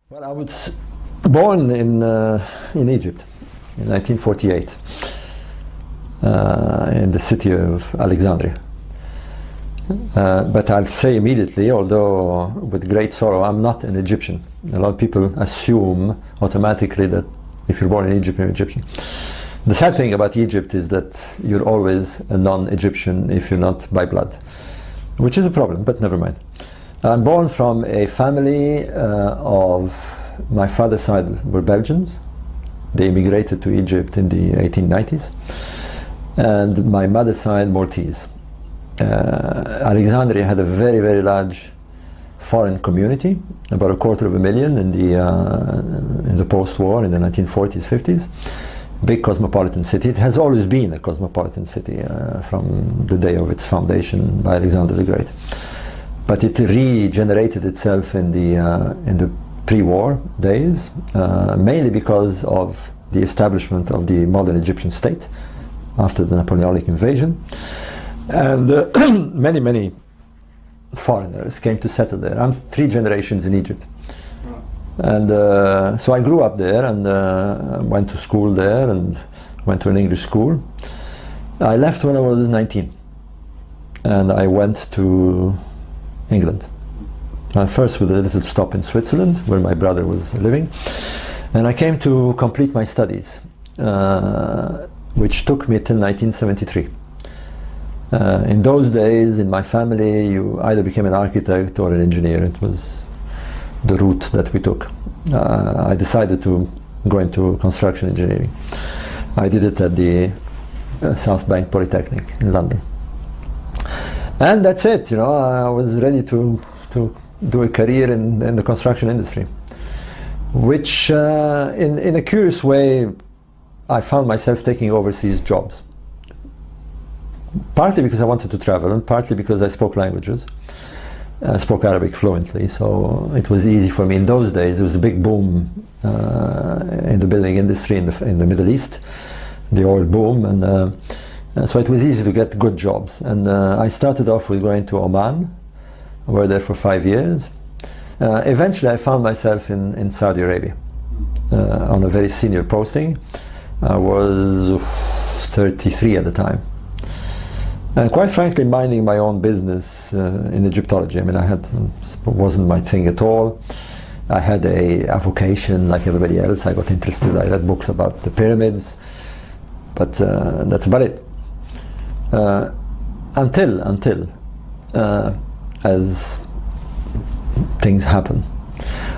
Well, I was born in Egypt in 1948 in the city of Alexandria. But I'll say immediately, although with great sorrow, I'm not an Egyptian. A lot of people assume automatically that if you're born in Egypt, you're Egyptian. The sad thing about Egypt is that you're always a non-Egyptian if you're not by blood, which is a problem, but never mind. I'm born from a family of my father's side were Belgians. They immigrated to Egypt in the 1890s. And my mother's side, Maltese. Alexandria had a very, very large foreign community, about 250,000 in the post-war, in the 1940s, 50s. Big cosmopolitan city. It has always been a cosmopolitan city from the day of its foundation by Alexander the Great. But it regenerated itself in the pre-war days, mainly because of the establishment of the modern Egyptian state after the Napoleonic invasion. And many, many foreigners came to settle there. I'm 3 generations in Egypt. And so I grew up there and went to school there and went to an English school. I left when I was 19 and I went to England. First with a little stop in Switzerland where my brother was living. And I came to complete my studies, which took me till 1973. In those days, in my family, you either became an architect or an engineer. It was the route that we took. I decided to go into construction engineering. I did it at the Southbank Polytechnic in London. And that's it, you know, I was ready to do a career in the construction industry, which in a curious way, I found myself taking overseas jobs. Partly because I wanted to travel and partly because I spoke languages. I spoke Arabic fluently, so it was easy for me. In those days, there was a big boom in the building industry in the Middle East, the oil boom, and so it was easy to get good jobs. And I started off with going to Oman. I was there for 5 years. Eventually, I found myself in Saudi Arabia on a very senior posting. I was 33 at the time. And quite frankly, minding my own business in Egyptology. I mean, it wasn't my thing at all. I had a vocation like everybody else. I got interested. I read books about the pyramids, but that's about it. Until as things happen.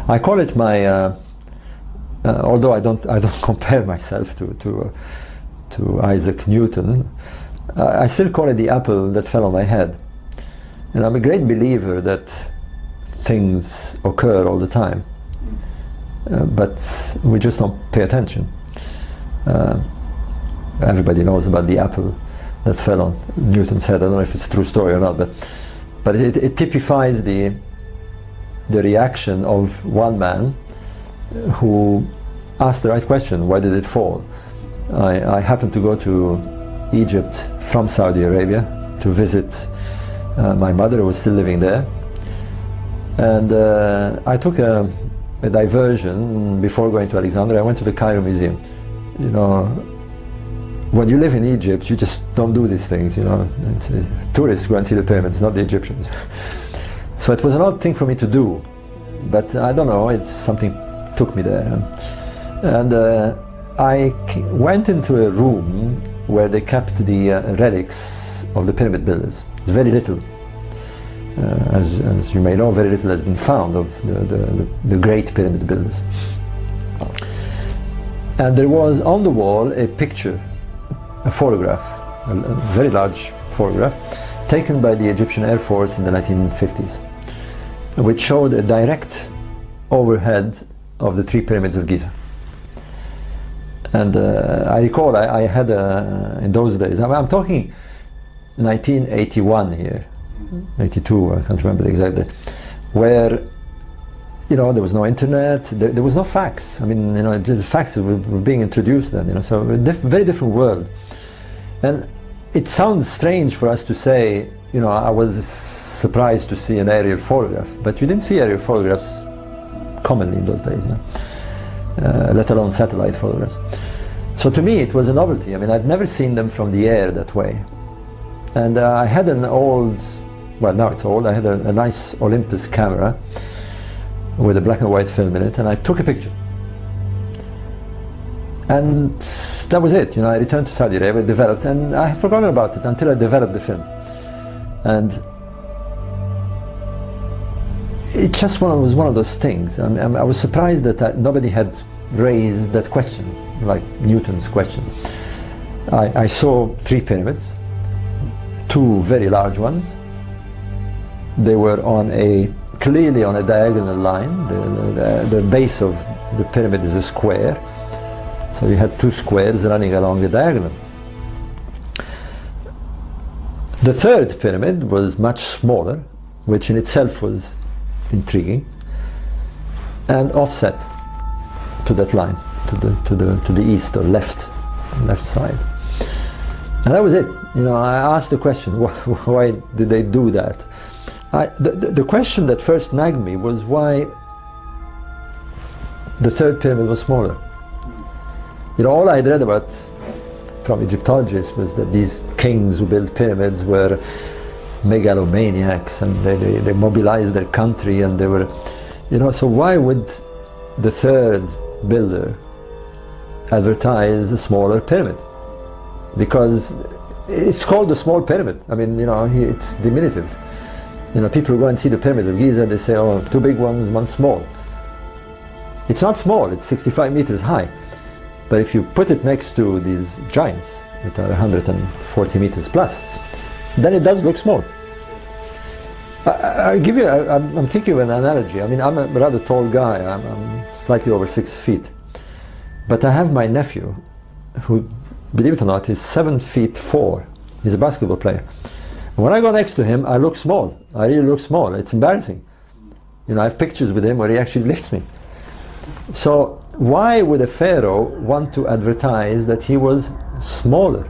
I call it my. Although I don't compare myself to Isaac Newton. I still call it the apple that fell on my head. And I'm a great believer that things occur all the time, but we just don't pay attention. Everybody knows about the apple that fell on Newton's head. I don't know if it's a true story or not, but it typifies the reaction of one man who asked the right question: why did it fall? I happened to go to Egypt from Saudi Arabia to visit my mother, who was still living there, and I took a diversion before going to Alexandria. I went to the Cairo Museum. You know, when you live in Egypt, you just don't do these things. You know, tourists go and see the pyramids, not the Egyptians. So it was an odd thing for me to do, but I don't know. It's something took me there, and I went into a room where they kept the relics of the pyramid builders. It's very little, as you may know, very little has been found of the great pyramid builders. And there was on the wall a picture, a photograph, a very large photograph, taken by the Egyptian Air Force in the 1950s, which showed a direct overhead of the 3 pyramids of Giza. And I recall I had in those days, I'm talking 1981 here, 82, I can't remember exactly, where, you know, there was no internet, there was no fax. I mean, you know, the faxes were being introduced then, you know, so a very different world. And it sounds strange for us to say, you know, I was surprised to see an aerial photograph, but you didn't see aerial photographs commonly in those days, let alone satellite photographs. So to me it was a novelty. I mean, I'd never seen them from the air that way. And I had an old, well now it's old, I had a nice Olympus camera with a black and white film in it, and I took a picture. And that was it, I returned to Saudi Arabia, developed, and I had forgotten about it until I developed the film. And it just was one of those things. I was surprised that nobody had raised that question, like Newton's question. I saw 3 pyramids, 2 very large ones. They were clearly on a diagonal line. The base of the pyramid is a square. So you had 2 squares running along a diagonal. The 3rd pyramid was much smaller, which in itself was intriguing, and offset to that line, to the east or left side. And that was it. I asked the question, why did they do that? The question that first nagged me was why the 3rd pyramid was smaller. All I had read about from Egyptologists was that these kings who built pyramids were megalomaniacs, and they mobilized their country, and they were, so why would the 3rd builder advertise a smaller pyramid? Because it's called a small pyramid. I mean, it's diminutive. People who go and see the pyramids of Giza, they say, oh, 2 big ones, 1 small. It's not small, it's 65 meters high. But if you put it next to these giants that are 140 meters plus, then it does look small. I'll give you, I'm thinking of an analogy. I mean, I'm a rather tall guy. I'm slightly over 6 feet. But I have my nephew, who, believe it or not, is 7 feet 4. He's a basketball player. And when I go next to him, I look small. I really look small. It's embarrassing. I have pictures with him where he actually lifts me. So why would a pharaoh want to advertise that he was smaller?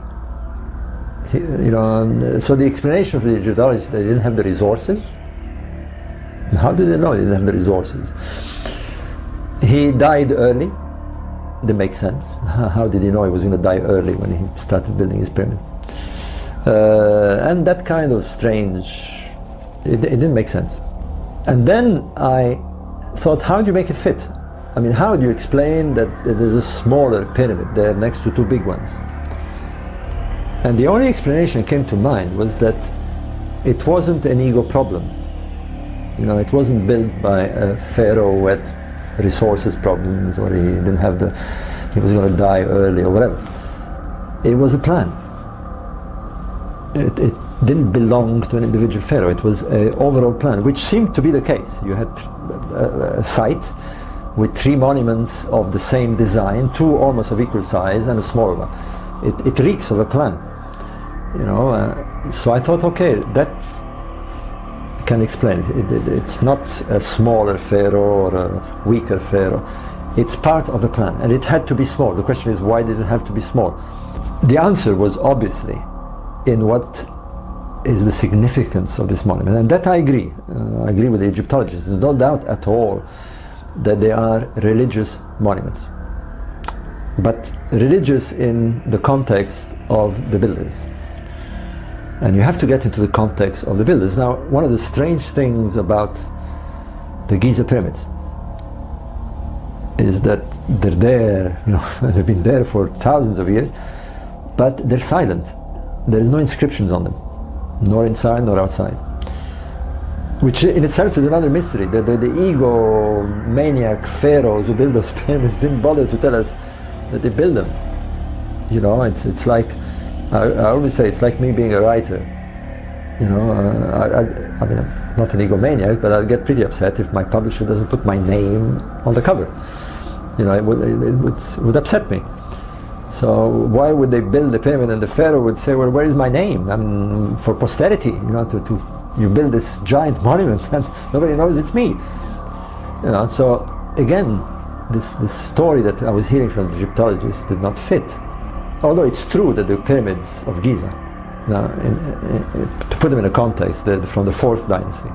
So the explanation for the Egyptologists, they didn't have the resources. How did they know they didn't have the resources? He died early. That makes sense. How did he know he was going to die early when he started building his pyramid? And that kind of strange, it didn't make sense. And then I thought, how do you make it fit? I mean, how do you explain that there's a smaller pyramid there next to 2 big ones? And the only explanation that came to mind was that it wasn't an ego problem. It wasn't built by a pharaoh who had resources problems, or he was going to die early or whatever. It was a plan. It didn't belong to an individual pharaoh. It was an overall plan, which seemed to be the case. You had a site with 3 monuments of the same design, 2 almost of equal size and a smaller one. It reeks of a plan, so I thought, okay, that can explain it. It's not a smaller pharaoh or a weaker pharaoh. It's part of a plan, and it had to be small. The question is, why did it have to be small? The answer was obviously in what is the significance of this monument, and that I agree. I agree with the Egyptologists. There's no doubt at all that they are religious monuments, but religious in the context of the builders. And you have to get into the context of the builders. Now, one of the strange things about the Giza pyramids is that they're there, they've been there for thousands of years, but they're silent. There's no inscriptions on them, nor inside nor outside. Which in itself is another mystery. The egomaniac pharaohs who built those pyramids didn't bother to tell us that they built them. It's like, I always say, it's like me being a writer. I mean, I'm not an egomaniac, but I'll get pretty upset if my publisher doesn't put my name on the cover. It would upset me. So why would they build the pyramid and the pharaoh would say, well, where is my name? I mean, for posterity, you build this giant monument and nobody knows it's me. So again, this story that I was hearing from the Egyptologists did not fit. Although it's true that the pyramids of Giza, now, to put them in a context, they're from the 4th dynasty.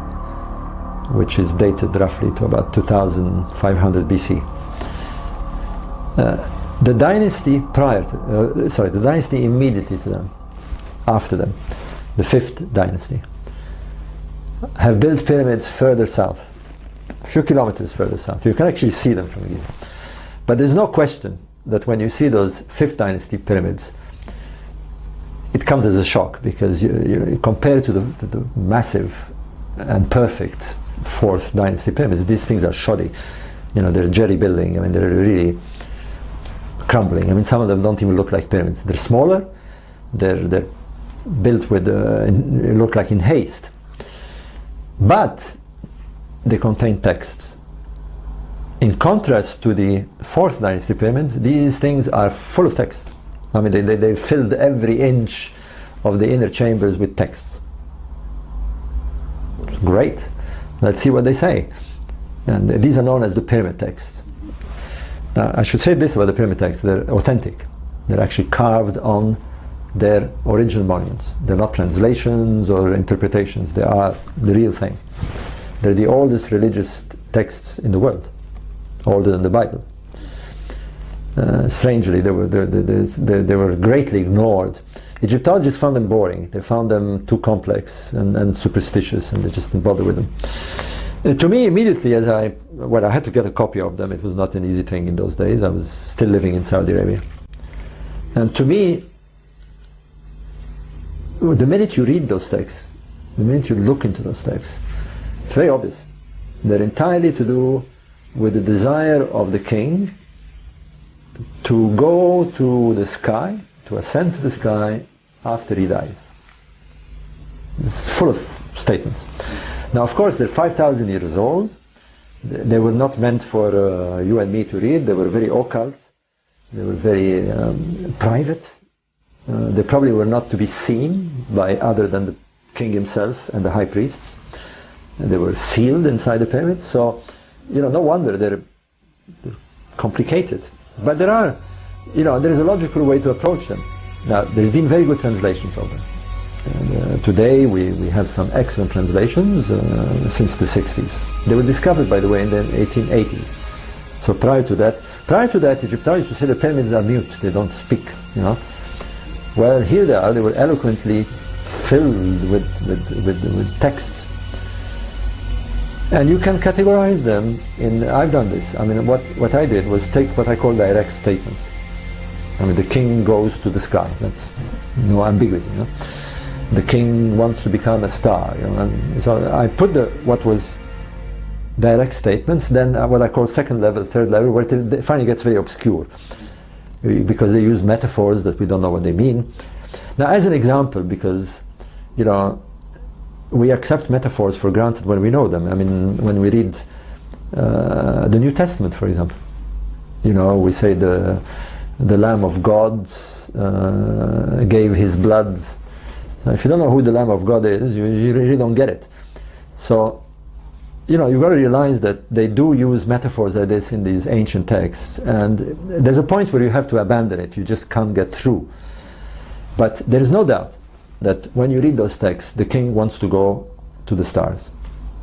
which is dated roughly to about 2500 BC. The dynasty the dynasty immediately to them, after them, the 5th dynasty, have built pyramids further south, a few kilometers further south. You can actually see them from Giza. But there's no question that when you see those 5th dynasty pyramids, it comes as a shock, because you compare to the massive and perfect 4th dynasty pyramids, these things are shoddy. You know, they're jerry building. I mean, they're really crumbling. I mean, some of them don't even look like pyramids. They're smaller. They're built with look like in haste, but they contain texts. In contrast to the 4th dynasty pyramids, these things are full of text. I mean, they filled every inch of the inner chambers with texts. Great. Let's see what they say. And these are known as the pyramid texts. Now, I should say this about the pyramid texts: they're authentic. They're actually carved on their original monuments. They're not translations or interpretations. They are the real thing. They're the oldest religious texts in the world, older than the Bible. Strangely, they were greatly ignored. Egyptologists found them boring. They found them too complex and superstitious, and they just didn't bother with them. To me, immediately, I had to get a copy of them. It was not an easy thing in those days. I was still living in Saudi Arabia. And to me, the minute you read those texts, the minute you look into those texts, it's very obvious. They're entirely to do with the desire of the king to go to the sky, to ascend to the sky after he dies. It's full of statements. Now, of course, they're 5,000 years old. They were not meant for you and me to read. They were very occult. They were very private. They probably were not to be seen by other than the king himself and the high priests. And they were sealed inside the pyramids. So, no wonder they're complicated. But there is a logical way to approach them. Now, there's been very good translations of them. And, today we have some excellent translations since the 60s. They were discovered, by the way, in the 1880s. So prior to that, Egyptologists would say the pyramids are mute, they don't speak, Well, here they are, they were eloquently filled with texts. And you can categorize them I've done this. I mean, what I did was take what I call direct statements. I mean, the king goes to the sky, that's no ambiguity, The king wants to become a star, and so I put what was direct statements, then what I call second level, third level, where it finally gets very obscure, because they use metaphors that we don't know what they mean. Now, as an example, because, we accept metaphors for granted when we know them. I mean, when we read the New Testament, for example, we say the Lamb of God gave his blood. So if you don't know who the Lamb of God is, you really don't get it. So, you've got to realize that they do use metaphors like this in these ancient texts, and there's a point where you have to abandon it. You just can't get through. But there is no doubt that when you read those texts, the king wants to go to the stars.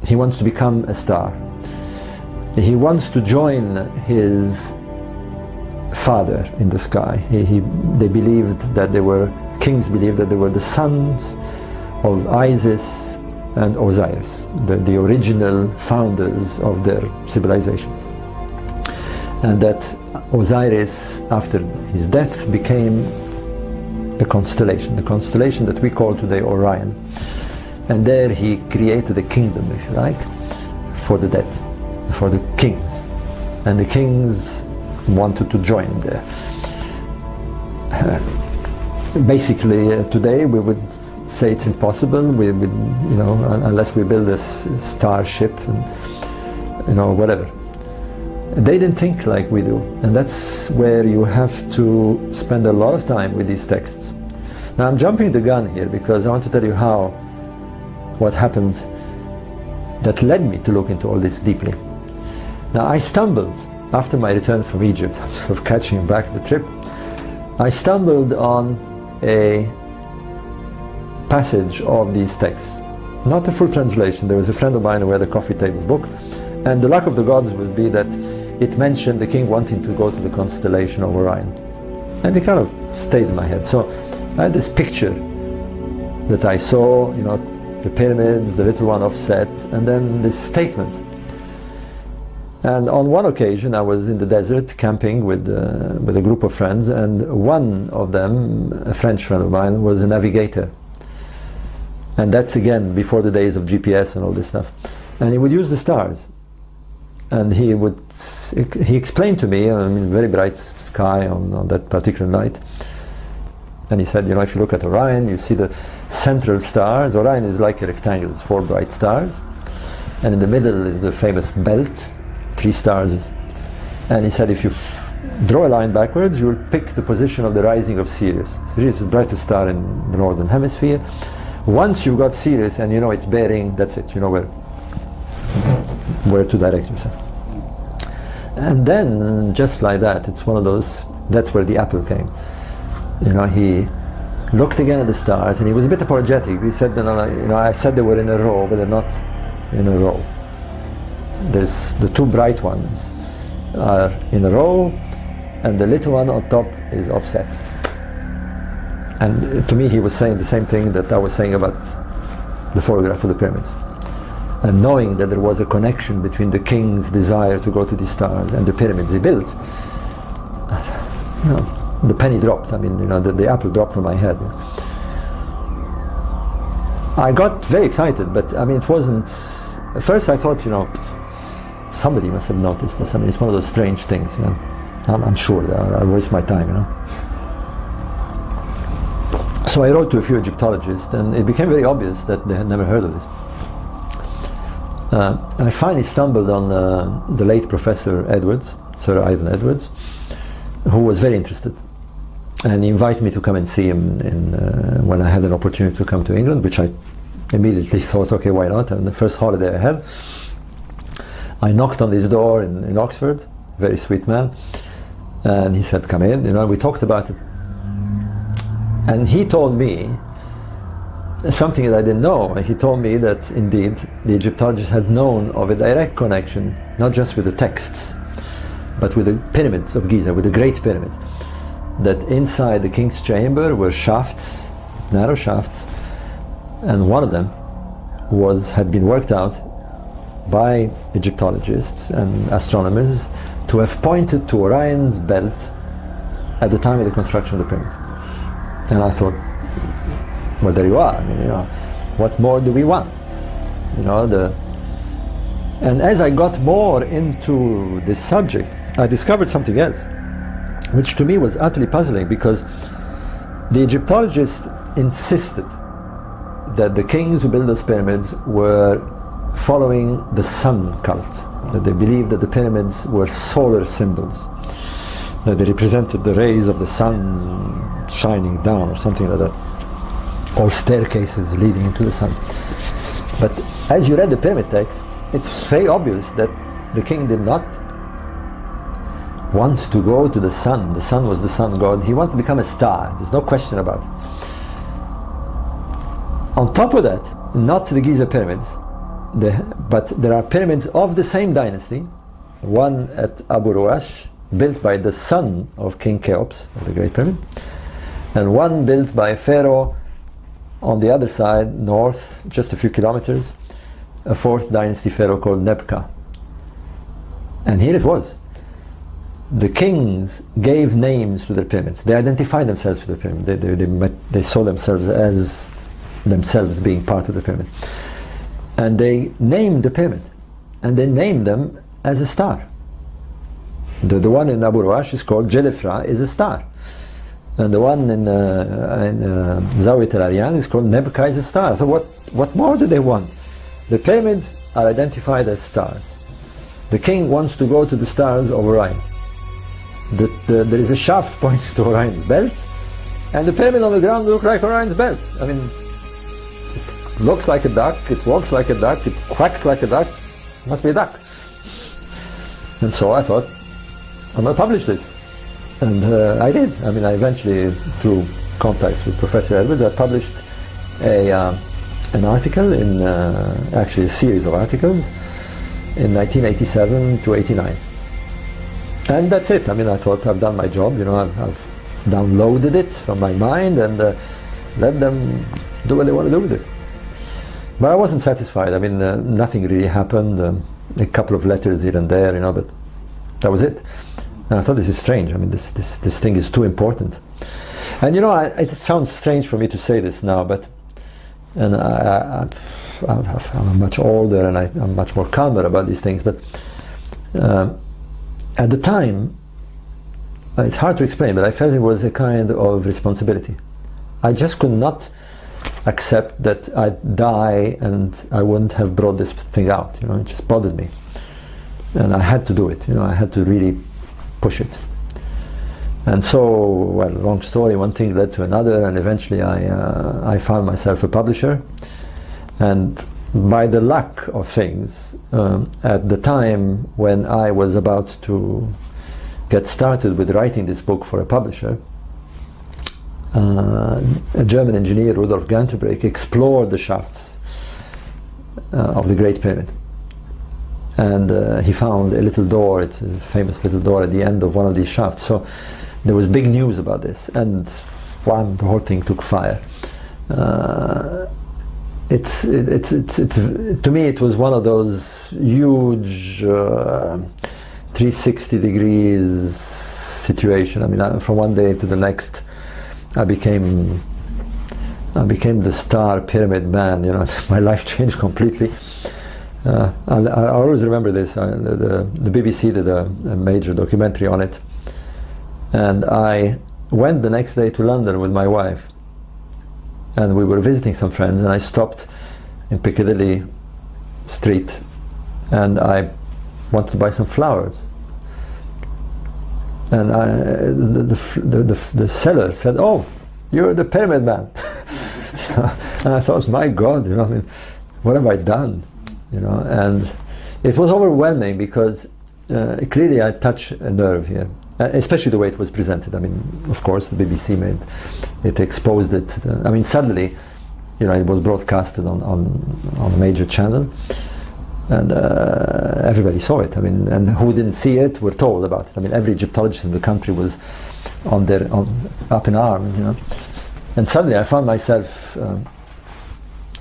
He wants to become a star. He wants to join his father in the sky. They believed that kings believed that they were the sons of Isis and Osiris, the original founders of their civilization. And that Osiris, after his death, became a constellation, the constellation that we call today Orion. And there he created a kingdom, if you like, for the dead, for the kings. And the kings wanted to join him there. Basically, today we would say it's impossible. We would, unless we build this starship and whatever. They didn't think like we do, and that's where you have to spend a lot of time with these texts. Now, I'm jumping the gun here because I want to tell you what happened that led me to look into all this deeply. Now, I stumbled after my return from Egypt. I'm sort of catching back the trip. I stumbled on a passage of these texts not a full translation. There was a friend of mine who had a coffee table book, and the luck of the gods would be that it mentioned the king wanting to go to the constellation of Orion. And it kind of stayed in my head. So I had this picture that I saw, you know, the pyramid, the little one offset, and then this statement. And on one occasion I was in the desert camping with a group of friends, and one of them, a French friend of mine, was a navigator. And that's again before the days of GPS and all this stuff. And he would use the stars. And he explained to me, I mean, very bright sky on that particular night. And he said, you know, if you look at Orion, you see the central stars. Orion is like a rectangle, it's 4 bright stars. And in the middle is the famous belt, 3 stars. And he said, if you draw a line backwards, you'll pick the position of the rising of Sirius. Sirius is the brightest star in the northern hemisphere. Once you've got Sirius and you know its bearing, that's it, you know where to direct yourself. And then, just like that, it's one of those, that's where the apple came. You know, he looked again at the stars, and he was a bit apologetic. He said, no, you know, I said they were in a row, but they're not in a row. There's the 2 bright ones are in a row, and the little one on top is offset. And to me, he was saying the same thing that I was saying about the photograph of the pyramids. And knowing that there was a connection between the king's desire to go to the stars and the pyramids he built, you know, the penny dropped. I mean, you know, the apple dropped on my head. I got very excited, but I mean, it wasn't. At first, I thought, you know, somebody must have noticed this. I mean, it's one of those strange things. You know, I'm sure that I'll waste my time. You know. So I wrote to a few Egyptologists, and it became very obvious that they had never heard of this. I finally stumbled on the late Professor Edwards, Sir Ivan Edwards, who was very interested. And he invited me to come and see him when I had an opportunity to come to England, which I immediately thought, okay, why not? And the first holiday I had, I knocked on his door in Oxford, very sweet man, and he said, come in, you know, we talked about it. And he told me something that I didn't know. He told me that indeed the Egyptologists had known of a direct connection, not just with the texts, but with the pyramids of Giza, with the Great Pyramid. That inside the king's chamber were shafts, narrow shafts, and one of them had been worked out by Egyptologists and astronomers to have pointed to Orion's belt at the time of the construction of the pyramids. And I thought, well, there you are. I mean, you know, what more do we want? You know, and as I got more into this subject, I discovered something else, which to me was utterly puzzling, because the Egyptologists insisted that the kings who built those pyramids were following the sun cult, that they believed that the pyramids were solar symbols, that they represented the rays of the sun shining down or something like that, or staircases leading into the sun. But as you read the pyramid text, it was very obvious that the king did not want to go to the sun. The sun was the sun god. He wanted to become a star. There's no question about it. On top of that, not the Giza pyramids, but there are pyramids of the same dynasty, one at Abu Ruash, built by the son of King Cheops of the Great Pyramid, and one built by Pharaoh on the other side, north, just a few kilometers, a 4th dynasty pharaoh called Nebka. And here it was. The kings gave names to their pyramids. They identified themselves with the pyramid. They saw themselves as themselves being part of the pyramid. And they named the pyramid. And they named them as a star. The one in Abu Ruash is called Jedefra, is a star. And the one in Zawit al-Aryan is called Nebka, is a star. So what more do they want? The pyramids are identified as stars. The king wants to go to the stars of Orion. There is a shaft pointing to Orion's belt, and the pyramid on the ground looks like Orion's belt. I mean, it looks like a duck, it walks like a duck, it quacks like a duck. It must be a duck. And so I thought, I'm going to publish this. And I did. I mean, I eventually, through contacts with Professor Edwards, I published a an article in, actually a series of articles in 1987 to 89. And that's it. I mean, I thought I've done my job, you know, I've downloaded it from my mind and let them do what they want to do with it. But I wasn't satisfied. I mean, nothing really happened. A couple of letters here and there, you know, but that was it. And I thought, this is strange. I mean, this thing is too important. And you know, it sounds strange for me to say this now, but and I'm much older and I'm much more calmer about these things. But at the time, it's hard to explain, but I felt it was a kind of responsibility. I just could not accept that I'd die and I wouldn't have brought this thing out. You know, it just bothered me, and I had to do it. You know, I had to really push it. And so, well, long story, one thing led to another, and eventually I found myself a publisher. And by the luck of things, at the time when I was about to get started with writing this book for a publisher, a German engineer, Rudolf Ganterbrink, explored the shafts of the Great Pyramid. And he found a little door, it's a famous little door at the end of one of these shafts. So there was big news about this, and the whole thing took fire. To me, it was one of those huge 360 degrees situation. I mean, from one day to the next, I became the star pyramid man. You know, my life changed completely. I always remember this. The BBC did a major documentary on it, and I went the next day to London with my wife, and we were visiting some friends, and I stopped in Piccadilly Street, and I wanted to buy some flowers, and the seller said, "Oh, you're the pyramid man." And I thought, my God, you know, I mean, what have I done? You know, and it was overwhelming because clearly I touched a nerve here, especially the way it was presented. I mean, of course, the BBC made it, exposed it. I mean, suddenly, you know, it was broadcasted on a major channel, and everybody saw it. I mean, and who didn't see it were told about it. I mean, every Egyptologist in the country was up in arms, you know. And suddenly I found myself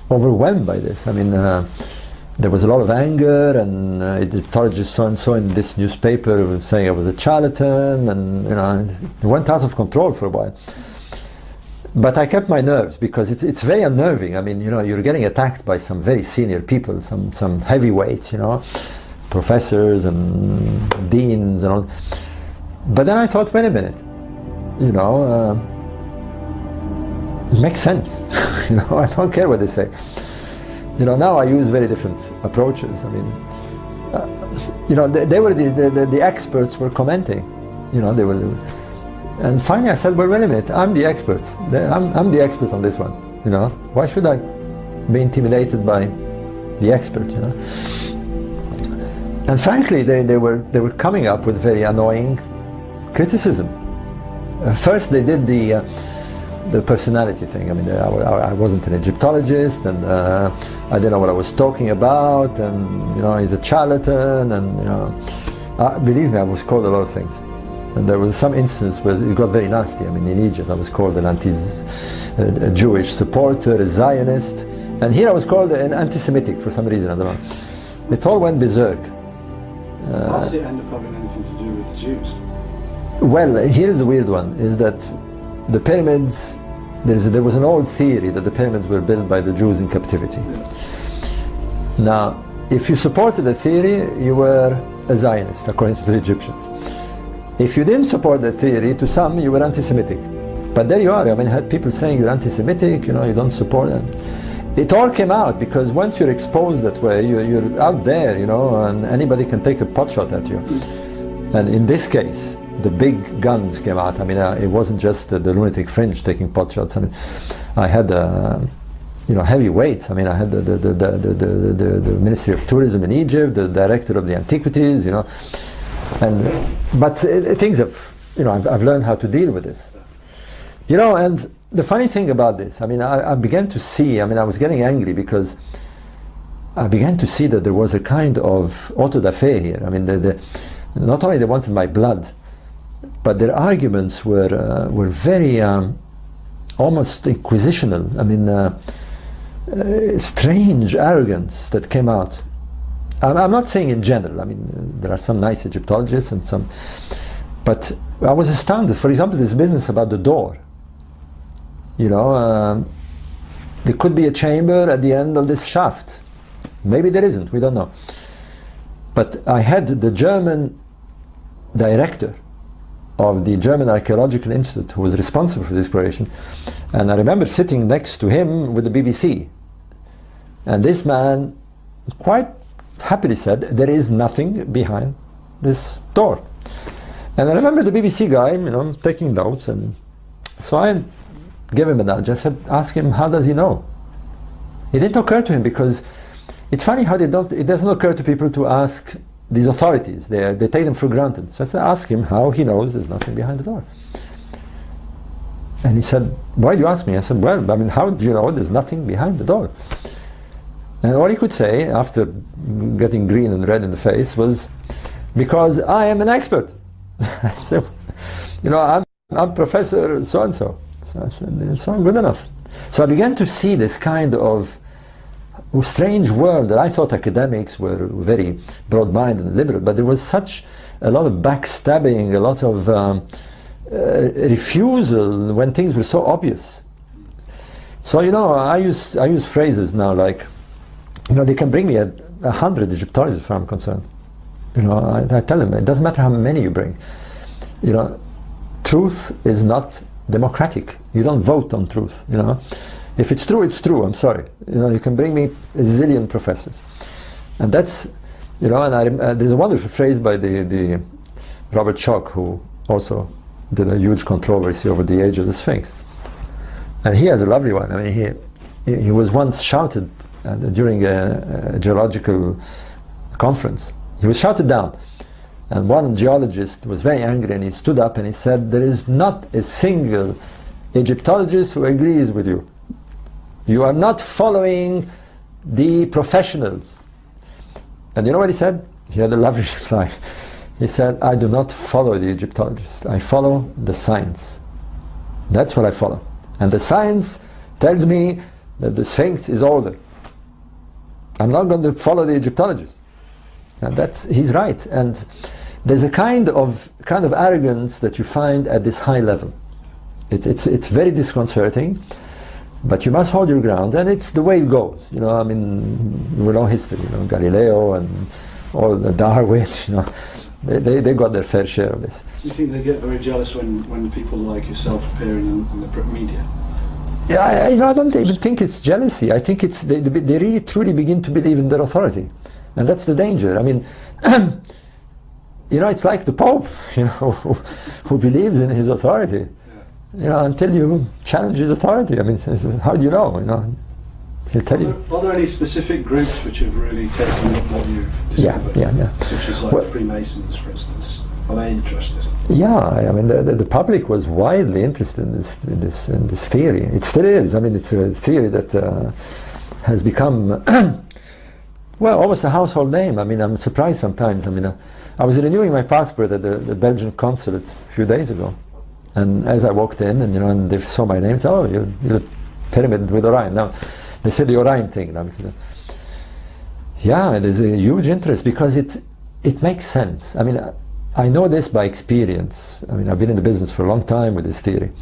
overwhelmed by this. I mean, there was a lot of anger, and Egyptologist so-and-so in this newspaper was saying I was a charlatan, and you know, it went out of control for a while. But I kept my nerves, because it's very unnerving. I mean, you know, you're getting attacked by some very senior people, some heavyweights, you know, professors and deans and all. But then I thought, wait a minute, you know, it makes sense. You know, I don't care what they say. You know, now I use very different approaches. I mean, you know, they were the experts were commenting. You know, they were, and finally I said, well, wait a minute, I'm the expert. I'm the expert on this one. You know, why should I be intimidated by the expert? You know, and frankly, they were coming up with very annoying criticism. First, they did the personality thing. I mean, I wasn't an Egyptologist, and I didn't know what I was talking about, and you know, he's a charlatan, and you know, believe me, I was called a lot of things. And there was some instance where it got very nasty. I mean, in Egypt, I was called a Jewish supporter, a Zionist, and here I was called an anti-Semitic for some reason. I don't know. It all went berserk. How did it end up having anything to do with the Jews? Well, here's the weird one: is that the pyramids, there was an old theory that the pyramids were built by the Jews in captivity. Yeah. Now, if you supported the theory, you were a Zionist, according to the Egyptians. If you didn't support the theory, to some, you were anti-Semitic. But there you are. I mean, I had people saying you're anti-Semitic, you know, you don't support it. It all came out, because once you're exposed that way, you're out there, you know, and anybody can take a potshot at you. And in this case, the big guns came out. I mean, it wasn't just the lunatic fringe taking pot shots. I mean, I had you know, heavy weights. I mean, I had the Ministry of Tourism in Egypt, the director of the antiquities, you know, but things have, you know, I've learned how to deal with this, you know, and the funny thing about this, I mean, I began to see, I mean, I was getting angry because I began to see that there was a kind of auto da fe here. I mean, not only they wanted my blood, but their arguments were very almost inquisitional. I mean, strange arrogance that came out. I'm not saying in general. I mean, there are some nice Egyptologists and some, but I was astounded. For example, this business about the door. You know, there could be a chamber at the end of this shaft. Maybe there isn't, we don't know. But I had the German director of the German Archaeological Institute who was responsible for the exploration, and I remember sitting next to him with the BBC. And this man quite happily said, there is nothing behind this door. And I remember the BBC guy, you know, taking notes, and so I gave him a nudge. I said, ask him, how does he know? It didn't occur to him, because it's funny how it doesn't occur to people to ask these authorities. They take them for granted. So I said, ask him how he knows there's nothing behind the door. And he said, why do you ask me? I said, well, I mean, how do you know there's nothing behind the door? And all he could say, after getting green and red in the face, was, because I am an expert. I said, you know, I'm Professor so-and-so. So I said, it's not good enough. So I began to see this kind of strange world that I thought academics were very broad-minded and liberal, but there was such a lot of backstabbing, a lot of refusal when things were so obvious. So, you know, I use phrases now like, you know, they can bring me 100 Egyptologists, if I'm concerned. You know, I tell them, it doesn't matter how many you bring. You know, truth is not democratic. You don't vote on truth, you know. If it's true, it's true, I'm sorry. You know, you can bring me a zillion professors. And that's, you know, and there's a wonderful phrase by the Robert Schoch, who also did a huge controversy over the age of the Sphinx. And he has a lovely one. I mean, he was once shouted during a geological conference. He was shouted down. And one geologist was very angry, and he stood up and he said, there is not a single Egyptologist who agrees with you. You are not following the professionals. And you know what he said? He had a lovely reply. He said, I do not follow the Egyptologist. I follow the science. That's what I follow. And the science tells me that the Sphinx is older. I'm not going to follow the Egyptologist. And he's right. And there's a kind of arrogance that you find at this high level. It's very disconcerting, but you must hold your ground, and it's the way it goes. You know, I mean, we know history. You know, Galileo and all the Darwin. You know, they got their fair share of this. Do you think they get very jealous when people like yourself appear in the media? Yeah, I don't even think it's jealousy. I think it's they really truly begin to believe in their authority, and that's the danger. I mean, you know, it's like the Pope, you know, who believes in his authority. You know, until you challenge his authority. I mean, how do you know? You know, he'll tell you. Are there any specific groups which have really taken up what you've discovered? Yeah. Such as like Freemasons, for instance. Are they interested? Yeah, I mean, the public was widely interested in this theory. It still is. I mean, it's a theory that has become, well, almost a household name. I mean, I'm surprised sometimes. I mean, I was renewing my passport at the Belgian consulate a few days ago. And as I walked in, and you know, and they saw my name, said, "Oh, you're a pyramid with Orion." Now, they said the Orion thing. Now, yeah, there's a huge interest because it makes sense. I mean, I know this by experience. I mean, I've been in the business for a long time with this theory.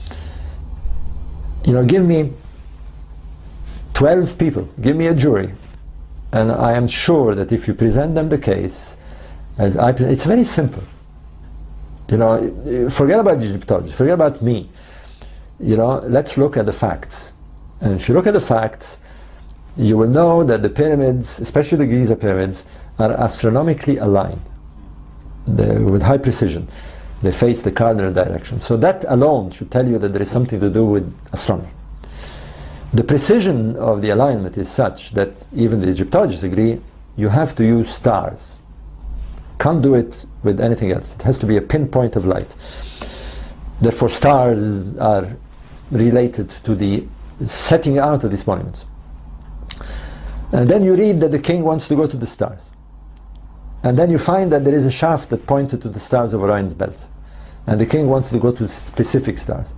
You know, give me 12 people, give me a jury, and I am sure that if you present them the case, as I present, it's very simple. You know, forget about the Egyptologists, forget about me. You know, let's look at the facts. And if you look at the facts, you will know that the pyramids, especially the Giza pyramids, are astronomically aligned with high precision. They face the cardinal direction. So that alone should tell you that there is something to do with astronomy. The precision of the alignment is such that even the Egyptologists agree you have to use stars. Can't do it with anything else. It has to be a pinpoint of light. Therefore, stars are related to the setting out of these monuments. And then you read that the king wants to go to the stars. And then you find that there is a shaft that pointed to the stars of Orion's belt. And the king wants to go to specific stars.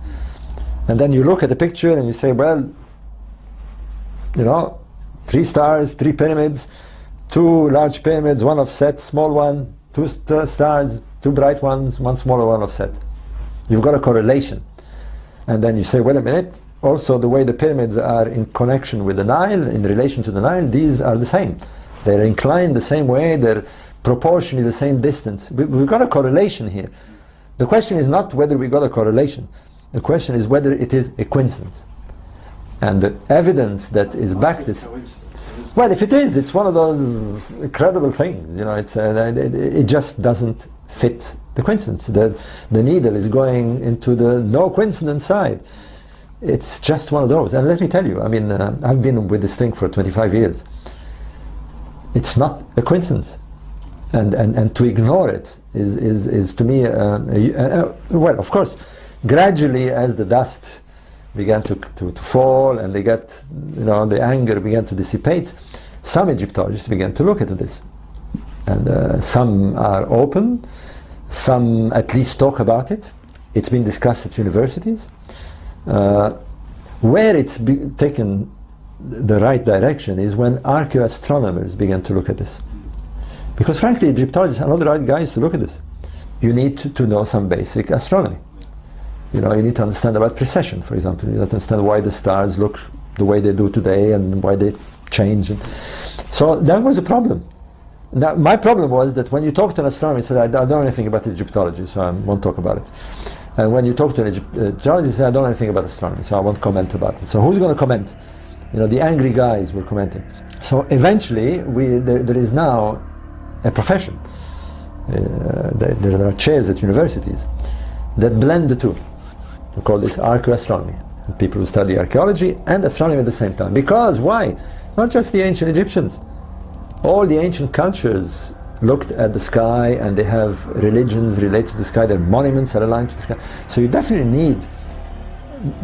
And then you look at the picture and you say, well, 3 stars, 3 pyramids, 2 large pyramids, 1 offset, small one, 2 stars, 2 bright ones, 1 smaller one offset. You've got a correlation. And then you say, wait a minute, also the way the pyramids are in connection with the Nile, in relation to the Nile, these are the same. They're inclined the same way, they're proportionally the same distance. We've got a correlation here. The question is not whether we got a correlation. The question is whether it is a coincidence. And the evidence that is backed is... Well, if it is, it's one of those incredible things. It just doesn't fit the coincidence. The needle is going into the no coincidence side. It's just one of those. And let me tell you, I've been with this thing for 25 years. It's not a coincidence. And to ignore it is to me, well, of course, gradually as the dust began to fall and the anger began to dissipate, some Egyptologists began to look into this. And some are open, some at least talk about it. It's been discussed at universities. Where it's taken the right direction is when archaeoastronomers began to look at this. Because frankly, Egyptologists are not the right guys to look at this. You need to know some basic astronomy. You need to understand about precession, for example. You need to understand why the stars look the way they do today and why they change. So that was a problem. Now, my problem was that when you talk to an astronomer, he said, I don't know anything about Egyptology, so I won't talk about it. And when you talk to an Egyptologist, he said, I don't know anything about astronomy, so I won't comment about it. So who's going to comment? The angry guys were commenting. So eventually, there is now a profession. There are chairs at universities that blend the two. We call this archaeoastronomy. People who study archaeology and astronomy at the same time. Because, why? It's not just the ancient Egyptians. All the ancient cultures looked at the sky and they have religions related to the sky, their monuments are aligned to the sky. So you definitely need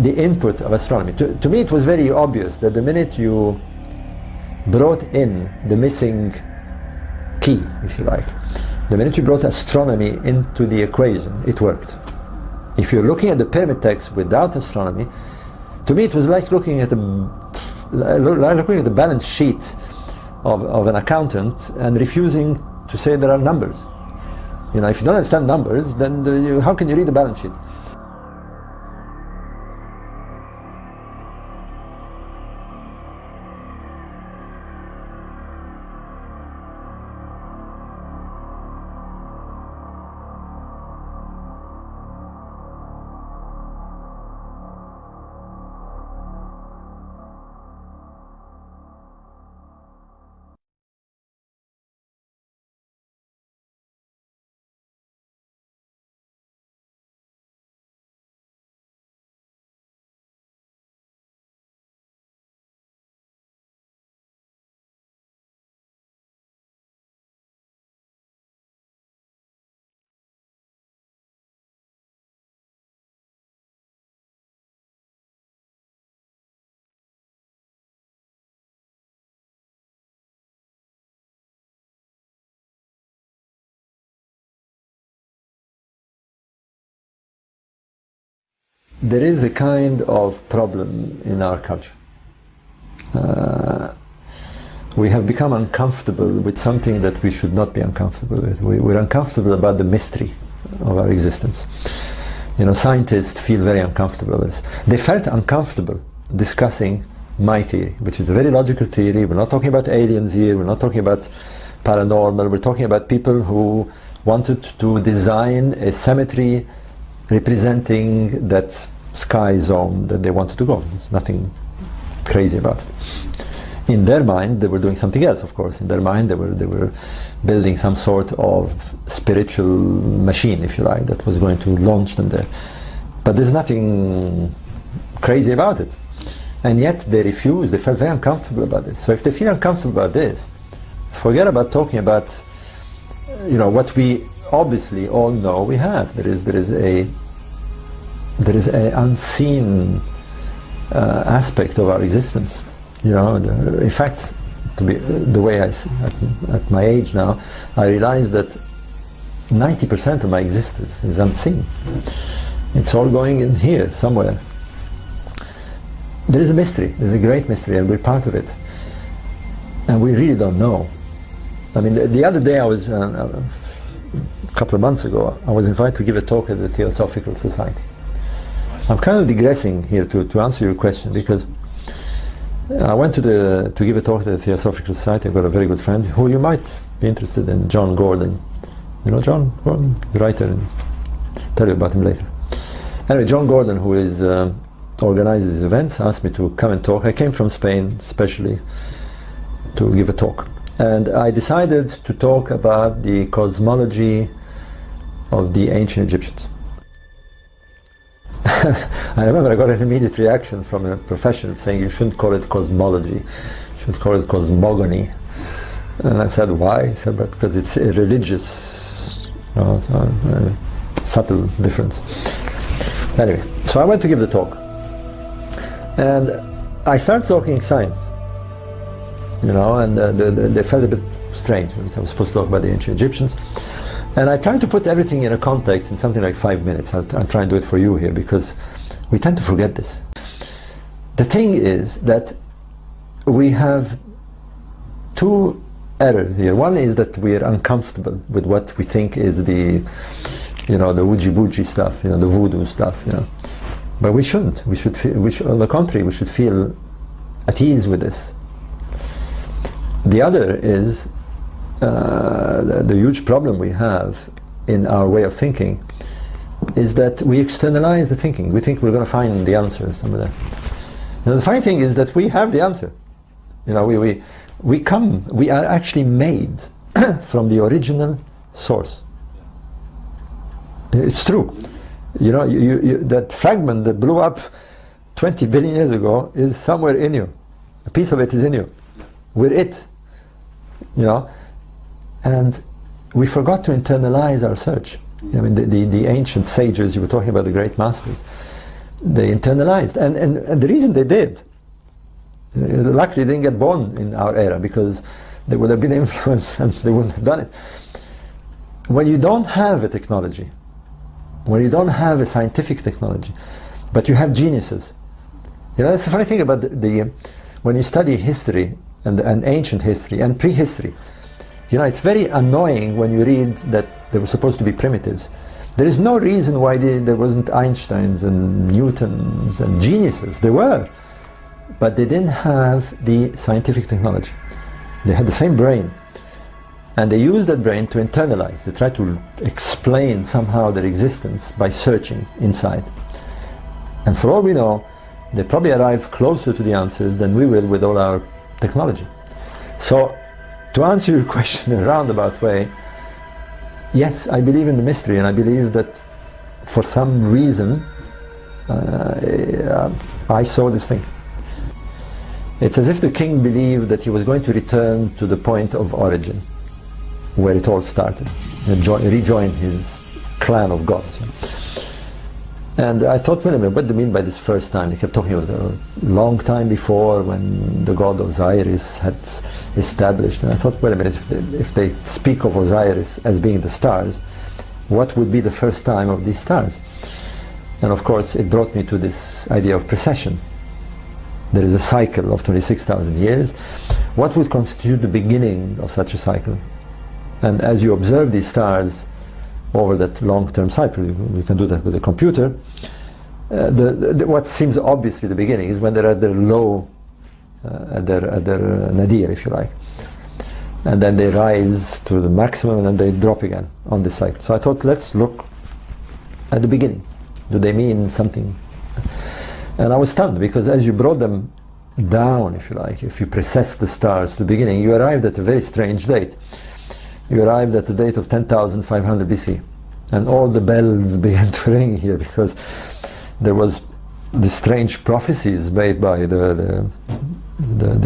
the input of astronomy. To me it was very obvious that the minute you brought in the missing key, if you like, the minute you brought astronomy into the equation, it worked. If you're looking at the pyramid text without astronomy, to me it was like looking at the balance sheet of an accountant and refusing to say there are numbers. If you don't understand numbers, then how can you read the balance sheet? There is a kind of problem in our culture. We have become uncomfortable with something that we should not be uncomfortable with. We're uncomfortable about the mystery of our existence. Scientists feel very uncomfortable with this. They felt uncomfortable discussing my theory, which is a very logical theory. We're not talking about aliens here, we're not talking about paranormal, we're talking about people who wanted to design a cemetery representing that sky zone that they wanted to go. There's nothing crazy about it. In their mind, they were doing something else, of course. In their mind, they were building some sort of spiritual machine, if you like, that was going to launch them there. But there's nothing crazy about it. And yet they refused, they felt very uncomfortable about this. So if they feel uncomfortable about this, forget about talking about what we obviously all know we have. There is a unseen aspect of our existence. You know, in fact, to be the way at my age now, I realize that 90% of my existence is unseen. It's all going in here somewhere. There is a mystery. There's a great mystery, and we're part of it. And we really don't know. I mean, the other day I was, a couple of months ago, I was invited to give a talk at the Theosophical Society. I'm kind of digressing here to answer your question, because I went to give a talk at the Theosophical Society. I've got a very good friend who you might be interested in, John Gordon. You know John Gordon, the writer, and I'll tell you about him later. Anyway, John Gordon, who is organizes these events, asked me to come and talk. I came from Spain especially to give a talk. And I decided to talk about the cosmology of the ancient Egyptians. I remember I got an immediate reaction from a professional saying you shouldn't call it cosmology, you should call it cosmogony. And I said, why? He said, but because it's a religious, subtle difference. Anyway, so I went to give the talk. And I started talking science, you know, and they felt a bit strange. I was supposed to talk about the ancient Egyptians. And I tried to put everything in a context in something like 5 minutes. I'll try and do it for you here, because we tend to forget this. The thing is that we have two errors here. One is that we are uncomfortable with what we think is the, you know, the wooji-booji stuff, you know, the voodoo stuff, you know. But we shouldn't. We should feel, on the contrary, we should feel at ease with this. The other is the huge problem we have in our way of thinking is that we externalize the thinking. We think we're going to find the answer somewhere. Now, the funny thing is that we have the answer. You know, we are actually made from the original source. It's true. You know, that fragment that blew up 20 billion years ago is somewhere in you. A piece of it is in you. We're it. You know, and we forgot to internalize our search. I mean, the ancient sages, you were talking about the great masters, they internalized. And the reason they did, luckily they didn't get born in our era, because they would have been influenced and they wouldn't have done it. When you don't have a technology, when you don't have a scientific technology, but you have geniuses. You know, that's the funny thing about when you study history, and ancient history and prehistory. You know, it's very annoying when you read that they were supposed to be primitives. There is no reason why there wasn't Einsteins and Newtons and geniuses. They were, but they didn't have the scientific technology. They had the same brain, and they used that brain to internalize. They tried to explain somehow their existence by searching inside. And for all we know, they probably arrived closer to the answers than we will with all our technology. So, to answer your question in a roundabout way, yes, I believe in the mystery, and I believe that for some reason I saw this thing. It's as if the king believed that he was going to return to the point of origin, where it all started, and rejoin his clan of gods. And I thought, wait a minute, what do you mean by this first time? They kept talking about a long time before, when the god Osiris had established. And I thought, wait a minute, if they speak of Osiris as being the stars, what would be the first time of these stars? And of course, it brought me to this idea of precession. There is a cycle of 26,000 years. What would constitute the beginning of such a cycle? And as you observe these stars over that long-term cycle, you can do that with a computer, what seems obviously the beginning is when they're at their low, at their nadir, if you like. And then they rise to the maximum, and then they drop again on this cycle. So I thought, let's look at the beginning. Do they mean something? And I was stunned, because as you brought them down, if you like, if you precess the stars to the beginning, you arrived at a very strange date. You arrived at the date of 10,500 BC, and all the bells began to ring here, because there was the strange prophecies made by the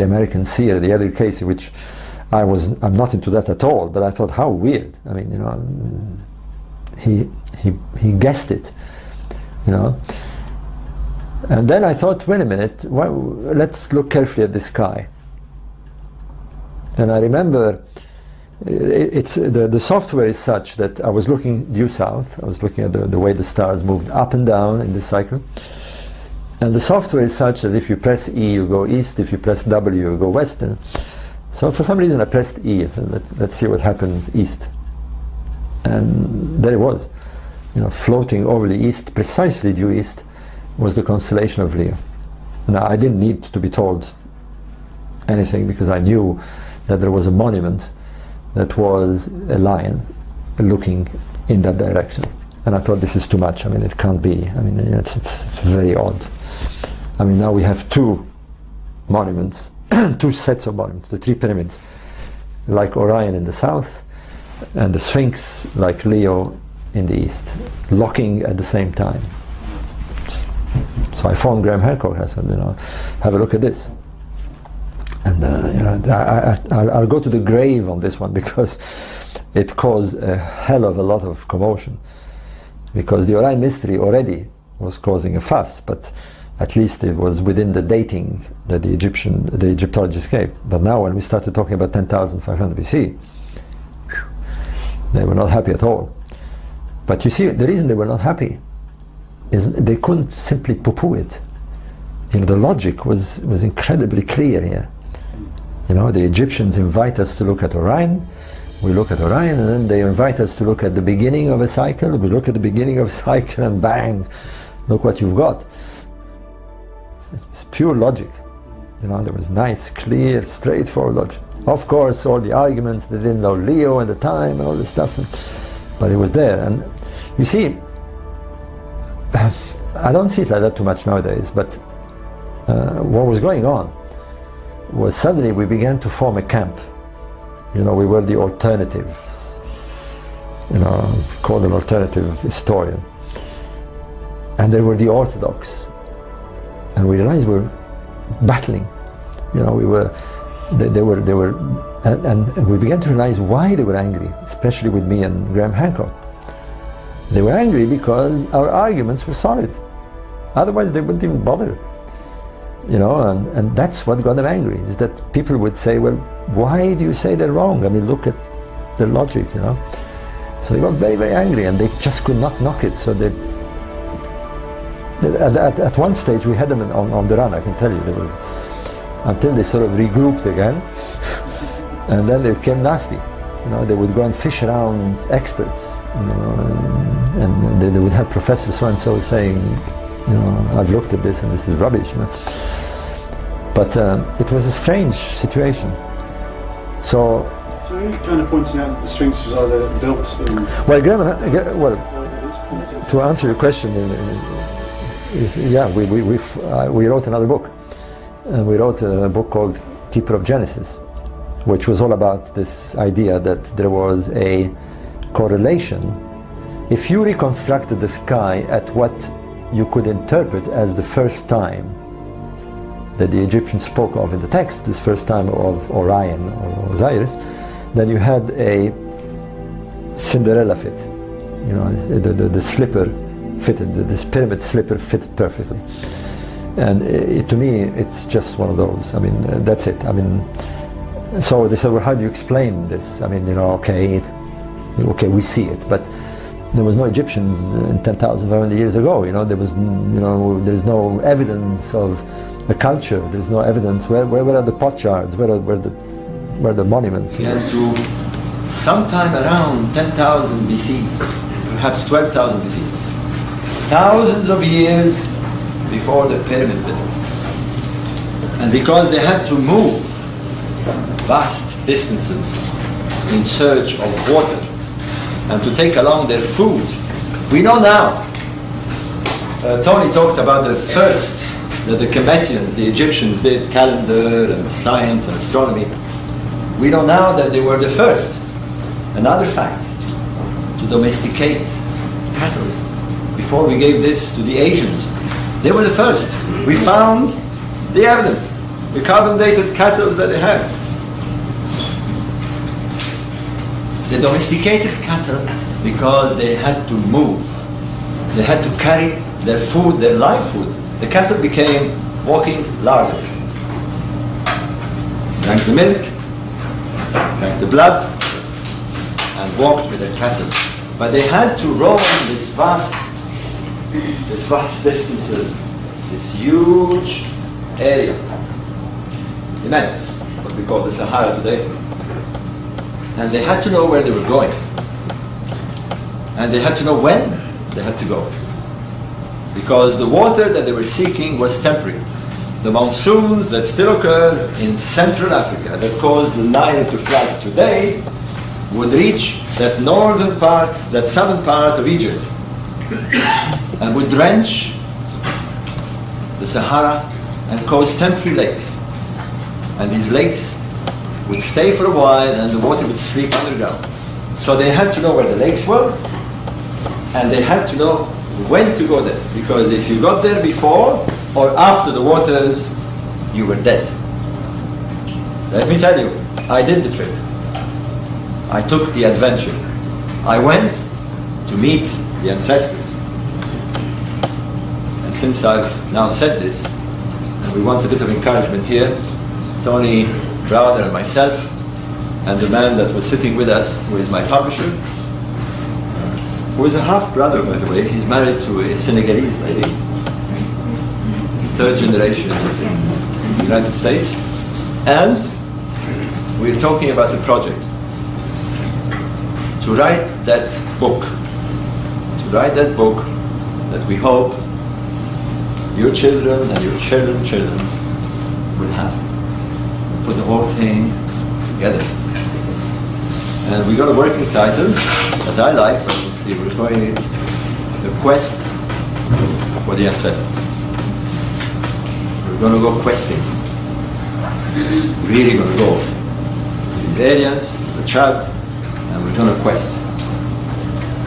American seer, the Edgar Casey, which I'm not into that at all, but I thought, how weird. I mean, you know, he guessed it, you know. And then I thought, wait a minute, let's look carefully at the sky. And I remember the software is such that I was looking due south. I was looking at the way the stars moved up and down in this cycle. And the software is such that if you press E, you go east. If you press W, you go west. So for some reason I pressed E. I said, let's see what happens east. And there it was, floating over the east, precisely due east, was the constellation of Leo. Now I didn't need to be told anything, because I knew that there was a monument that was a lion looking in that direction. And I thought, this is too much. I mean, it can't be. I mean, it's very odd. I mean, now we have two monuments, two sets of monuments, the three pyramids, like Orion in the south, and the Sphinx, like Leo, in the east, locking at the same time. So I phoned Graham Hancock. I said, have a look at this. And I'll go to the grave on this one, because it caused a hell of a lot of commotion. Because the Orion Mystery already was causing a fuss, but at least it was within the dating that the Egyptologists gave. But now when we started talking about 10,500 BC, they were not happy at all. But you see, the reason they were not happy is they couldn't simply poo-poo it. The logic was incredibly clear here. The Egyptians invite us to look at Orion. We look at Orion, and then they invite us to look at the beginning of a cycle. We look at the beginning of a cycle, and bang, look what you've got. It's pure logic. There was nice, clear, straightforward logic. Of course, all the arguments, they didn't know Leo at the time and all this stuff, but it was there. And you see, I don't see it like that too much nowadays, but what was going on was suddenly we began to form a camp. We were the alternatives, called an alternative historian. And there were the orthodox. And we realized we were battling. They were, and we began to realize why they were angry, especially with me and Graham Hancock. They were angry because our arguments were solid. Otherwise they wouldn't even bother. And that's what got them angry, is that people would say, well, why do you say they're wrong? I mean, look at the logic, So they got very, very angry, and they just could not knock it. So at one stage we had them on the run, I can tell you. They were, until they sort of regrouped again, and then they became nasty. They would go and fish around experts, and they would have Professor so-and-so saying, I've looked at this and this is rubbish. But it was a strange situation. So are you kind of pointing out that the Sphinx was either built in... Well, to answer your question, we wrote another book. And we wrote a book called Keeper of Genesis, which was all about this idea that there was a correlation. If you reconstructed the sky at what you could interpret as the first time that the Egyptians spoke of in the text, this first time of Orion or Osiris, then you had a Cinderella fit. The slipper fitted, this pyramid slipper fitted perfectly. And to me, it's just one of those. I mean, that's it. I mean, so they said, well, how do you explain this? I mean, okay, we see it, but there was no Egyptians in 10,500 years ago. There was, there's no evidence of a culture. There's no evidence. Where are the potsherds? Where are the monuments? And to sometime around 10,000 BC, perhaps 12,000 BC, thousands of years before the pyramid builders. And because they had to move vast distances in search of water and to take along their food, we know now, Tony talked about the firsts that the Kemetians, the Egyptians, did, calendar and science and astronomy. We know now that they were the first, another fact, to domesticate cattle. Before we gave this to the Asians, they were the first. We found the evidence, the carbon dated cattle that they had. They domesticated cattle because they had to move. They had to carry their food, their live food, the cattle became walking larders. Drank the milk, drank the blood, and walked with their cattle. But they had to roam this vast distances, this huge area, immense, what we call the Sahara today. And they had to know where they were going. And they had to know when they had to go. Because the water that they were seeking was temporary. The monsoons that still occur in Central Africa that caused the Nile to flood today would reach that northern part, that southern part of Egypt, and would drench the Sahara and cause temporary lakes. And these lakes would stay for a while and the water would sleep underground. So they had to know where the lakes were, and they had to know when to go there. Because if you got there before or after the waters, you were dead. Let me tell you, I did the trip. I took the adventure. I went to meet the ancestors. And since I've now said this, and we want a bit of encouragement here, Tony, Browder and myself, and the man that was sitting with us, who is my publisher, who is a half-brother, by the way. He's married to a Senegalese lady. Third generation is in the United States. And we're talking about a project to write that book. To write that book that we hope your children and your children's children will have. Put the whole thing together. And we got a working title, as I like, but let's see, we're calling it The Quest for the Ancestors. We're going to go questing. Really going to go to these areas, the Chad, and we're going to quest.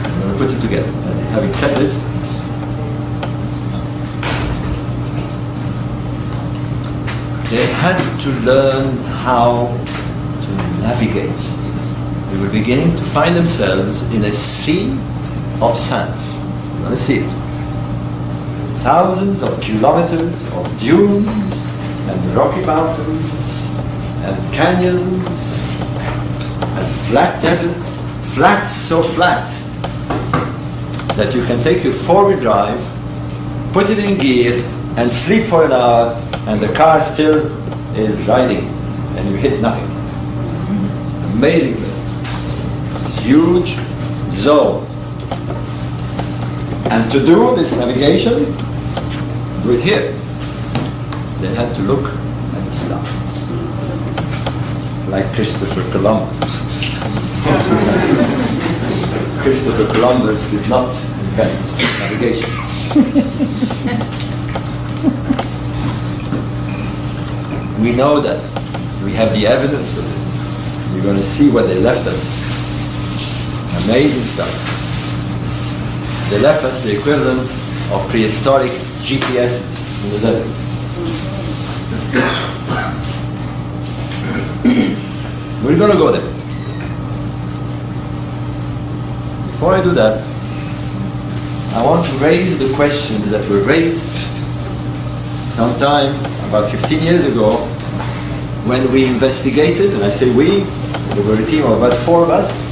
We're going to put it together. And having said this, they had to learn how to navigate. They were beginning to find themselves in a sea of sand. You're going to see it. Thousands of kilometers of dunes and rocky mountains and canyons and flat deserts. Flats so flat that you can take your four-wheel drive, put it in gear, and sleep for an hour, and the car still is riding, and you hit nothing. Amazing place. This huge zone. And to do this navigation, do it here. They had to look at the stars. Like Christopher Columbus. Christopher Columbus did not invent navigation. We know that. We have the evidence of this. You're going to see what they left us. Amazing stuff. They left us the equivalent of prehistoric GPSs in the desert. We're going to go there. Before I do that, I want to raise the questions that were raised sometime about 15 years ago when we investigated, and I say we, there were a team of about 4 of us.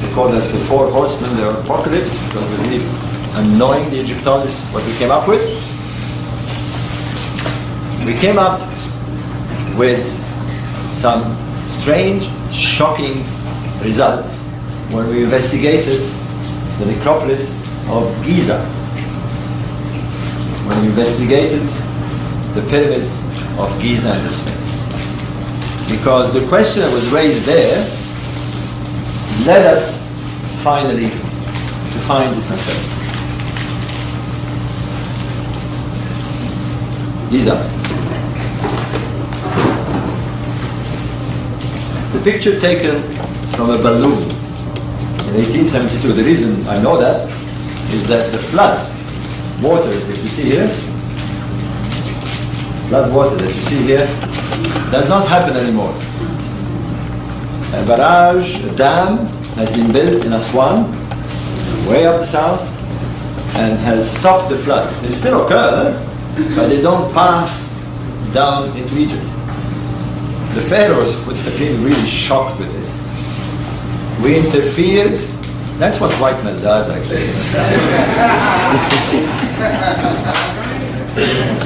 They called us the 4 horsemen of the apocalypse because we were really annoying the Egyptologists what we came up with. We came up with some strange, shocking results when we investigated the necropolis of Giza, when we investigated the pyramids of Giza and the Sphinx. Because the question that was raised there led us finally to find these ancestors. Giza. The picture taken from a balloon in 1872. The reason I know that is that the flood water that you see here, flood water that you see here, does not happen anymore. A barrage, a dam, has been built in Aswan, way up the south, and has stopped the floods. They still occur, but they don't pass down into Egypt. The pharaohs would have been really shocked with this. We interfered. That's what white man does, actually.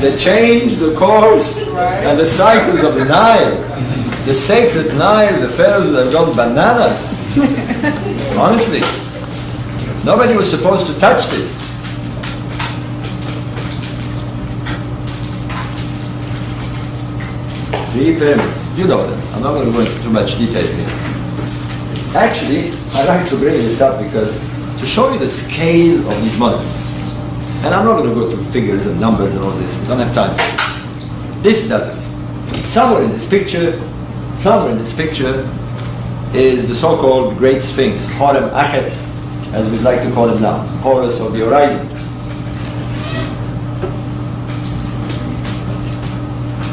They changed the course and the cycles of the Nile. The sacred Nile, the pharaohs would have gone bananas. Honestly. Nobody was supposed to touch this. Three pyramids. You know them. I'm not going to go into too much detail here. Actually, I like to bring this up because to show you the scale of these monuments. And I'm not going to go through figures and numbers and all this. We don't have time. This does it. Somewhere in this picture is the so-called Great Sphinx, Horem Achet, as we'd like to call it now, Horus of the horizon.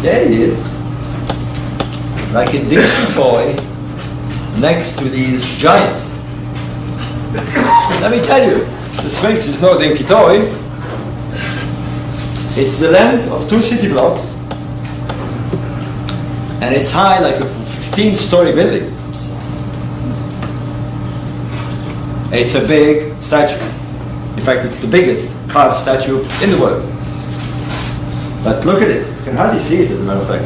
There he is, like a dinky toy next to these giants. Let me tell you, the Sphinx is no dinky toy. It's the length of 2 city blocks, and it's high like a 15-story building. It's a big statue. In fact, it's the biggest carved statue in the world. But look at it. You can hardly see it, as a matter of fact.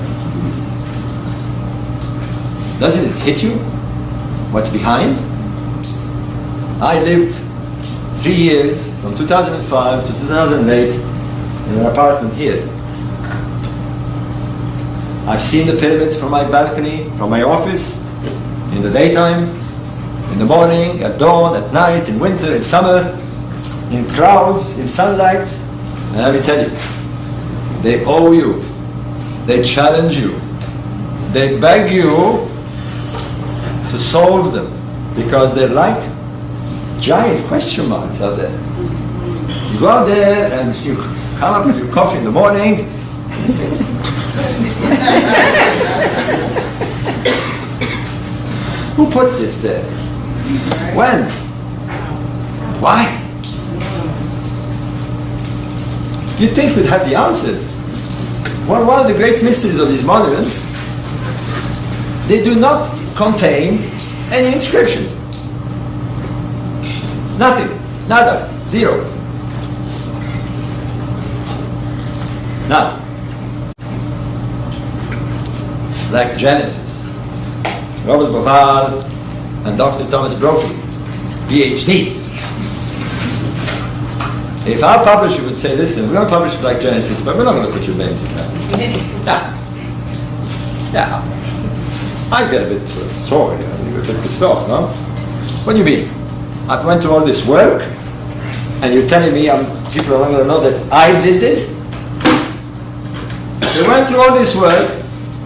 Doesn't it hit you? What's behind? I lived 3 years, from 2005 to 2008, in an apartment here. I've seen the pyramids from my balcony, from my office, in the daytime, in the morning, at dawn, at night, in winter, in summer, in clouds, in sunlight. And let me tell you, they owe you, they challenge you, they beg you to solve them, because they're like giant question marks out there. You go out there and you come up with your coffee in the morning. Who put this there? When? Why? You'd think we'd have the answers. Well, one of the great mysteries of these monuments, they do not contain any inscriptions. Nothing. Nada. Zero. None. Like Genesis, Robert Bauval and Dr. Thomas Brophy, PhD. If our publisher would say, listen, we're going to publish it like Genesis, but we're not going to put your names in that. Yeah. I get a bit sore, a bit pissed off, no? What do you mean? I've went through all this work, and you're telling me people are not going to know that I did this? They went through all this work,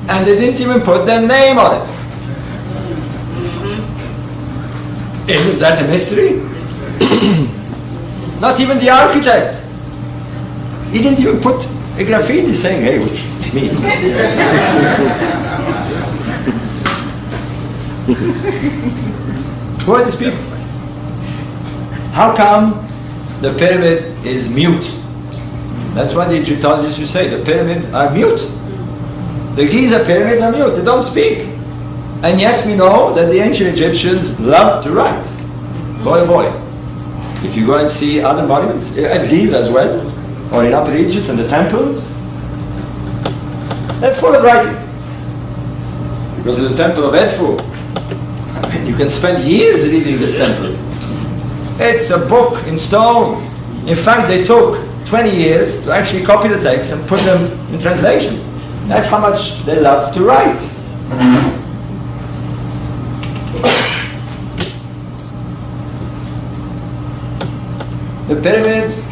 and they didn't even put their name on it. Isn't that a mystery? Not even the architect. He didn't even put a graffiti saying, hey, it's me. Who are these people? How come the pyramid is mute? That's what the Egyptologists used to say. The pyramids are mute. The Giza pyramids are mute. They don't speak. And yet we know that the ancient Egyptians loved to write. Boy, oh boy. If you go and see other monuments, at Giza as well, or in Upper Egypt and the temples, they're full of writing. Because in the temple of Edfu, you can spend years reading this temple. It's a book in stone. In fact, they took 20 years to actually copy the text and put them in translation. That's how much they love to write. The pyramids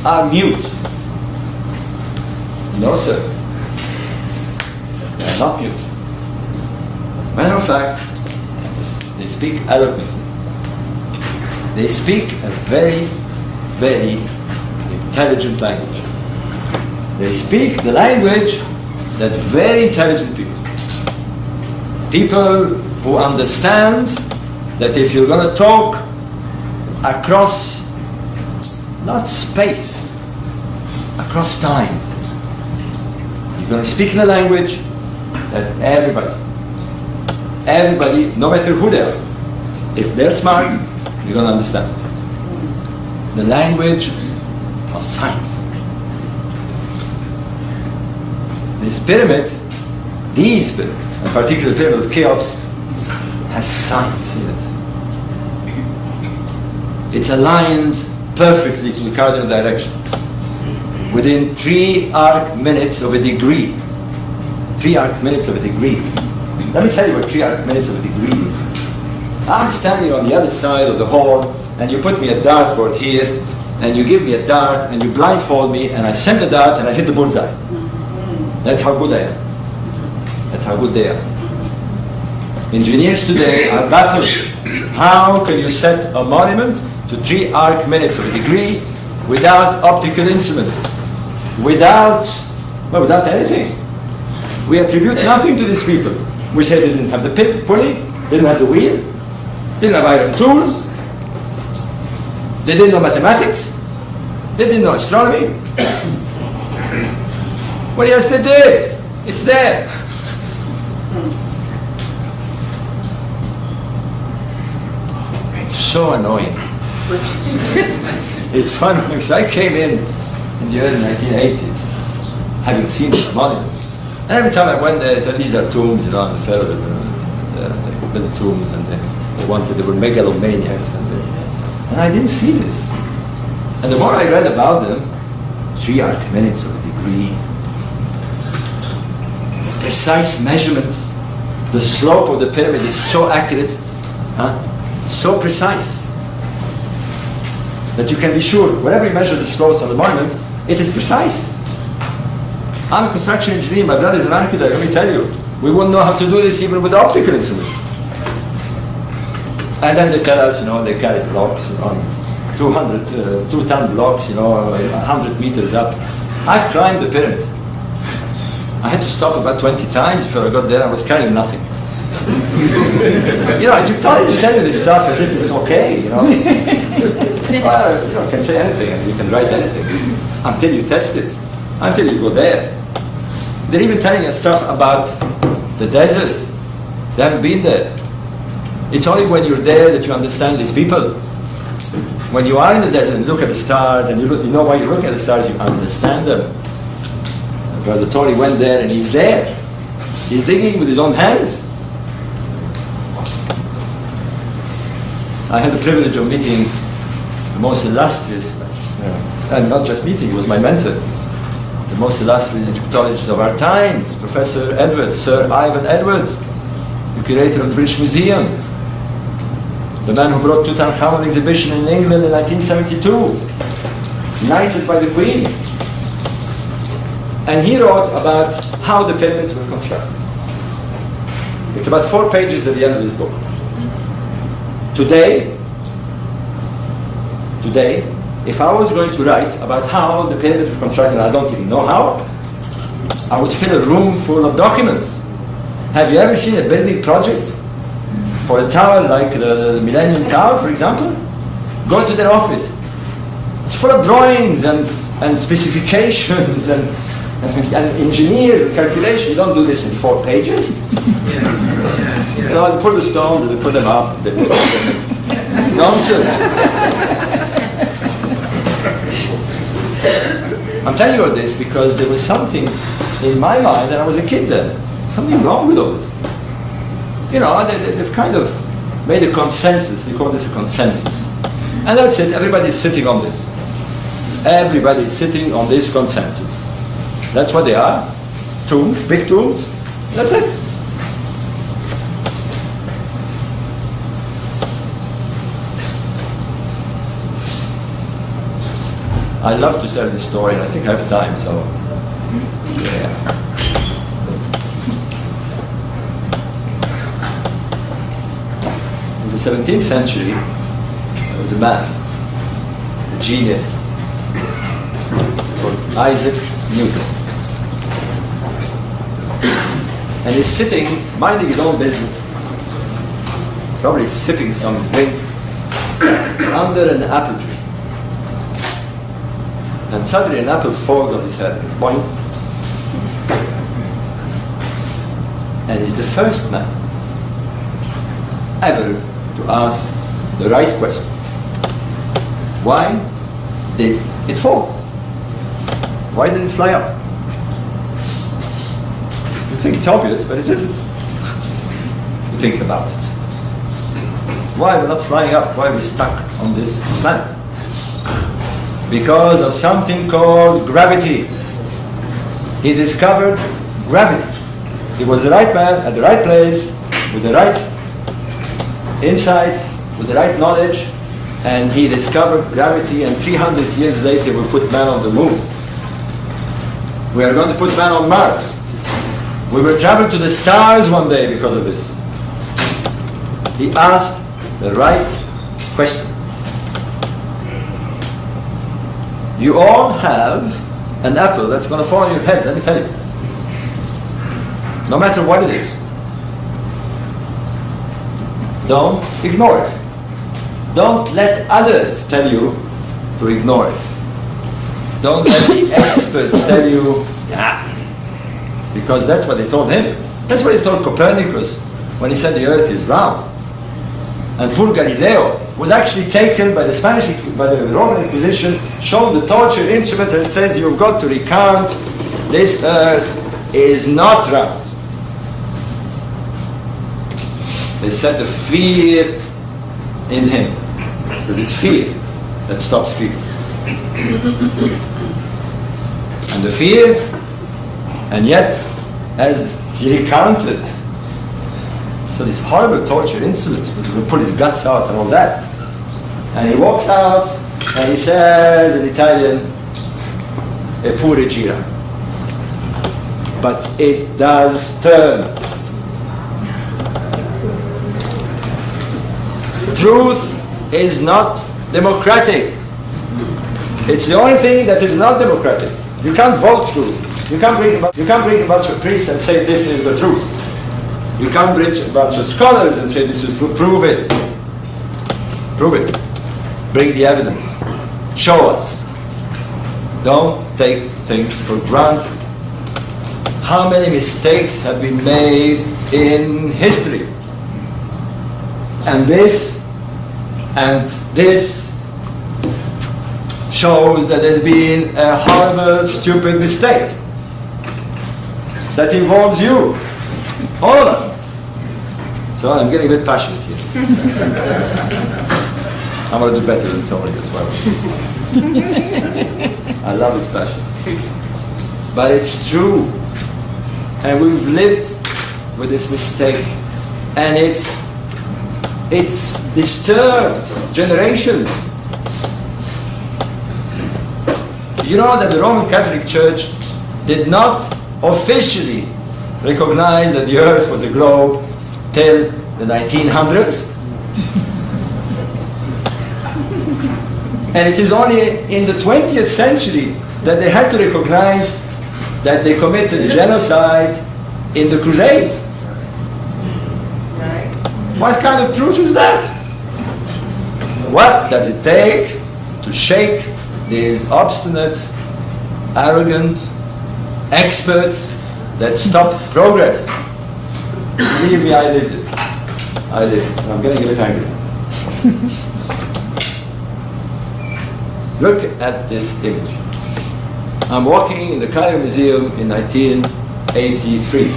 are mute. No, sir. They are not mute. As a matter of fact, they speak eloquently. They speak a very, very intelligent language. They speak the language that very intelligent people who understand that if you're going to talk across, not space, across time, You're going to speak in a language that everybody, no matter who they are, if they're smart, you're going to understand it. The language of science. This pyramid, these pyramids, in particular the pyramid of Cheops, has science in it. It's aligned perfectly to the cardinal direction. Within 3 arc minutes of a degree. 3 arc minutes of a degree. Let me tell you what 3 arc minutes of a degree is. I'm standing on the other side of the hall, and you put me a dartboard here, and you give me a dart, and you blindfold me, and I send the dart, and I hit the bullseye. That's how good I am. That's how good they are. Engineers today are baffled. How can you set a monument to 3 arc minutes of a degree without optical instruments? Without anything. We attribute nothing to these people. We say they didn't have the pulley, they didn't have the wheel, they didn't have iron tools, they didn't know mathematics, they didn't know astronomy. Well, yes, they did. It's there. It's so annoying. It's so annoying. So I came in the early 1980s, having seen these monuments. And every time I went there, I said, these are tombs, you know, on the pharaohs, they built tombs, and they were megalomaniacs, and I didn't see this. And the more I read about them, 3 arc minutes of a degree, precise measurements, the slope of the pyramid is so accurate, so precise, that you can be sure, whenever you measure the slopes on the monument, it is precise. I'm a construction engineer, my brother is an architect, let me tell you, we wouldn't know how to do this even with optical instruments. And then they tell us, you know, they carry blocks on 2-ton blocks, you know, 100 meters up. I've climbed the pyramid. I had to stop about 20 times before I got there. I was carrying nothing. You know, Egyptologists tell you this stuff as if it's okay, you know. Well, you know, you can say anything and you can write anything until you test it, until you go there. They're even telling us stuff about the desert. They haven't been there. It's only when you're there that you understand these people. When you are in the desert and look at the stars and you know why you're looking at the stars, you understand them. Brother Tony went there and he's there. He's digging with his own hands. I had the privilege of meeting the most illustrious, and not just meeting, he was my mentor, the most illustrious Egyptologist of our times, Professor Edwards, Sir Ivan Edwards, the curator of the British Museum, the man who brought Tutankhamun exhibition in England in 1972, knighted by the Queen. And he wrote about how the pyramids were constructed. It's about 4 pages at the end of this book. Today, if I was going to write about how the pyramids were constructed, I don't even know how, I would fill a room full of documents. Have you ever seen a building project for a tower like the Millennium Tower, for example? Go to their office. It's full of drawings and specifications and engineers and calculation. You don't do this in 4 pages. You know, they pull the stones and they put them up. They put them. Nonsense. I'm telling you all this because there was something in my mind, and I was a kid then, something wrong with all this. You know, they've kind of made a consensus. They call this a consensus. And that's it. Everybody's sitting on this. Everybody's sitting on this consensus. That's what they are. Tombs, big tombs. That's it. I love to share this story, and I think I have time, so yeah. In the 17th century, there was a man, a genius, called Isaac Newton. And he's sitting, minding his own business, probably sipping some drink, under an apple tree. And suddenly an apple falls on his head. Boing. and is the first man ever to ask the right question. Why did it fall? Why didn't it fly up? You think it's obvious, but it isn't. You think about it. Why are we not flying up? Why are we stuck on this planet? Because of something called gravity. He discovered gravity. He was the right man at the right place, with the right insight, with the right knowledge, and he discovered gravity, and 300 years later we put man on the moon. We are going to put man on Mars. We will travel to the stars one day because of this. He asked the right question. You all have an apple that's going to fall on your head, let me tell you. No matter what it is. Don't ignore it. Don't let others tell you to ignore it. Don't let the experts tell you, because that's what they told him. That's what he told Copernicus when he said the earth is round. And poor Galileo was actually taken by the Roman Inquisition, shown the torture instrument, and says, you've got to recount, this earth is not round. They set the fear in him, because it's fear that stops people. And the fear, and yet, as he recounted, so this horrible torture incident, we pull his guts out and all that, and he walks out and he says in Italian, "E pure gira," but it does turn. Truth is not democratic. It's the only thing that is not democratic. You can't vote truth. You can't bring a bunch of priests and say this is the truth. You can't bring a bunch of scholars and say this is true. Prove it. Prove it. Bring the evidence. Show us. Don't take things for granted. How many mistakes have been made in history? And this shows that there's been a horrible, stupid mistake that involves you, all of us. So I'm getting a bit passionate here. I'm going to do better than Tony as well. I love his passion. But it's true. And we've lived with this mistake. And it's disturbed generations. You know that the Roman Catholic Church did not officially recognize that the earth was a globe till the 1900s. And it is only in the 20th century that they had to recognize that they committed genocide in the Crusades. What kind of truth is that? What does it take to shake these obstinate, arrogant experts that stop progress? Believe me, I lived it. I lived it. I'm getting a bit angry. Look at this image. I'm walking in the Cairo Museum in 1983.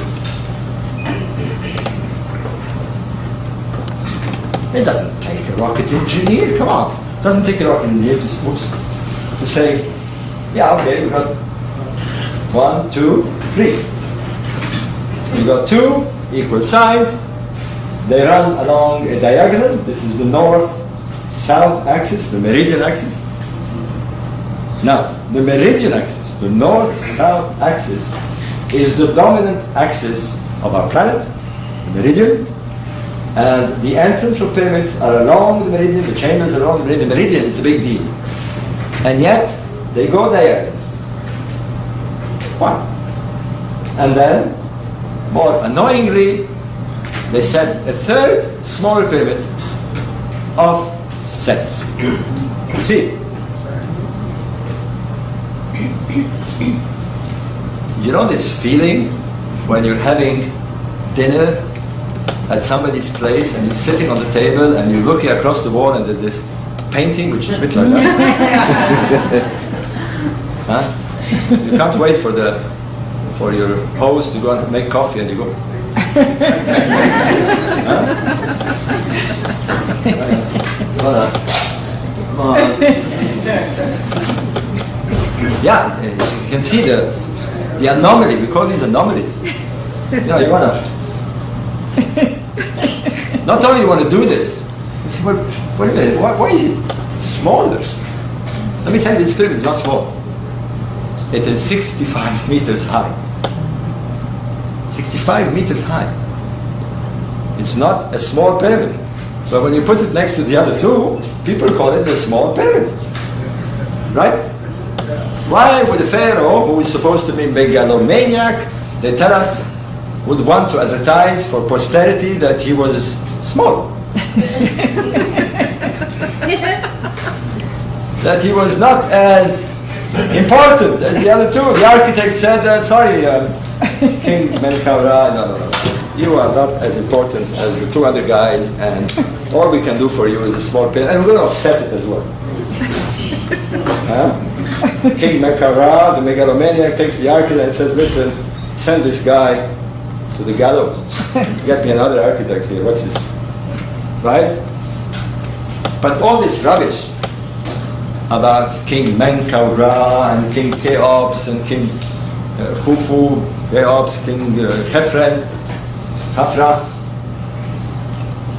It doesn't take a rocket engineer, come on. It doesn't take a rocket engineer to say, yeah, okay, we got 1, 2, 3. You got two equal sides. They run along a diagonal. This is the north-south axis, the meridian axis. Now, the meridian axis, the north-south axis, is the dominant axis of our planet, the meridian. And the entrance of pyramids are along the meridian, the chambers are along the meridian. The meridian is the big deal. And yet, they go diagonal. One. And then, more annoyingly, they set a third, smaller pyramid offset. You see? You know this feeling when you're having dinner at somebody's place and you're sitting on the table and you're looking across the wall and there's this painting which is a bit like that. Huh? You can't wait for your host to go and make coffee and you go. Huh? Yeah, you can see the anomaly. We call these anomalies. Yeah, you wanna. Not only you want to do this, you say, well, wait a minute, why is it smaller? Let me tell you, this pyramid is not small. It is 65 meters high. 65 meters high. It's not a small pyramid. But when you put it next to the other two, people call it a small pyramid. Right? Why would a pharaoh, who is supposed to be megalomaniac, they tell us, would want to advertise for posterity that he was small? That he was not as important as the other two. The architect said, sorry, King Menkaura, no. You are not as important as the two other guys, and all we can do for you is a small pyramid, and we're going to offset it as well. King Menkaura, the megalomaniac, takes the architect and says, listen, send this guy to the gallows. Get me another architect here. What's this? Right? But all this rubbish about King Menkaura and King Cheops and King Khufu, Cheops, King Khafra.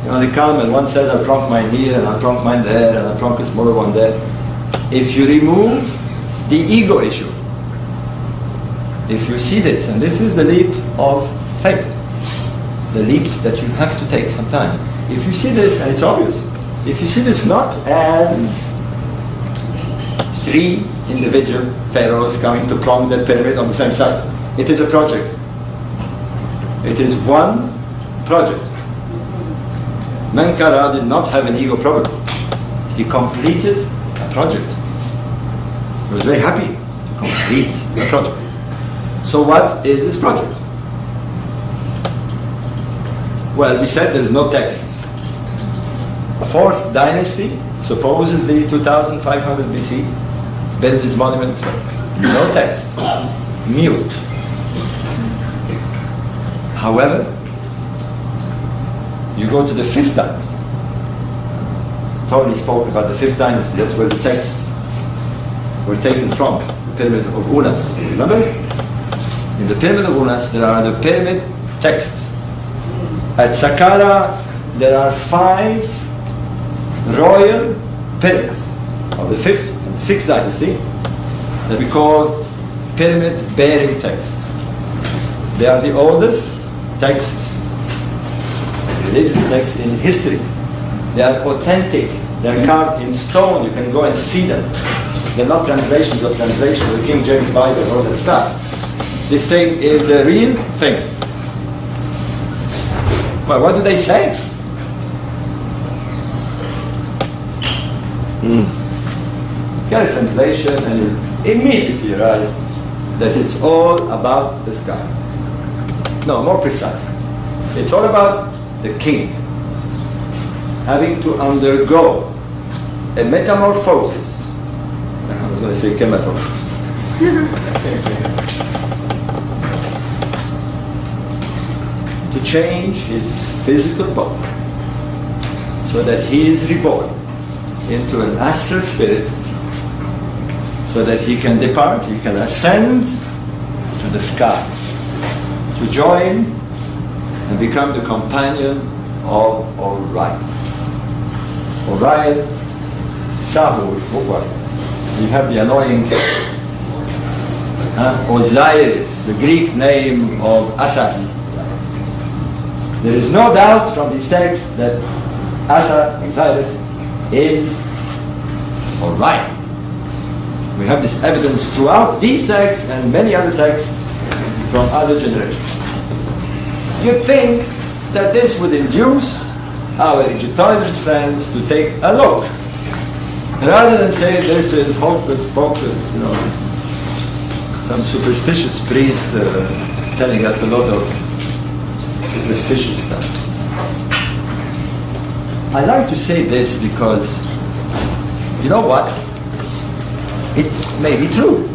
You know, they come and one says, I plonk mine here and I plonk mine there and I plonk a smaller one there. If you remove the ego issue, if you see this, and this is the leap of faith, the leap that you have to take sometimes. If you see this, and it's obvious, if you see this not as three individual pharaohs coming to plumb that pyramid on the same side, it is a project. It is one project. Menkaura did not have an ego problem. He completed a project. He was very happy to complete a project. So what is this project? Well, we said there's no texts. Fourth dynasty, supposedly 2500 BC, built these monuments, but no text, mute. However, you go to the fifth dynasty. Tony spoke about the fifth dynasty. That's where the texts were taken from, the pyramid of Unas. Remember? In the pyramid of Unas, there are the pyramid texts. At Saqqara, there are 5 royal pyramids of the 5th and 6th dynasty that we call pyramid-bearing texts. They are the oldest texts, religious texts in history. They are authentic. They are carved in stone. You can go and see them. They're not translations of translation of the King James Bible and all that stuff. This thing is the real thing. Well, what do they say? Get a translation and you immediately realize that it's all about the sky. No, more precise. It's all about the king having to undergo a metamorphosis. I was going to say chematoph. To change his physical body so that he is reborn into an astral spirit, so that he can depart, he can ascend to the sky, to join and become the companion of Orion. Orion, Sahu, we have the annoying Osiris, the Greek name of Asahi. There is no doubt from these texts that Osiris is Orion. We have this evidence throughout these texts and many other texts from other generations. You'd think that this would induce our Egyptologist friends to take a look, rather than say this is hocus pocus, you know, some superstitious priest telling us a lot of superstitious stuff. I like to say this because, you know what? It may be true.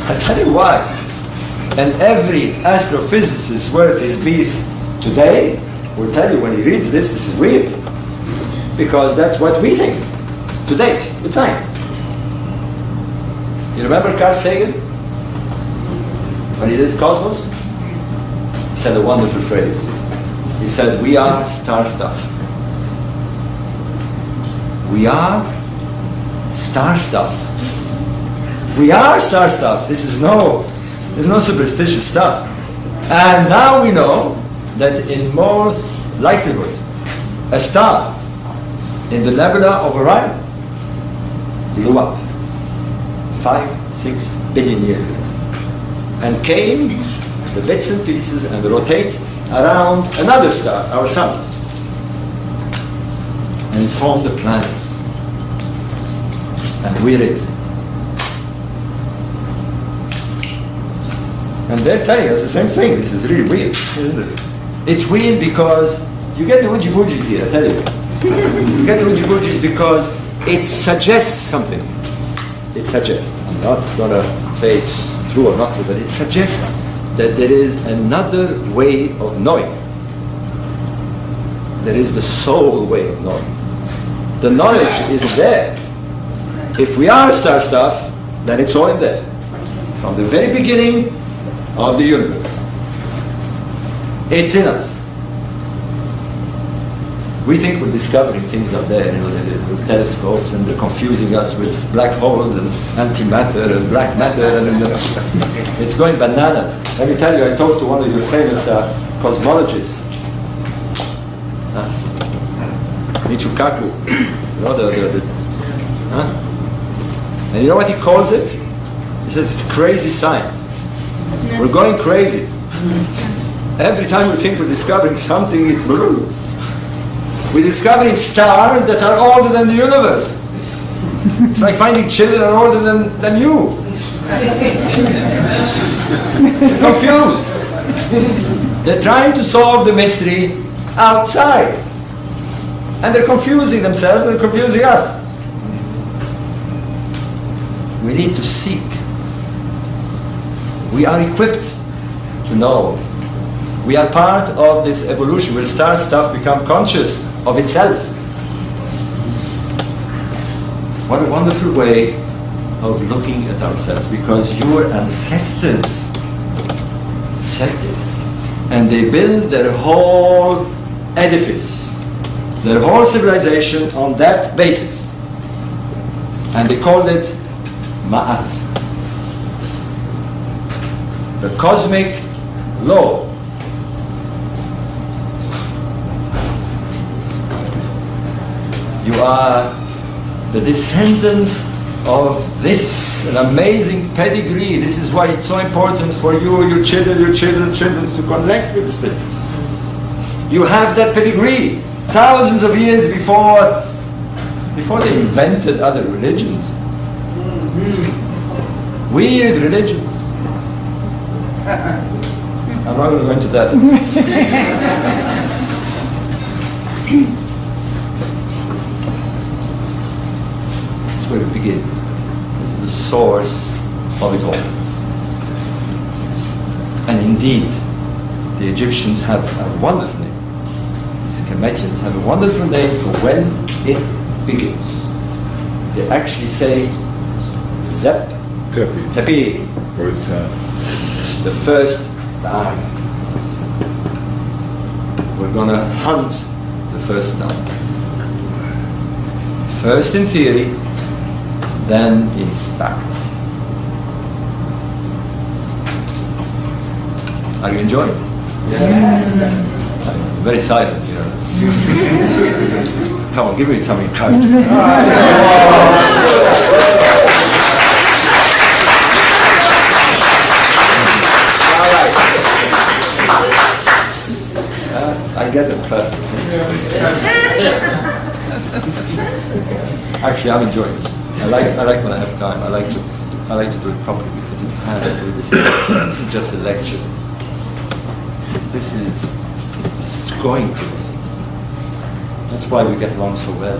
I'll tell you why. And every astrophysicist worth his beef today will tell you when he reads this is weird. Because that's what we think to date with science. You remember Carl Sagan? When he did Cosmos? He said a wonderful phrase. He said, "We are star stuff." We are star stuff. We are star stuff. There's no superstitious stuff. And now we know that in most likelihood, a star in the nebula of Orion blew up 5-6 billion years ago and came the bits and pieces and rotate around another star, our sun, and it formed the planets. And we're it. And they're telling us the same thing. This is really weird, isn't it? It's weird because you get the oogie-boogies here, I tell you. You get the oogie-boogies because it suggests something. It suggests. I'm not going to say it's true or not true, but it suggests that there is another way of knowing. There is the soul way of knowing. The knowledge is there. If we are star stuff, then it's all in there. From the very beginning of the universe. It's in us. We think we're discovering things up there, with telescopes, and they're confusing us with black holes and antimatter and black matter, and it's going bananas. Let me tell you, I talked to one of your famous cosmologists, Michikaku, and you know what he calls it? He says it's crazy science. We're going crazy. Every time we think we're discovering something, it's blue. We're discovering stars that are older than the universe. It's like finding children that are older than you. They're confused. They're trying to solve the mystery outside. And they're confusing themselves and confusing us. We need to seek. We are equipped to know. We are part of this evolution where star stuff become conscious of itself. What a wonderful way of looking at ourselves, because your ancestors said this, and they built their whole edifice, their whole civilization on that basis, and they called it Ma'at, the cosmic law. You are the descendants of this an amazing pedigree. This is why it's so important for you, your children's children to connect with this thing. You have that pedigree thousands of years before they invented other religions. Weird religions. I'm not going to go into that. This is where it begins. This is the source of it all. And indeed, the Egyptians have a wonderful name. These Kemetians have a wonderful name for when it begins. They actually say Zep Tepi, the first time. We're going to hunt the first time. First in theory, then in fact. Are you enjoying it? Yes. I'm very silent, you know. Come on, give me some encouragement. I get it, clap. Actually, I'm enjoying this. I like when I have time. I like to do it properly because it's hard to do this. This is just a lecture. this is going to it. That's why we get along so well.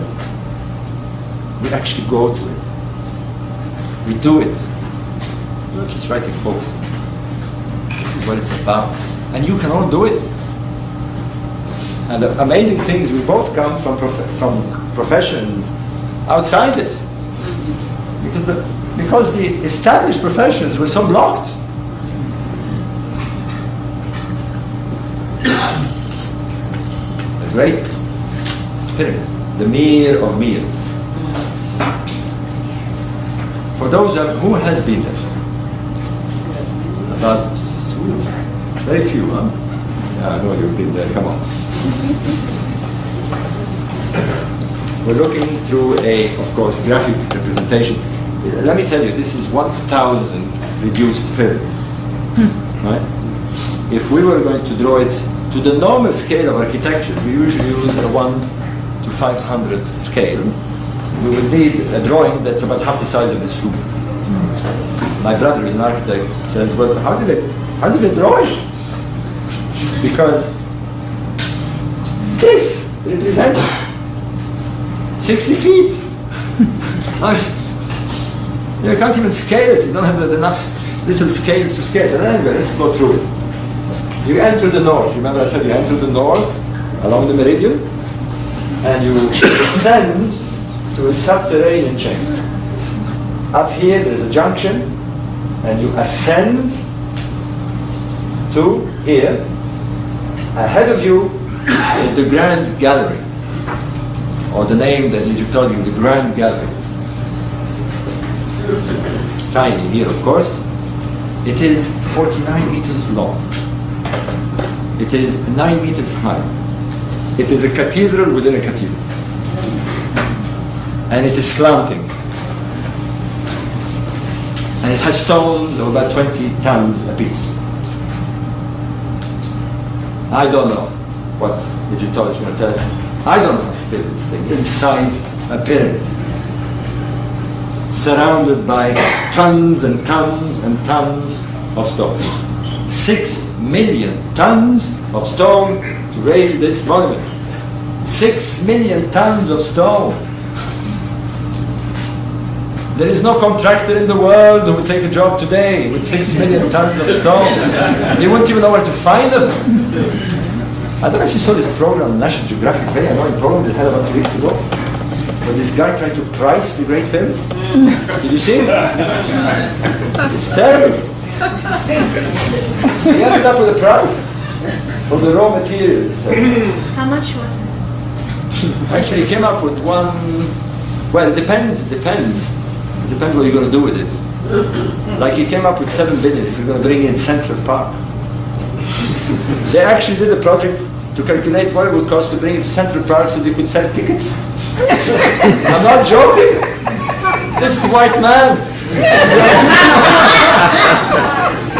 We actually go to it. We do it. We're not just writing books. This is what it's about. And you can all do it. And the amazing thing is we both come from professions outside this. Because the established professions were so blocked. A great pyramid, the Mir of Mirs. For those who has been there? About very few, huh? Yeah, I know you've been there, come on. We're looking through of course, graphic representation. Let me tell you, this is 1,000th reduced pyramid, right? If we were going to draw it to the normal scale of architecture, we usually use a 1 to 500 scale. We would need a drawing that's about half the size of this room. My brother is an architect, says, well, how did they draw it? Because this represents 60 feet. You can't even scale it. You don't have enough little scales to scale it. But anyway, let's go through it. You enter the north. Remember I said you enter the north along the meridian, and you descend to a subterranean chamber. Up here there's a junction, and you ascend to here. Ahead of you is the Grand Gallery, or the name that Egyptology gives, the Grand Gallery. Tiny here, of course. It is 49 meters long. It is 9 meters high. It is a cathedral within a cathedral. And it is slanting. And it has stones of about 20 tons apiece. I don't know what Egyptologists will tell us. I don't know how to build this thing inside a pyramid, surrounded by tons and tons and tons of stone. 6 million tons of stone to raise this monument. 6 million tons of stone. There is no contractor in the world who would take a job today with 6 million tons of stone. They wouldn't even know where to find them. I don't know if you saw this program, National Geographic, very annoying program they had about 2 weeks ago, where this guy tried to price the Great Pyramid. Did you see it? It's terrible. He ended up with a price for the raw materials. How much was it? Actually, he came up with one. Well, it depends what you're going to do with it. Like he came up with 7 billion if you're going to bring in Central Park. They actually did a project to calculate what it would cost to bring it to Central Park so they could sell tickets. I'm not joking. This is white man.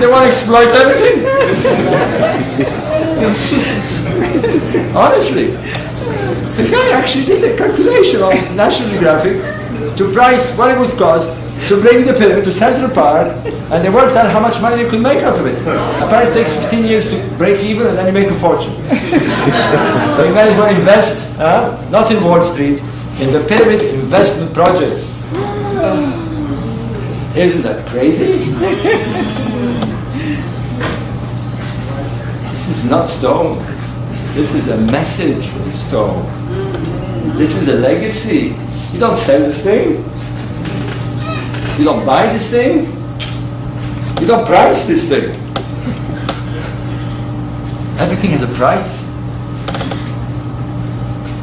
They want to exploit everything. Honestly. The guy actually did a calculation on National Geographic to price what it would cost to bring the pyramid to Central Park, and they worked out how much money you could make out of it. Apparently it takes 15 years to break even, and then you make a fortune. So you might as well invest, not in Wall Street, in the pyramid investment project. Isn't that crazy? This is not stone. This is a message from stone. This is a legacy. You don't sell this thing. You don't buy this thing. You don't price this thing. Everything has a price.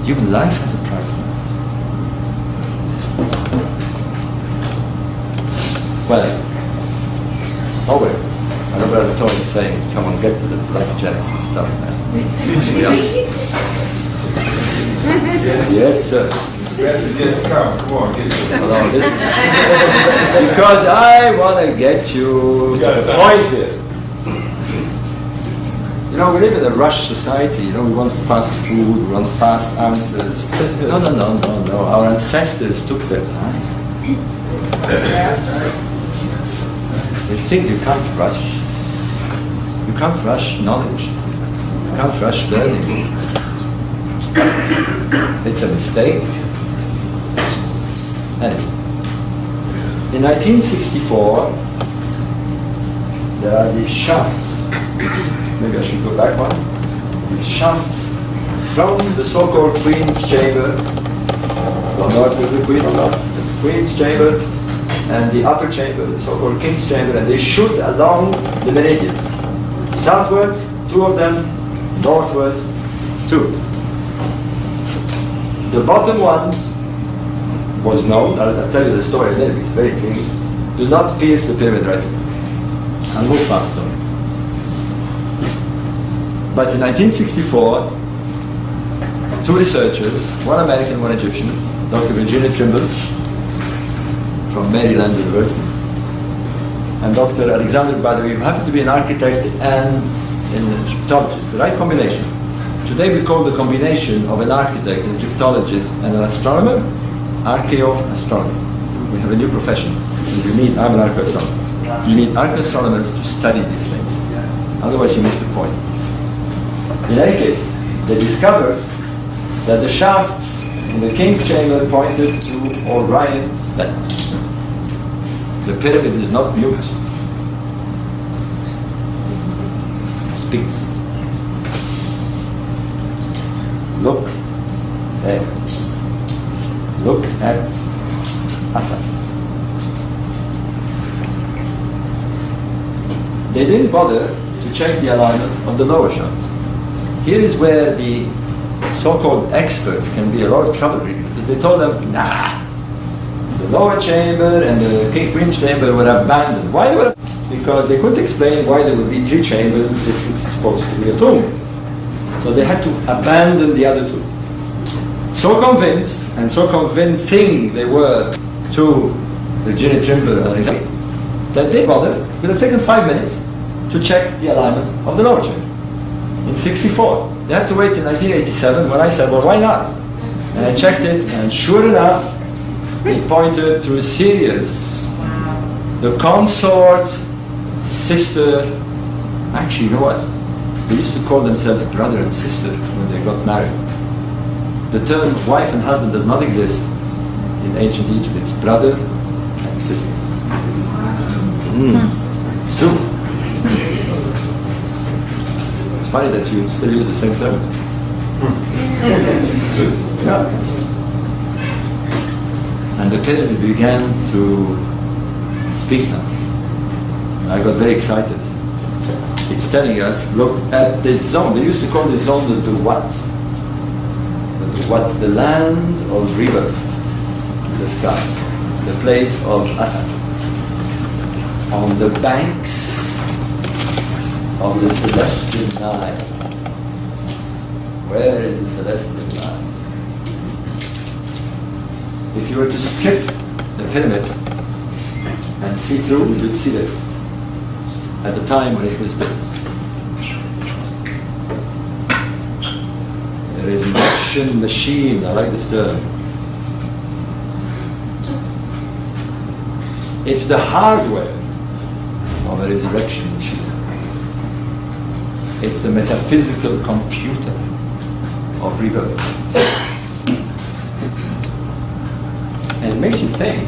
Human life has a price. Well, I know Brother Tony is saying, come on, get to the Black Genesis stuff now. Yes, sir. Come on, get to Because I want to get you to the point here. You know, we live in a rush society. You know, we want fast food, we want fast answers. No. Our ancestors took their time. There's things you can't rush. You can't rush knowledge. can't rush learning. It's a mistake. Anyway, in 1964, there are these shafts. Maybe I should go back one. These shafts from the so-called Queen's Chamber. Or not with the Queen or not. The Queen's Chamber and the upper chamber, the so-called King's Chamber, and they shoot along the meridian. Southwards, 2 of them, northwards, 2. The bottom one was known, I'll tell you the story a little bit, it's very intriguing. Do not pierce the pyramid right away. I'll move fast on it. But in 1964, 2 researchers, one American, one Egyptian, Dr. Virginia Trimble from Maryland University, and Dr. Alexandria Browder, who happened to be an architect and an Egyptologist, the right combination. Today we call the combination of an architect, an Egyptologist, and an astronomer, archaeoastronomy. We have a new profession. You need, I'm an archaeoastronomer. You need archaeoastronomers to study these things. Otherwise you miss the point. In any case, they discovered that the shafts in the King's Chamber pointed to Orion's belt. The pyramid is not mute. It speaks. Look there. Look at Asa. They didn't bother to check the alignment of the lower shafts. Here is where the so-called experts can be a lot of trouble, really, because they told them, nah, the lower chamber and the Queen's Chamber were abandoned. Why were they? Because they couldn't explain why there would be 3 chambers if it's supposed to be a tomb. So they had to abandon the other 2. So convinced and so convincing they were to Virginia Trimble and Alexandria that they bothered. It would have taken 5 minutes to check the alignment of the lower chamber. In 64. They had to wait till 1987 when I said, well, why not? And I checked it, and sure enough, it pointed to Sirius, the consort, sister. Actually, you know what? They used to call themselves brother and sister when they got married. The term wife and husband does not exist in ancient Egypt. It's brother and sister. It's true. It's funny that you still use the same terms. Yeah. And the pyramid began to speak now. I got very excited. It's telling us, look at this zone. They used to call this zone the what? The land of rebirth, the sky, the place of Asa. On the banks of the celestial Nile. Where is the celestial Nile? If you were to strip the pyramid and see through, you would see this at the time when it was built. The resurrection machine, I like this term. It's the hardware of a resurrection machine. It's the metaphysical computer of rebirth. And it makes you think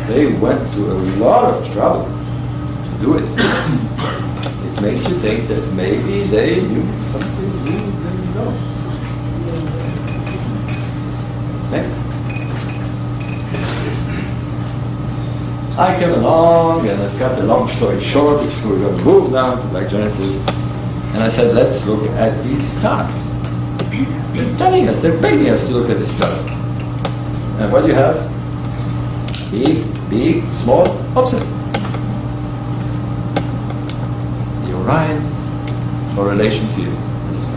they went to a lot of trouble to do it. It makes you think that maybe they knew something you didn't know. Okay? I came along, and I've cut a long story short, because we're going to move now to Black Genesis, and I said, let's look at these stars. They're telling us, they're begging us to look at the stars. And what do you have? Big, small, offset. The Orion correlation theory. It's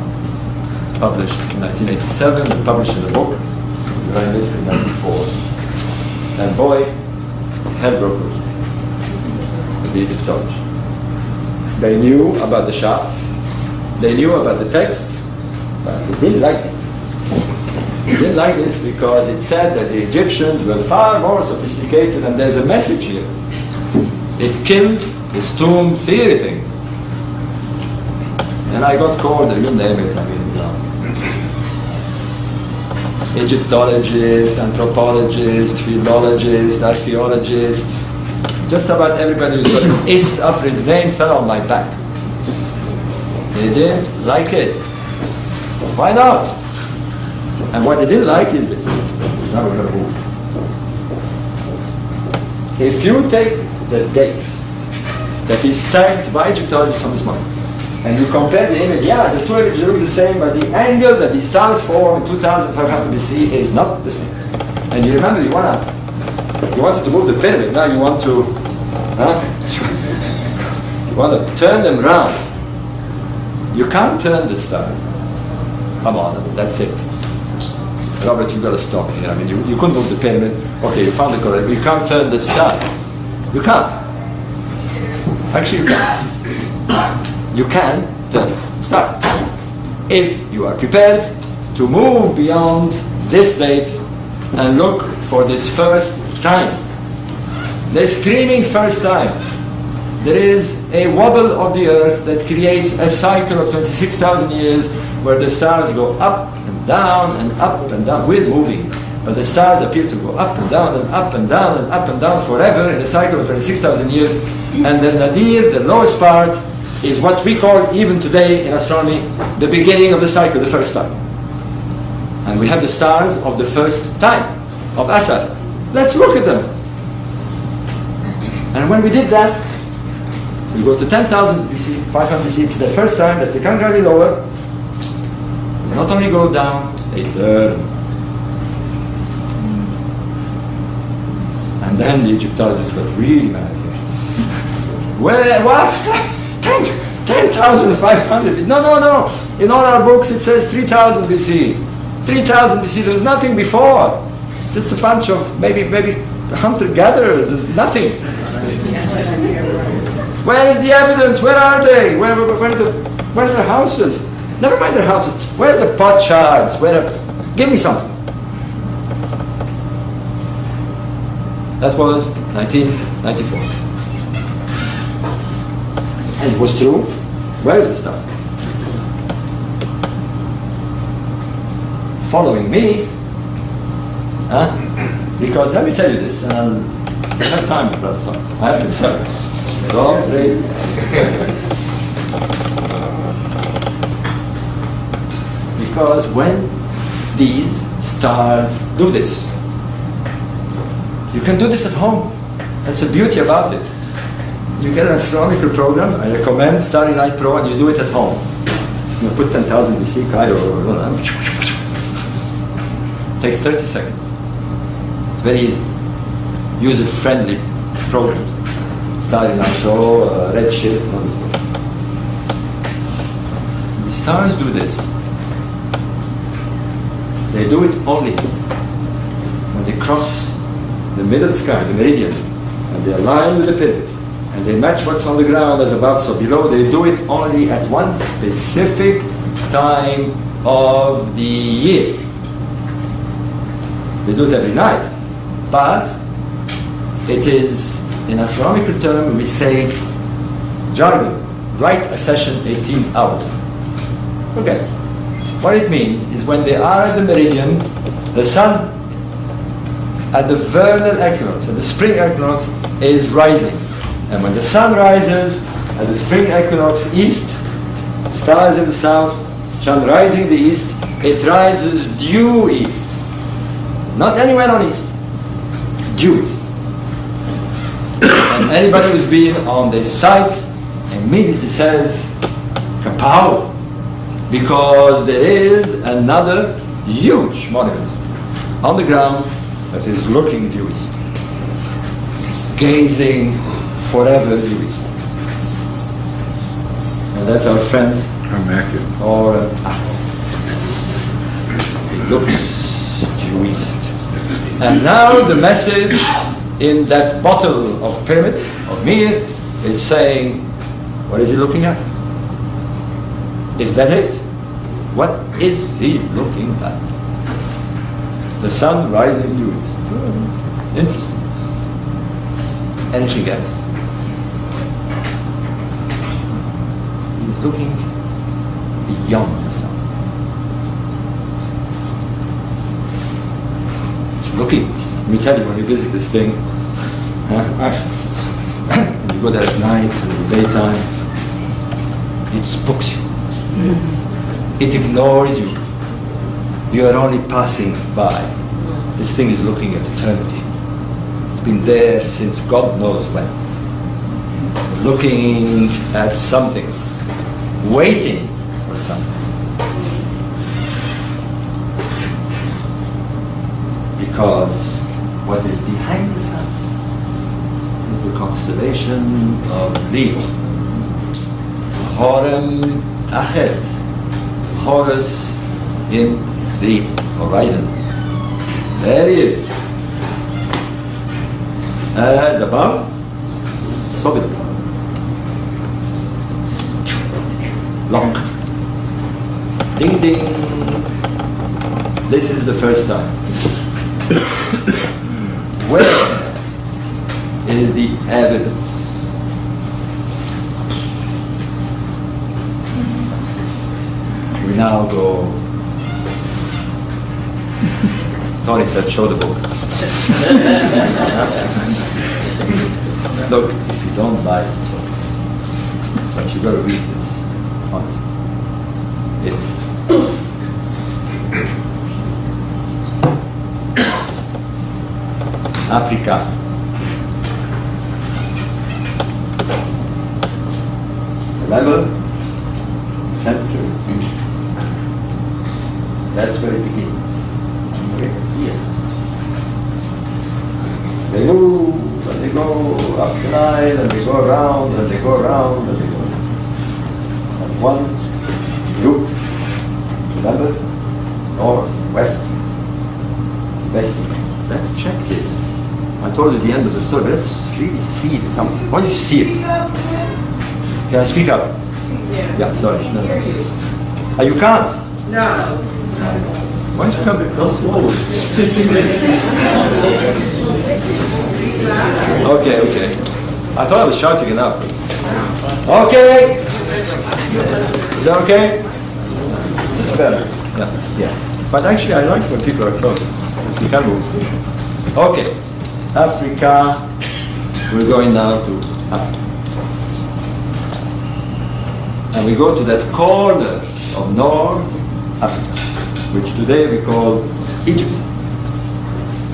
published in 1987, and published in a book, the Orion Mystery in 1994. And boy, hell broke loose with the Egyptology. They knew about the shafts, they knew about the texts, but they didn't like this. They didn't like this because it said that the Egyptians were far more sophisticated, and there's a message here. It killed this tomb theory thing. And And I got called, you name it, I mean, Egyptologist, anthropologist, philologist, archaeologists. Just about everybody who's got an ist after his name fell on my back. They didn't like it. Why not? And what they didn't like is this. Now we're going to move. If you take the date that is tagged by Egyptologists on this morning, and you compare the image, yeah, the two images look the same, but the angle that the stars form in 2500 BC is not the same. And you remember, you wanted to move the pyramid, now you want to turn them round. You can't turn the stars. Come on, that's it. Robert, you've got to stop here. I mean, you couldn't move the pyramid. Okay, you found the correct, but you can't turn the stars. You can't. Actually, you can. You can turn the stars. If you are prepared to move beyond this date and look for this first time. The screaming first time. There is a wobble of the earth that creates a cycle of 26,000 years where the stars go up and down and up and down. We're moving, but the stars appear to go up and down and up and down and up and down forever in a cycle of 26,000 years. And the nadir, the lowest part, is what we call, even today in astronomy, the beginning of the cycle, the first time. And we have the stars of the first time, of Asar. Let's look at them. And when we did that, we go to 10,000 BC, 500 BC, it's the first time that they come gradually lower. They not only go down, they turn. And then the Egyptologists got really mad here. Well, what? 10,500? No. In all our books it says 3,000 BC. 3,000 BC, there was nothing before. Just a bunch of maybe hunter-gatherers, nothing. Where is the evidence? Where are they? Where are the houses? Never mind their houses. Where are the potsherds? Give me something. That was 1994. And it was true. Where is the stuff? Following me, because let me tell you this, and I have time, brother. I have to tell you. Don't read. Because when these stars do this, you can do this at home. That's the beauty about it. You get an astronomical program, I recommend Starry Night Pro, and you do it at home. You put 10,000 BC, Cairo, takes 30 seconds. It's very easy. User-friendly programs. Starry Night Pro, Redshift, and all this stuff. The stars do this. They do it only when they cross the middle sky, the meridian, and they align with the pyramid, and they match what's on the ground as above, so below. They do it only at one specific time of the year. They do it every night, but it is, in astronomical term, we say jargon, right a session 18 hours. Okay. What it means is when they are at the meridian, the sun at the vernal equinox, at the spring equinox, is rising. And when the sun rises at the spring equinox east, stars in the south, sun rising the east, it rises due east. Not anywhere on east, due east. And anybody who's been on this site immediately says, kapow! Because there is another huge monument on the ground that is looking due east, gazing forever due east. And that's our friend, or it looks due east. And now the message in that bottle of pyramid, of Mir, is saying, what is he looking at? Is that it? What is he looking at? The sun rising due east. Interesting. Anything else? He's looking beyond the sun. It's looking. Let me tell you, when you visit this thing, you go there at night, in the daytime, it spooks you. It ignores you. You are only passing by. This thing is looking at eternity. It's been there since God knows when. Looking at something, waiting for something. Because what is behind the sun is the constellation of Leo. Horem Achet, Horus in the horizon. There he is. As above, so below. Lock. Ding ding. This is the first time. Where is the evidence? We now go. Tony said, show the book. Look, if you don't buy it, so. But you got to read this, honestly. It's Africa. Remember? Center. That's where it begins. Here. They move, and they go up the Nile, and they go around, and they go around, and they go. And once, loop. Remember? North, west, west. Let's check this. I told you the end of the story, but let's really see it. Why don't you see it? Can I speak up? Yeah, sorry. No. Oh, you can't? No. Why don't you come a bit closer? Okay. I thought I was shouting enough. Okay. Is that okay? It's better. Yeah. But actually, I like when people are close. If you can move. Okay. Africa. We're going now to Africa. And we go to that corner of North Africa, which today we call Egypt.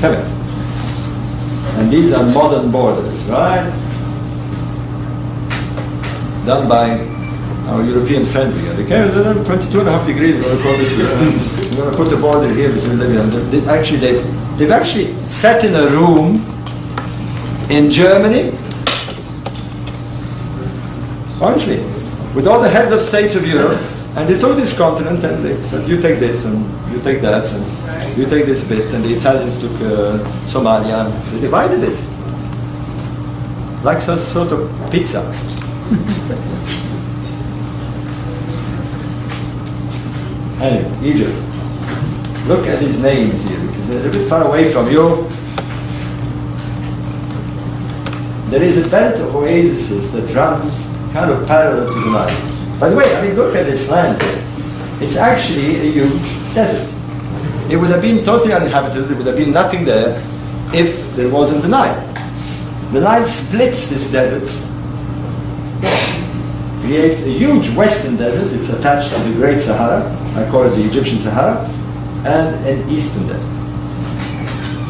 Kemet. And these are modern borders, right? Done by our European friends again. They came 22.5 degrees, we're going to call this here. We're going to put a border here between Libya and they've actually sat in a room in Germany, honestly, with all the heads of states of Europe, and they took this continent and they said, you take this and you take that and you take this bit, and the Italians took Somalia and they divided it. Like some sort of pizza. Anyway, Egypt. Look at these names here, because they're a bit far away from you. There is a belt of oases that runs kind of parallel to the Nile. By the way, I mean, look at this land here. It's actually a huge desert. It would have been totally uninhabited, there would have been nothing there if there wasn't the Nile. The Nile splits this desert, creates a huge western desert, it's attached to the Great Sahara, I call it the Egyptian Sahara, and an eastern desert.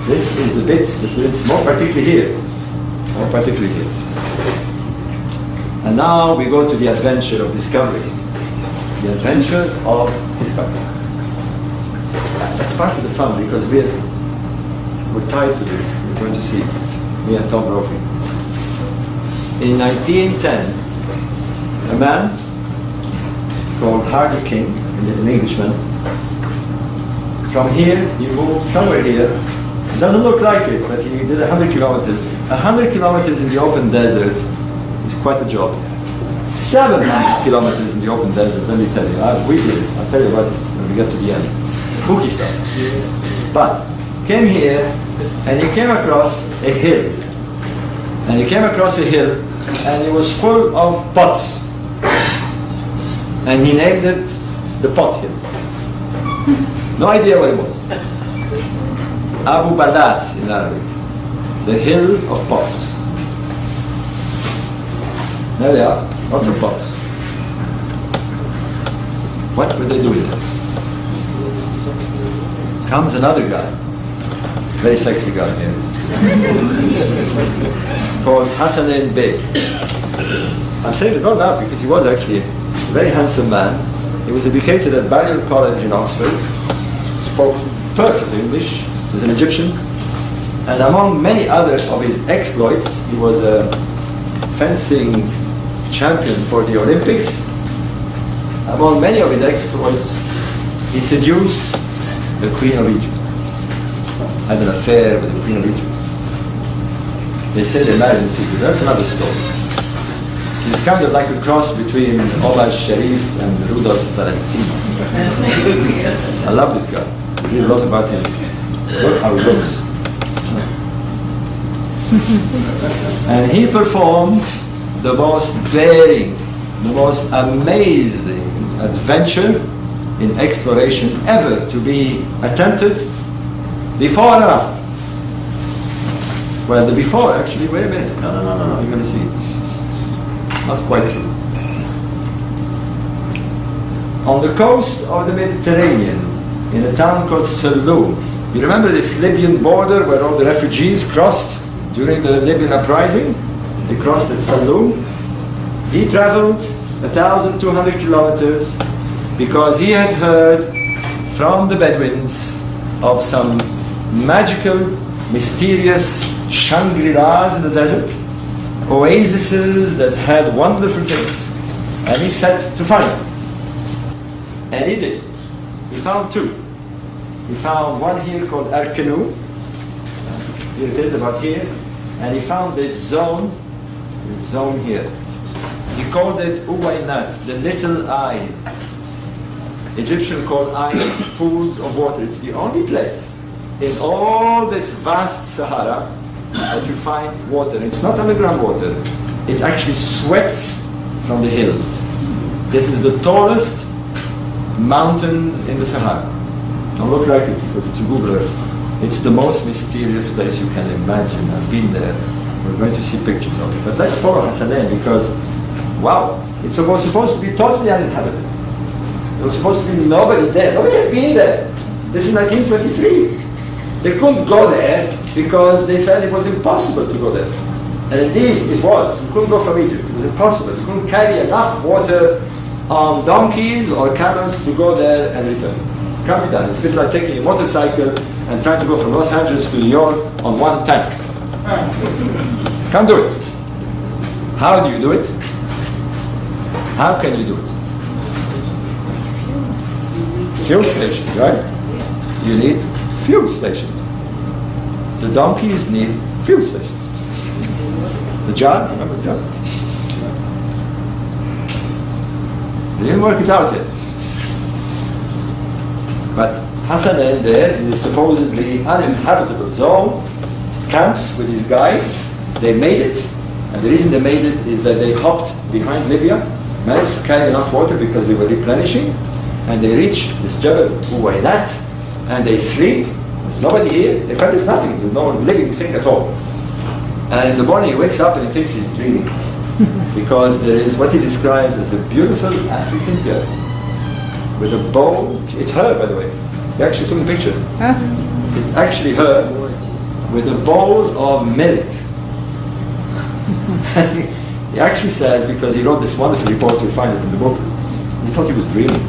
This is the bit that lives more particularly here. And now we go to the adventure of discovery. The adventure of discovery. That's part of the fun because we're tied to this. We're going to see, me and Tom Brophy. In 1910, a man called Hardy King, and he's an Englishman, from here he moved somewhere here. It doesn't look like it, but he did 100 kilometers. 100 kilometers in the open desert is quite a job. 700 kilometers in the open desert, let me tell you. We did it. I'll tell you about it when we get to the end. Spooky stuff. But came here and he came across a hill. And he came across a hill and it was full of pots. And he named it the pot hill. No idea what it was. Abu Balas in Arabic, the hill of pots. There they are, lots of pots. What were they doing there? Comes another guy, very sexy guy here. It's called Hassanein Bey. I'm saying it not now because he was actually a very handsome man. He was educated at Balliol College in Oxford, spoke perfect English, was an Egyptian, and among many other of his exploits, he was a fencing champion for the Olympics. Among many of his exploits, he seduced the Queen of Egypt, had an affair with the Queen of Egypt. They say they married in secret. That's another story. He's kind of like a cross between Omar Sharif and Rudolph Valentino. I love this guy. I read a lot about him. Look how he looks. And he performed the most daring, the most amazing adventure in exploration ever to be attempted before and after. Well, the before actually, wait a minute. No, you're going to see. Not quite true. On the coast of the Mediterranean, in a town called Saloum. You remember this Libyan border where all the refugees crossed during the Libyan uprising? They crossed at Saloum. He traveled 1,200 kilometers because he had heard from the Bedouins of some magical, mysterious Shangri-Las in the desert, oases that had wonderful things. And he set to find them. And he did. He found two. He found one here called Arkenu. Here it is, about here. And he found this zone here. He called it Uwainat, the little eyes. Egyptian called eyes, pools of water. It's the only place in all this vast Sahara that you find water. It's not underground water. It actually sweats from the hills. This is the tallest mountains in the Sahara. Don't look like it because it's a Google Earth. It's the most mysterious place you can imagine. I've been there. We're going to see pictures of it. But let's follow Hassanein because, wow, it was supposed to be totally uninhabited. There was supposed to be nobody there. Nobody had been there. This is 1923. They couldn't go there because they said it was impossible to go there. And indeed, it was. You couldn't go from Egypt. It was impossible. You couldn't carry enough water on donkeys or camels to go there and return. Can't be done. It's a bit like taking a motorcycle and trying to go from Los Angeles to New York on one tank. Can't do it. How do you do it? How can you do it? Fuel stations, right? You need fuel stations. The donkeys need fuel stations. The jars, remember the jars? They didn't work it out yet. But Hassanein there, in the supposedly uninhabitable zone, camps with his guides. They made it. And the reason they made it is that they hopped behind Libya, managed to carry enough water because they were replenishing, and they reach this Jabal Uwainat, and they sleep. There's nobody here. In fact, there's nothing. There's no living thing at all. And in the morning he wakes up and he thinks he's dreaming. Because there is what he describes as a beautiful African girl with a bowl. It's her, by the way. He actually took the picture. It's actually her with a bowl of milk. He actually says, because he wrote this wonderful report, you'll find it in the book, he thought he was dreaming.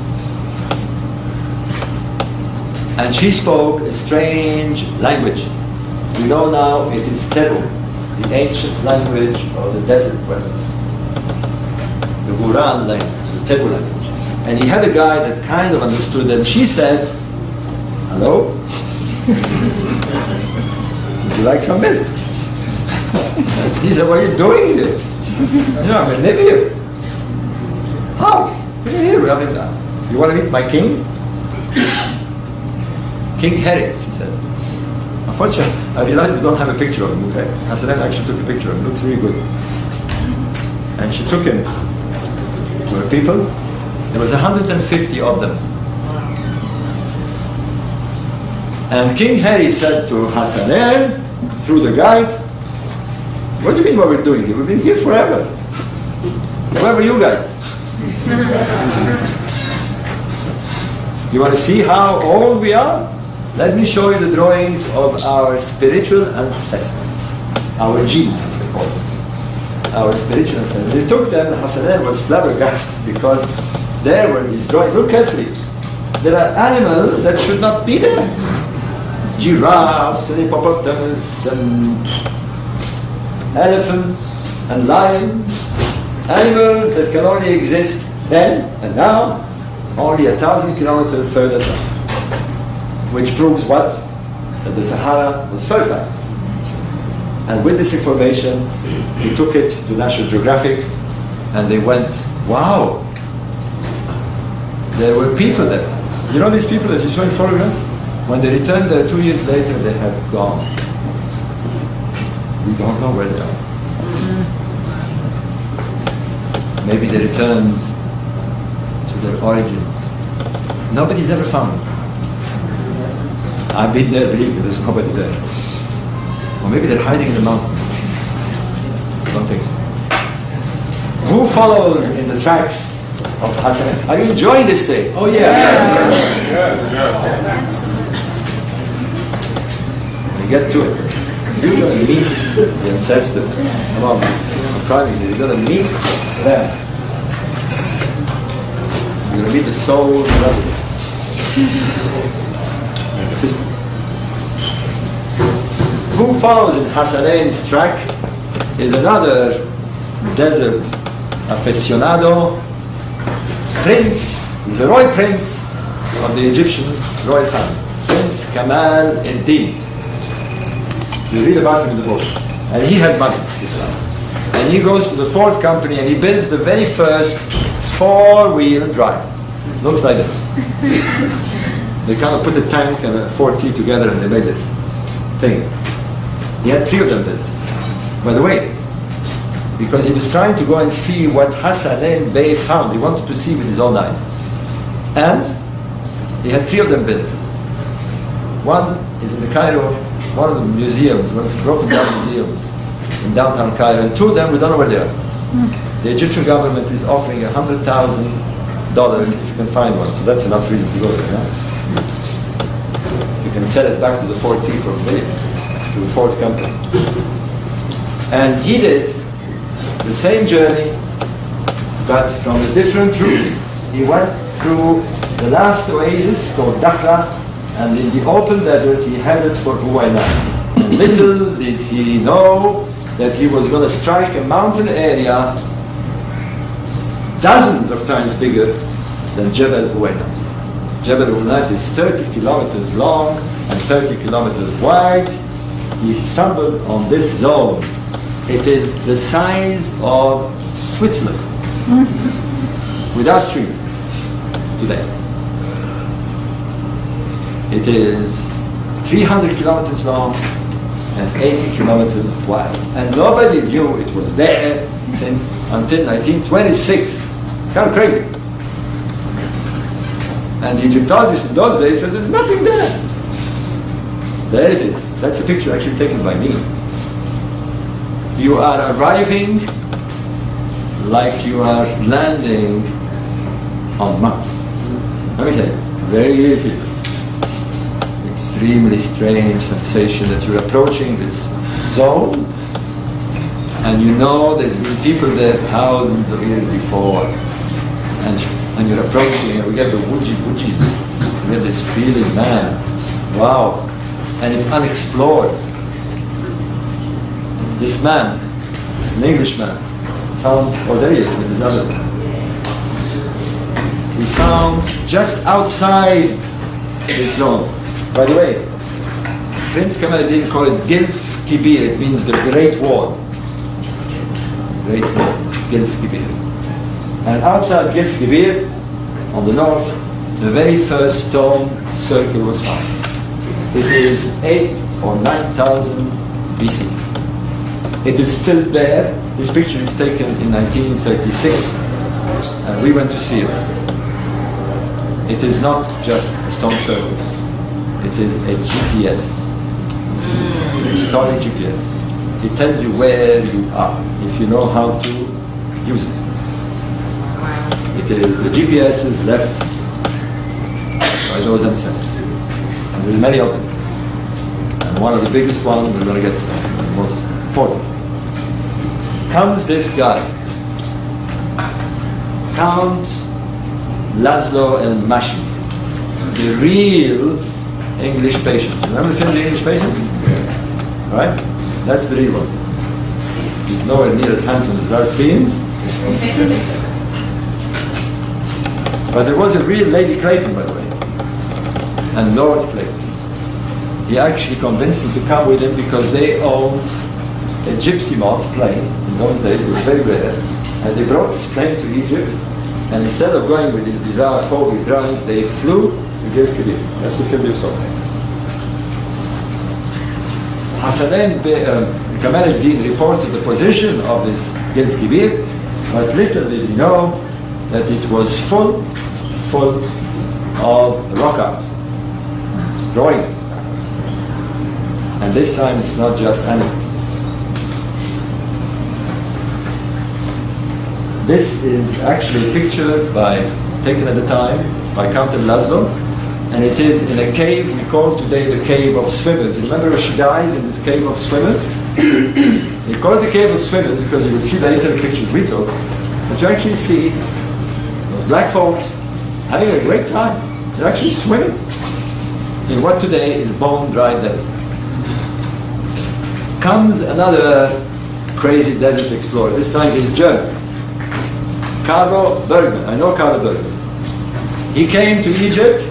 And she spoke a strange language. We know now it is Tebu, the ancient language of the desert dwellers. The Quran language, the Tebu language. And he had a guy that kind of understood, and she said, "Hello? Would you like some milk?" And he said, "What are you doing here?" "I'm in Libya." "How? You're here, you want to meet my king?" "King Herod," she said. Unfortunately, I realized we don't have a picture of him, okay? Hassanein actually took a picture of him. It looks really good. And she took him to her people, There was 150 of them. And King Harry said to Hassanein, through the guide, what do you mean what we're doing here? We've been here forever. Where were you guys? You want to see how old we are? Let me show you the drawings of our spiritual ancestors. Our genes, they call them. Our spiritual ancestors. They took them, Hassanein was flabbergasted because there were these drawings. Look carefully. There are animals that should not be there. Giraffes and hippopotamus and elephants and lions. Animals that can only exist then and now, only 1,000 kilometers further south. Which proves what? That the Sahara was fertile. And with this information, he took it to National Geographic and they went, wow, there were people there. You know these people that you saw in photographs? When they returned there 2 years later, they had gone. We don't know where they are. Maybe they returned to their origins. Nobody's ever found them. I've been there, believe me, there's nobody there. Or maybe they're hiding in the mountains. Don't think so. Who follows in the tracks of Hassan? Are you enjoying this day? Oh yeah. Yes. We get to it. You're going to meet the ancestors. Come on, I'm proud you're going to meet them. You're going to meet the soul brothers and sisters. Who follows in Hassanein's track is another desert aficionado, prince. He's a royal prince of the Egyptian royal family, Prince Kamal ad-Din. You read about him in the book. And he had money, Islam. And he goes to the fourth company and he builds the very first four-wheel drive. Looks like this. They kind of put a tank and a 4T together and they made this thing. He had 3 of them built. By the way, because he was trying to go and see what Hassanein Bey found. He wanted to see with his own eyes. And he had 3 of them built. One is in the Cairo, one of the museums, one of the broken down museums in downtown Cairo, and 2 of them, we don't know where they are. The Egyptian government is offering $100,000 if you can find one, so that's enough reason to go there. Yeah? You can sell it back to the 4T for $1 million, to the fourth company. And he did the same journey, but from a different route. He went through the last oasis called Dakhla, and in the open desert he headed for Huwaina. And little did he know that he was going to strike a mountain area dozens of times bigger than Jebel Huwaina. Jebel Huwaina is 30 kilometers long and 30 kilometers wide. He stumbled on this zone. It is the size of Switzerland without trees today. It is 300 kilometers long and 80 kilometers wide. And nobody knew it was there since until 1926. Kind of crazy. And the Egyptologists in those days said there's nothing there. There it is. That's a picture actually taken by me. You are arriving like you are landing on Mars. Let me tell you, very feeling. Extremely strange sensation that you're approaching this zone and you know there's been people there thousands of years before and you're approaching and we get the woojies. We get this feeling, man, wow, and it's unexplored. This man, an Englishman, found, oh there he is with his other. He found just outside this zone. By the way, Prince Kamal ad-Din called it Gilf Kibir, it means the Great Wall. Great Wall, Gilf Kibir. And outside Gilf Kibir, on the north, the very first stone circle was found. It is 8 or 9,000 BC. It is still there. This picture is taken in 1936, and we went to see it. It is not just a stone circle. It is a GPS. Historic GPS. It tells you where you are if you know how to use it. It is the GPSs left by those ancestors. And there's many of them. And one of the biggest ones we're going to get to, the most important. Comes this guy, Count Laszlo el-Mashi, the real English patient. Remember the film The English Patient? Yeah. Right? That's the real one. He's nowhere near as handsome as Ralph Fiennes. But there was a real Lady Clayton, by the way, and Lord Clayton. He actually convinced them to come with him because they owned a gypsy moth plane. In those days, it was very rare. And they brought this plane to Egypt, and instead of going with these bizarre phobic drawings, they flew to Gil Kibir. That's the film you saw. Hassanein Kamal al-Din reported the position of this Gil Kibir, but little did he know that it was full of rock art, drawings. And this time it's not just animals. This is actually a picture taken at the time by Count Laszlo, and it is in a cave we call today the Cave of Swimmers. Remember she dies in this Cave of Swimmers? They call it the Cave of Swimmers because you will see later the pictures we took, but you actually see those black folks having a great time. They're actually swimming in what today is bone-dry desert. Comes another crazy desert explorer. This time he's German. Carlo Bergman. I know Carlo Bergman. He came to Egypt,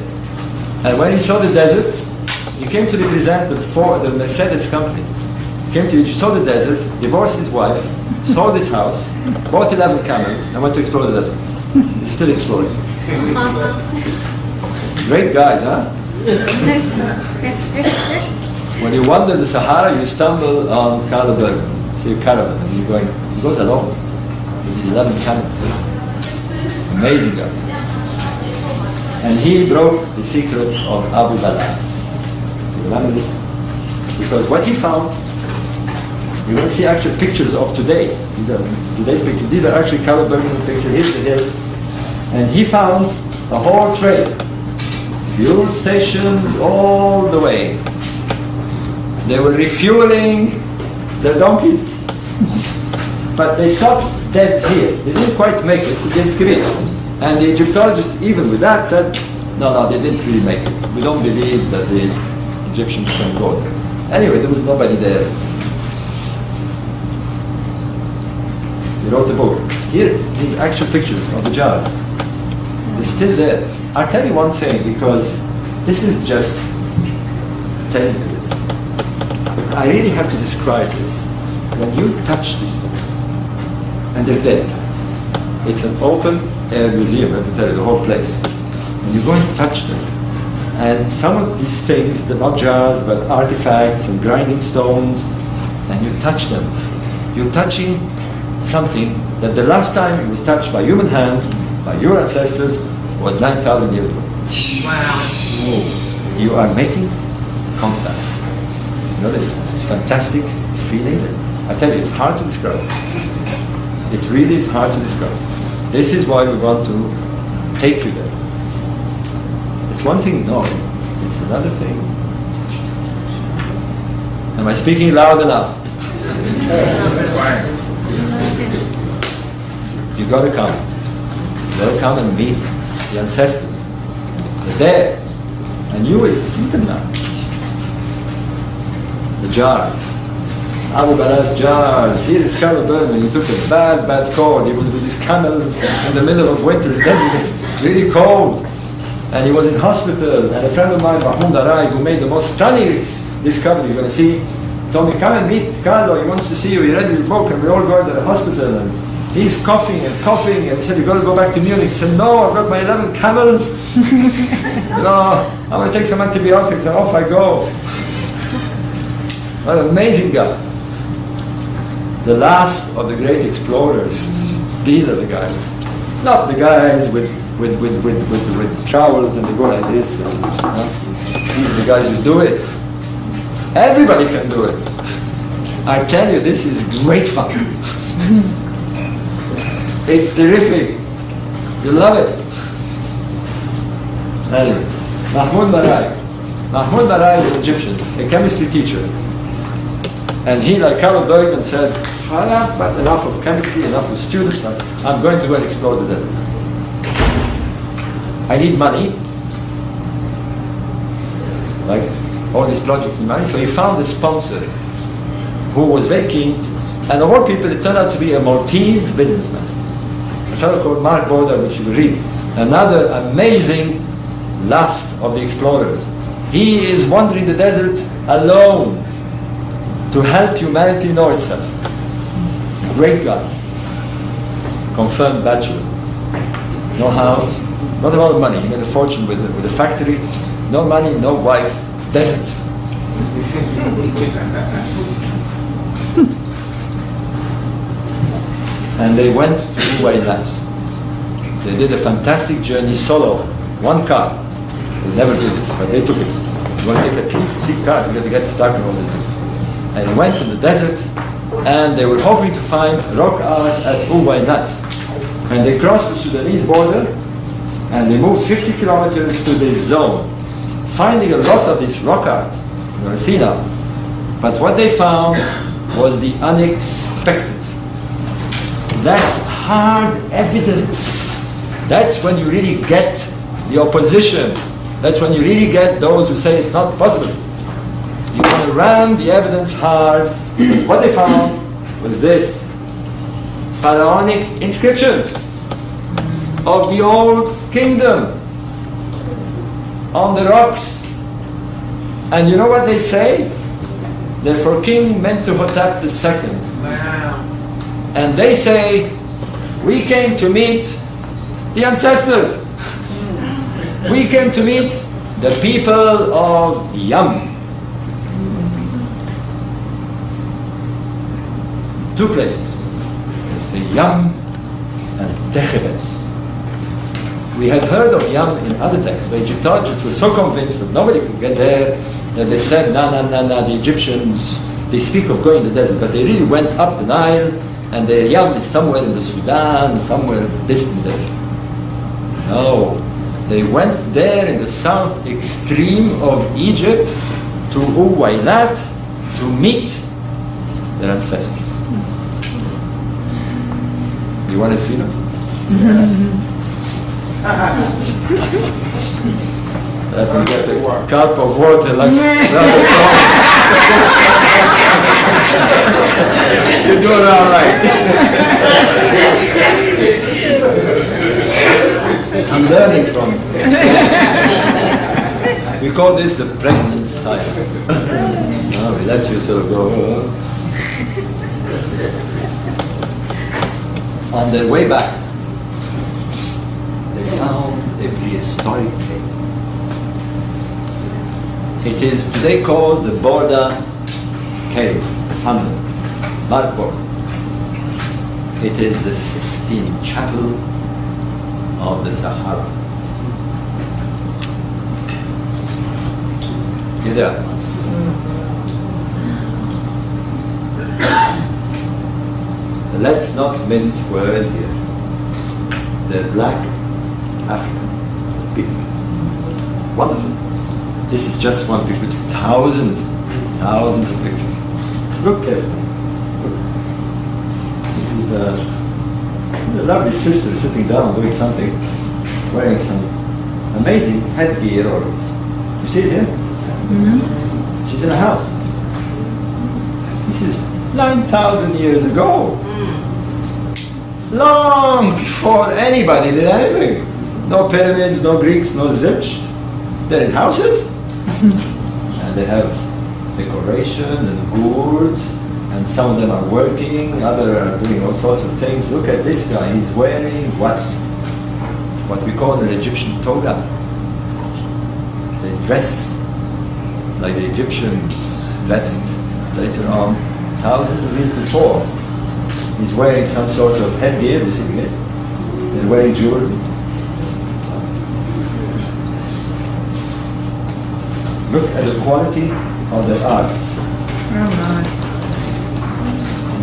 and when he saw the desert, he came to represent the Mercedes company. Came to Egypt, saw the desert, divorced his wife, saw this house, bought 11 camels, and went to explore the desert. He's still exploring. Great guys, huh? When you wander the Sahara, you stumble on Carlo Bergman. See a caravan, and you're going, he goes alone with his 11 camels. Amazing guy. And he broke the secret of Abu Balas. You remember this? Because what he found, you're going to see actual pictures of today. These are today's pictures. These are actually Carlo Bergman pictures. Here's the hill. And he found a whole trail. Fuel stations all the way. They were refueling their donkeys. But they stopped dead here. They didn't quite make it to Gil Kibir. And the Egyptologists, even with that, said, no, they didn't really make it. We don't believe that the Egyptians can go there. Anyway, there was nobody there. He wrote a book. Here, these actual pictures of the jars. They're still there. I'll tell you one thing, because this is just telling you this. I really have to describe this. When you touch these things, and they're dead, it's an open air museum, I have to tell you, the whole place. And you go and touch them. And some of these things, they're not jars, but artifacts and grinding stones, and you touch them. You're touching something that the last time it was touched by human hands, by your ancestors, was 9,000 years ago. Wow. You are making contact. You know this fantastic feeling that, I tell you, it's hard to describe. It really is hard to describe. This is why we want to take you there. It's one thing knowing, it's another thing. Am I speaking loud enough? You gotta come. You gotta come and meet the ancestors. They're there. And you will see them now. The jars. Abu Balas jars. Here is Carlo Bergman. He took a bad cold. He was with his camels in the middle of winter. The desert was really cold. And he was in hospital. And a friend of mine, Mahmoud Arai, who made the most stunning discovery you're going to see, told me, come and meet Carlo. He wants to see you. He read his book. And we all go to the hospital. And he's coughing. And he said, you got to go back to Munich. He said, no, I've got my 11 camels. I'm going to take some antibiotics. And off I go. What an amazing guy. The last of the great explorers. These are the guys. Not the guys with trowels and they go like this. And, these are the guys who do it. Everybody can do it. I tell you, this is great fun. It's terrific. You love it. Anyway, Mahmoud Barai. Mahmoud Barai is an Egyptian, a chemistry teacher. And he, like Carol Bergman, said, but enough of chemistry, enough of students, I'm going to go and explore the desert. I need money, like all these projects need money, so he found a sponsor who was very keen, and of all people it turned out to be a Maltese businessman, a fellow called Mark Browder, which you will read, another amazing last of the explorers. He is wandering the desert alone to help humanity know itself. Great guy. Confirmed bachelor. No house, not a lot of money. He made a fortune with a factory. No money, no wife, desert. And they went to Uwailat. They did a fantastic journey solo, one car. They never do this, but they took it. You want to take at least 3 cars, you're going to get stuck in all this. And they went to the desert, and they were hoping to find rock art at Uwailat. And they crossed the Sudanese border, and they moved 50 kilometers to this zone, finding a lot of this rock art. You're going to see now. But what they found was the unexpected. That hard evidence. That's when you really get the opposition. That's when you really get those who say it's not possible. You want to ram the evidence hard. But what they found was this. Pharaonic inscriptions of the old kingdom on the rocks. And you know what they say? They're for King Mentuhotep II. Wow. And they say, we came to meet the ancestors. We came to meet the people of Yam. 2 places. It's the Yam and Techebet. We had heard of Yam in other texts, but Egyptologists were so convinced that nobody could get there that they said, no, the Egyptians, they speak of going to the desert, but they really went up the Nile, and the Yam is somewhere in the Sudan, somewhere distant there. No, they went there in the south extreme of Egypt to Uwailat to meet their ancestors. You want to see them? Let me get a cup of water like you're doing all right. I'm learning from you. We call this the pregnant silence. We let you sort of go. On their way back, they found a prehistoric cave. It is today called the Borda Cave, Markborg. It is the Sistine Chapel of the Sahara. You there? Let's not mince words here. They're black African people. Wonderful. This is just one picture. Thousands of pictures. Look carefully. Look. This is a lovely sister sitting down doing something, wearing some amazing headgear. Or you see it here? Mm-hmm. She's in a house. This is 9,000 years ago. Long before anybody did anything. No pyramids, no Greeks, no zilch. They're in houses. And they have decoration and gourds, and some of them are working, others are doing all sorts of things. Look at this guy, he's wearing what we call an Egyptian toga. They dress like the Egyptians dressed later on, thousands of years before. He's wearing some sort of headgear, you see it? They're wearing jewelry. Look at the quality of the art.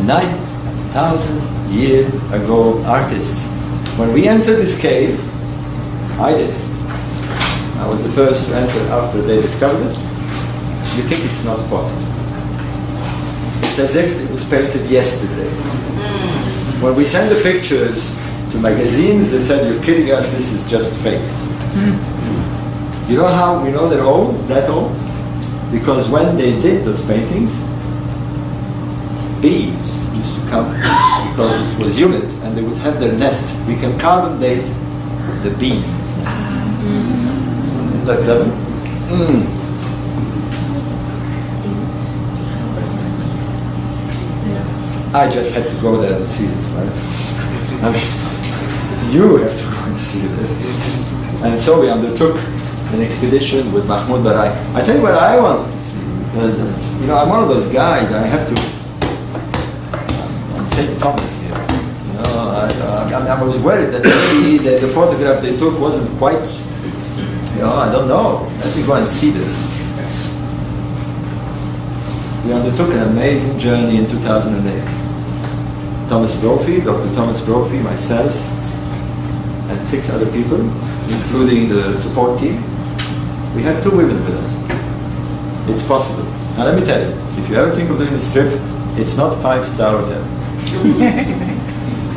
9,000 years ago, artists. When we entered this cave, I did. I was the first to enter after they discovered it. You think it's not possible. It's as if it was painted yesterday. When we send the pictures to magazines, they said, "You're kidding us, this is just fake." You know how we know they're old, that old? Because when they did those paintings, bees used to come because it was humid and they would have their nest. We can carbon date the bees' nest. Is that clever? I just had to go there and see it, right? You have to go and see this. And so we undertook an expedition with Mahmoud Barai. I tell you what I wanted to see, because I'm one of those guys. I have to. I'm St. Thomas here. I was worried that maybe the photograph they took wasn't quite. I don't know. Let me go and see this. We undertook an amazing journey in 2008. Thomas Brophy, Dr. Thomas Brophy, myself, and 6 other people, including the support team. We had 2 women with us. It's possible. Now let me tell you, if you ever think of doing this trip, it's not 5-star hotel.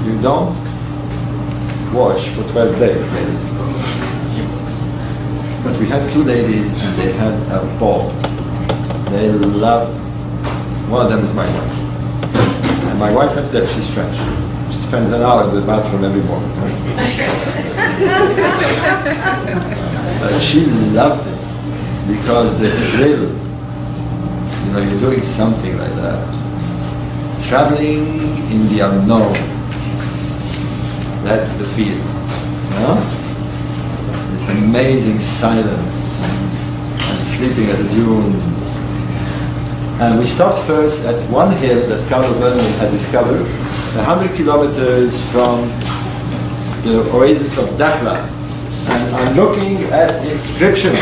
You don't wash for 12 days, ladies. But we had 2 ladies and they had a ball. They loved it. One of them is my wife. And my wife, let me tell you, she's French. She spends an hour in the bathroom every morning. But she loved it because the thrill, you're doing something like that. Traveling in the unknown. That's the feel. This amazing silence and sleeping at the dunes. And we stopped first at one hill that Carlo Burnham had discovered, 100 kilometers from the oasis of Dakhla. And I'm looking at inscriptions,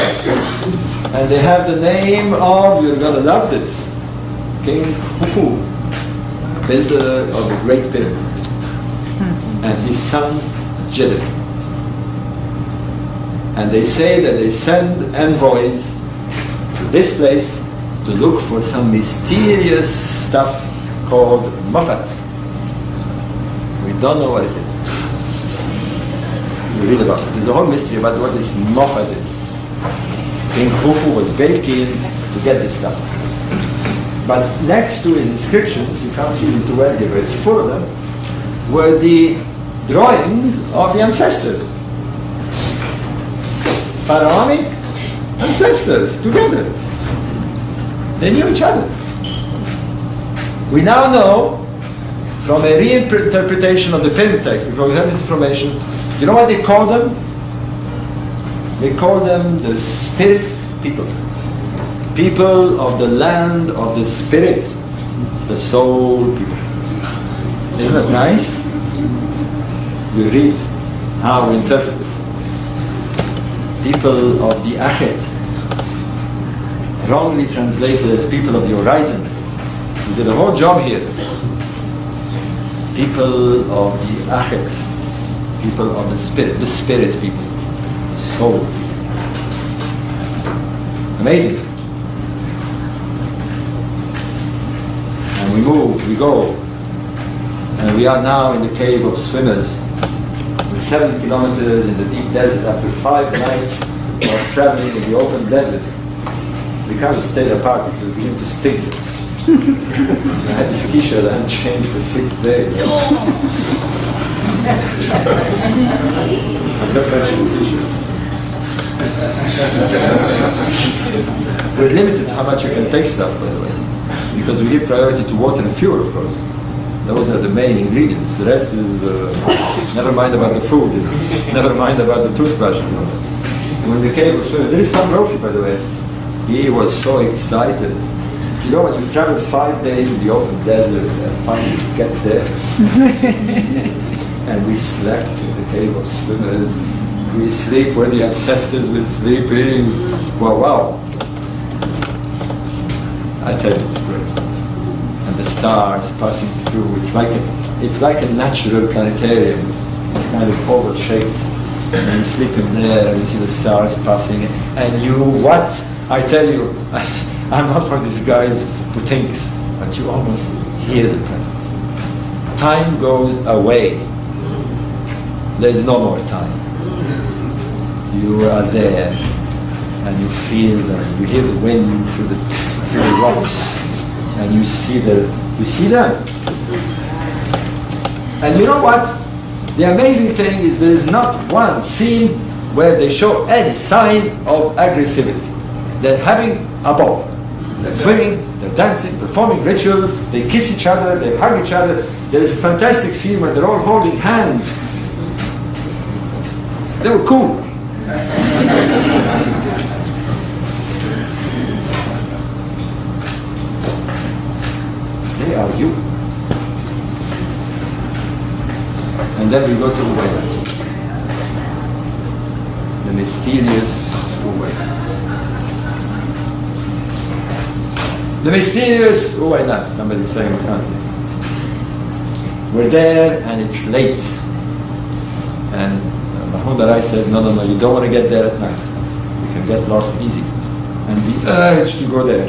and they have the name of, you're gonna love this, King Khufu, builder of the Great Pyramid, and his son Jeddah. And they say that they send envoys to this place to look for some mysterious stuff called Mofat. We don't know what it is. You read about it. There's a whole mystery about what this Mofat is. King Khufu was very keen to get this stuff. But next to his inscriptions, you can't see them too well here, but it's full of them, were the drawings of the ancestors. Pharaonic ancestors together. They knew each other. We now know from a reinterpretation of the pyramid text, before we have this information, you know what they call them? They call them the spirit people. People of the land of the spirit, the soul people. Isn't that nice? We read how we interpret this. People of the Akhet, wrongly translated as people of the horizon. We did a whole job here. People of the Akhet, people of the spirit people, the soul people. Amazing. And we move, we go, and we are now in the cave of swimmers. We're 7 kilometers in the deep desert after 5 nights of traveling in the open desert. We kind of stayed apart because we began to stink. I had this t-shirt I hadn't changed for 6 days. I just mentioned this t-shirt. We're limited how much you can take stuff, by the way, because we give priority to water and fuel, of course. Those are the main ingredients. The rest is, never mind about the food, never mind about the toothbrush. When the cave was swimming, there is Thomas Brophy, by the way. He was so excited. You know, when you've traveled 5 days in the open desert and finally get there, And we slept in the cave of swimmers. We sleep where the ancestors were sleeping. Wow, wow. I tell you, it's great. And the stars passing through. It's like a natural planetarium. It's kind of oval shaped. And you sleep in there and you see the stars passing. And you, what? I tell you, I'm not one of these guys who thinks, but you almost hear the presence. Time goes away. There's no more time. You are there and you feel them. You hear the wind through the rocks and you see them. And you know what? The amazing thing is there is not one scene where they show any sign of aggressivity. They're having a ball. They're swimming, they're dancing, performing rituals, they kiss each other, they hug each other. There's a fantastic scene where they're all holding hands. They were cool. They are you. And then we go to the mysterious awareness. The mysterious awareness. Somebody's saying we can't. We're there and it's late. And Mahmoud Arai said, no, you don't want to get there at night. You can get lost easy. And the urge to go there.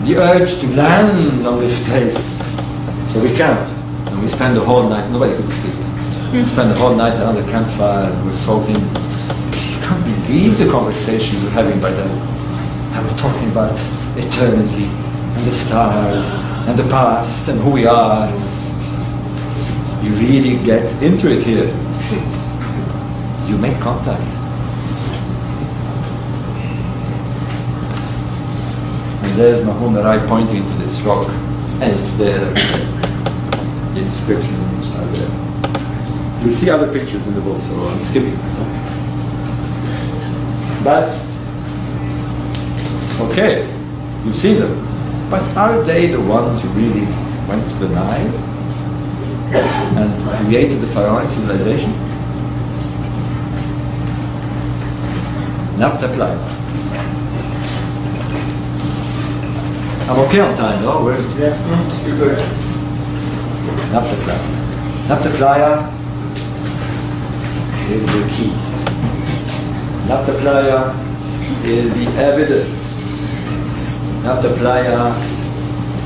The urge to land on this place. So we camped. And we spent the whole night, nobody could sleep. We spent the whole night around the campfire and we're talking. You can't believe the conversation we're having by then. And we're talking about eternity and the stars and the past and who we are. You really get into it here. You make contact. And there's Mahmoud Arai pointing to this rock, and it's there. The inscriptions are there. You see other pictures in the book, so I'm skipping. But, okay, you've seen them. But are they the ones who really went to the Nile and created the pharaonic civilization? Napta Playa. I'm okay on time, no? Yeah, you're good. Napta Playa. Napta Playa is the key. Napta Playa is the evidence. Napta Playa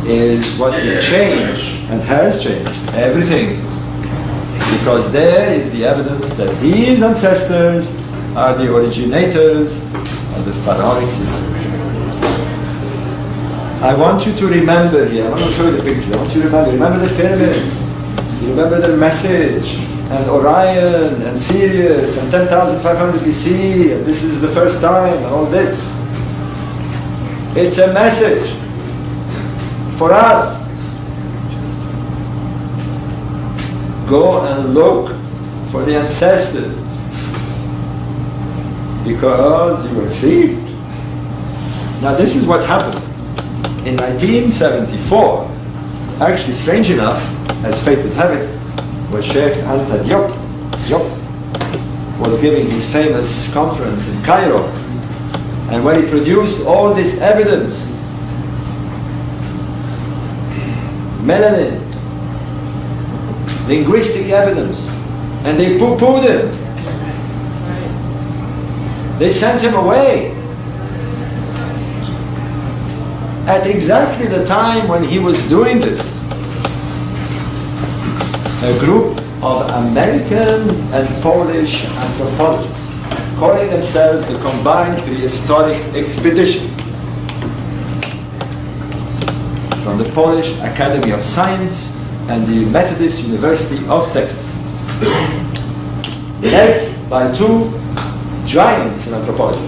is what will change and has changed everything. Because there is the evidence that these ancestors are the originators of the pharaonic civilization. I want you to remember here, I'm not going to show you the picture, I want you to remember the pyramids, you remember their message, and Orion, and Sirius, and 10,500 BC, and this is the first time, and all this. It's a message for us. Go and look for the ancestors. Because you were received. Now this is what happened. In 1974, actually strange enough, as fate would have it, was Sheikh Anta Diop was giving his famous conference in Cairo. And when he produced all this evidence, melanin, linguistic evidence, and they poo-pooed him. They sent him away at exactly the time when he was doing this. A group of American and Polish anthropologists calling themselves the Combined Prehistoric Expedition from the Polish Academy of Science and the Methodist University of Texas, led by two giants in anthropology,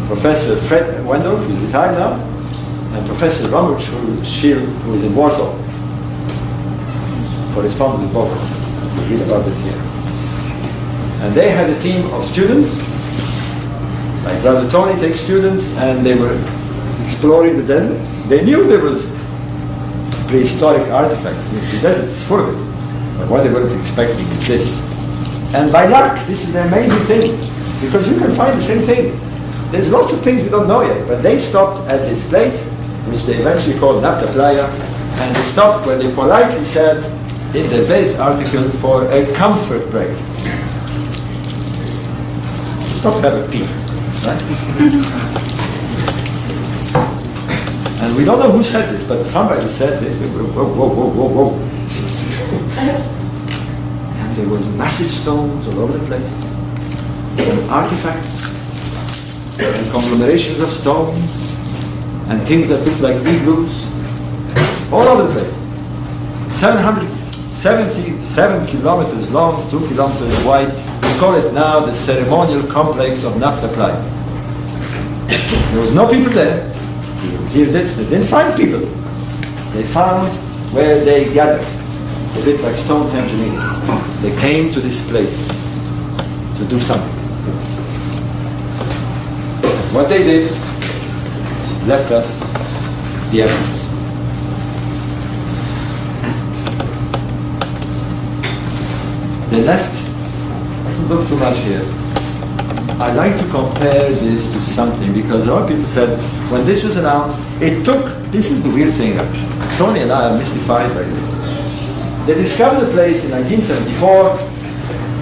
Professor Fred Wendell, who's retired now, and Professor Robert Schill, who is in Warsaw, correspondent with Bauval. We read about this here. And they had a team of students, like Browder Tony takes students, and they were exploring the desert. They knew there was prehistoric artifacts. The desert is full of it. But what they weren't expecting is this. And by luck, this is the amazing thing, because you can find the same thing. There's lots of things we don't know yet, but they stopped at this place, which they eventually called Nafta Playa, and they stopped where they politely said in the base article for a comfort break. Stop to have a pee, right? And we don't know who said this, but somebody said, whoa, whoa, whoa, whoa, whoa. And there was massive stones all over the place, and artifacts, and conglomerations of stones, and things that looked like igloos, all over the place. 777 kilometers long, 2 kilometers wide. We call it now the ceremonial complex of Nafta Playa. There was no people there. They didn't find people. They found where they gathered, a bit like Stonehenge in England. They came to this place to do something. What they did left us the evidence. They left, doesn't look too much here. I like to compare this to something because a lot of people said when this was announced, it took, this is the weird thing, Tony and I are mystified by this. They discovered the place in 1974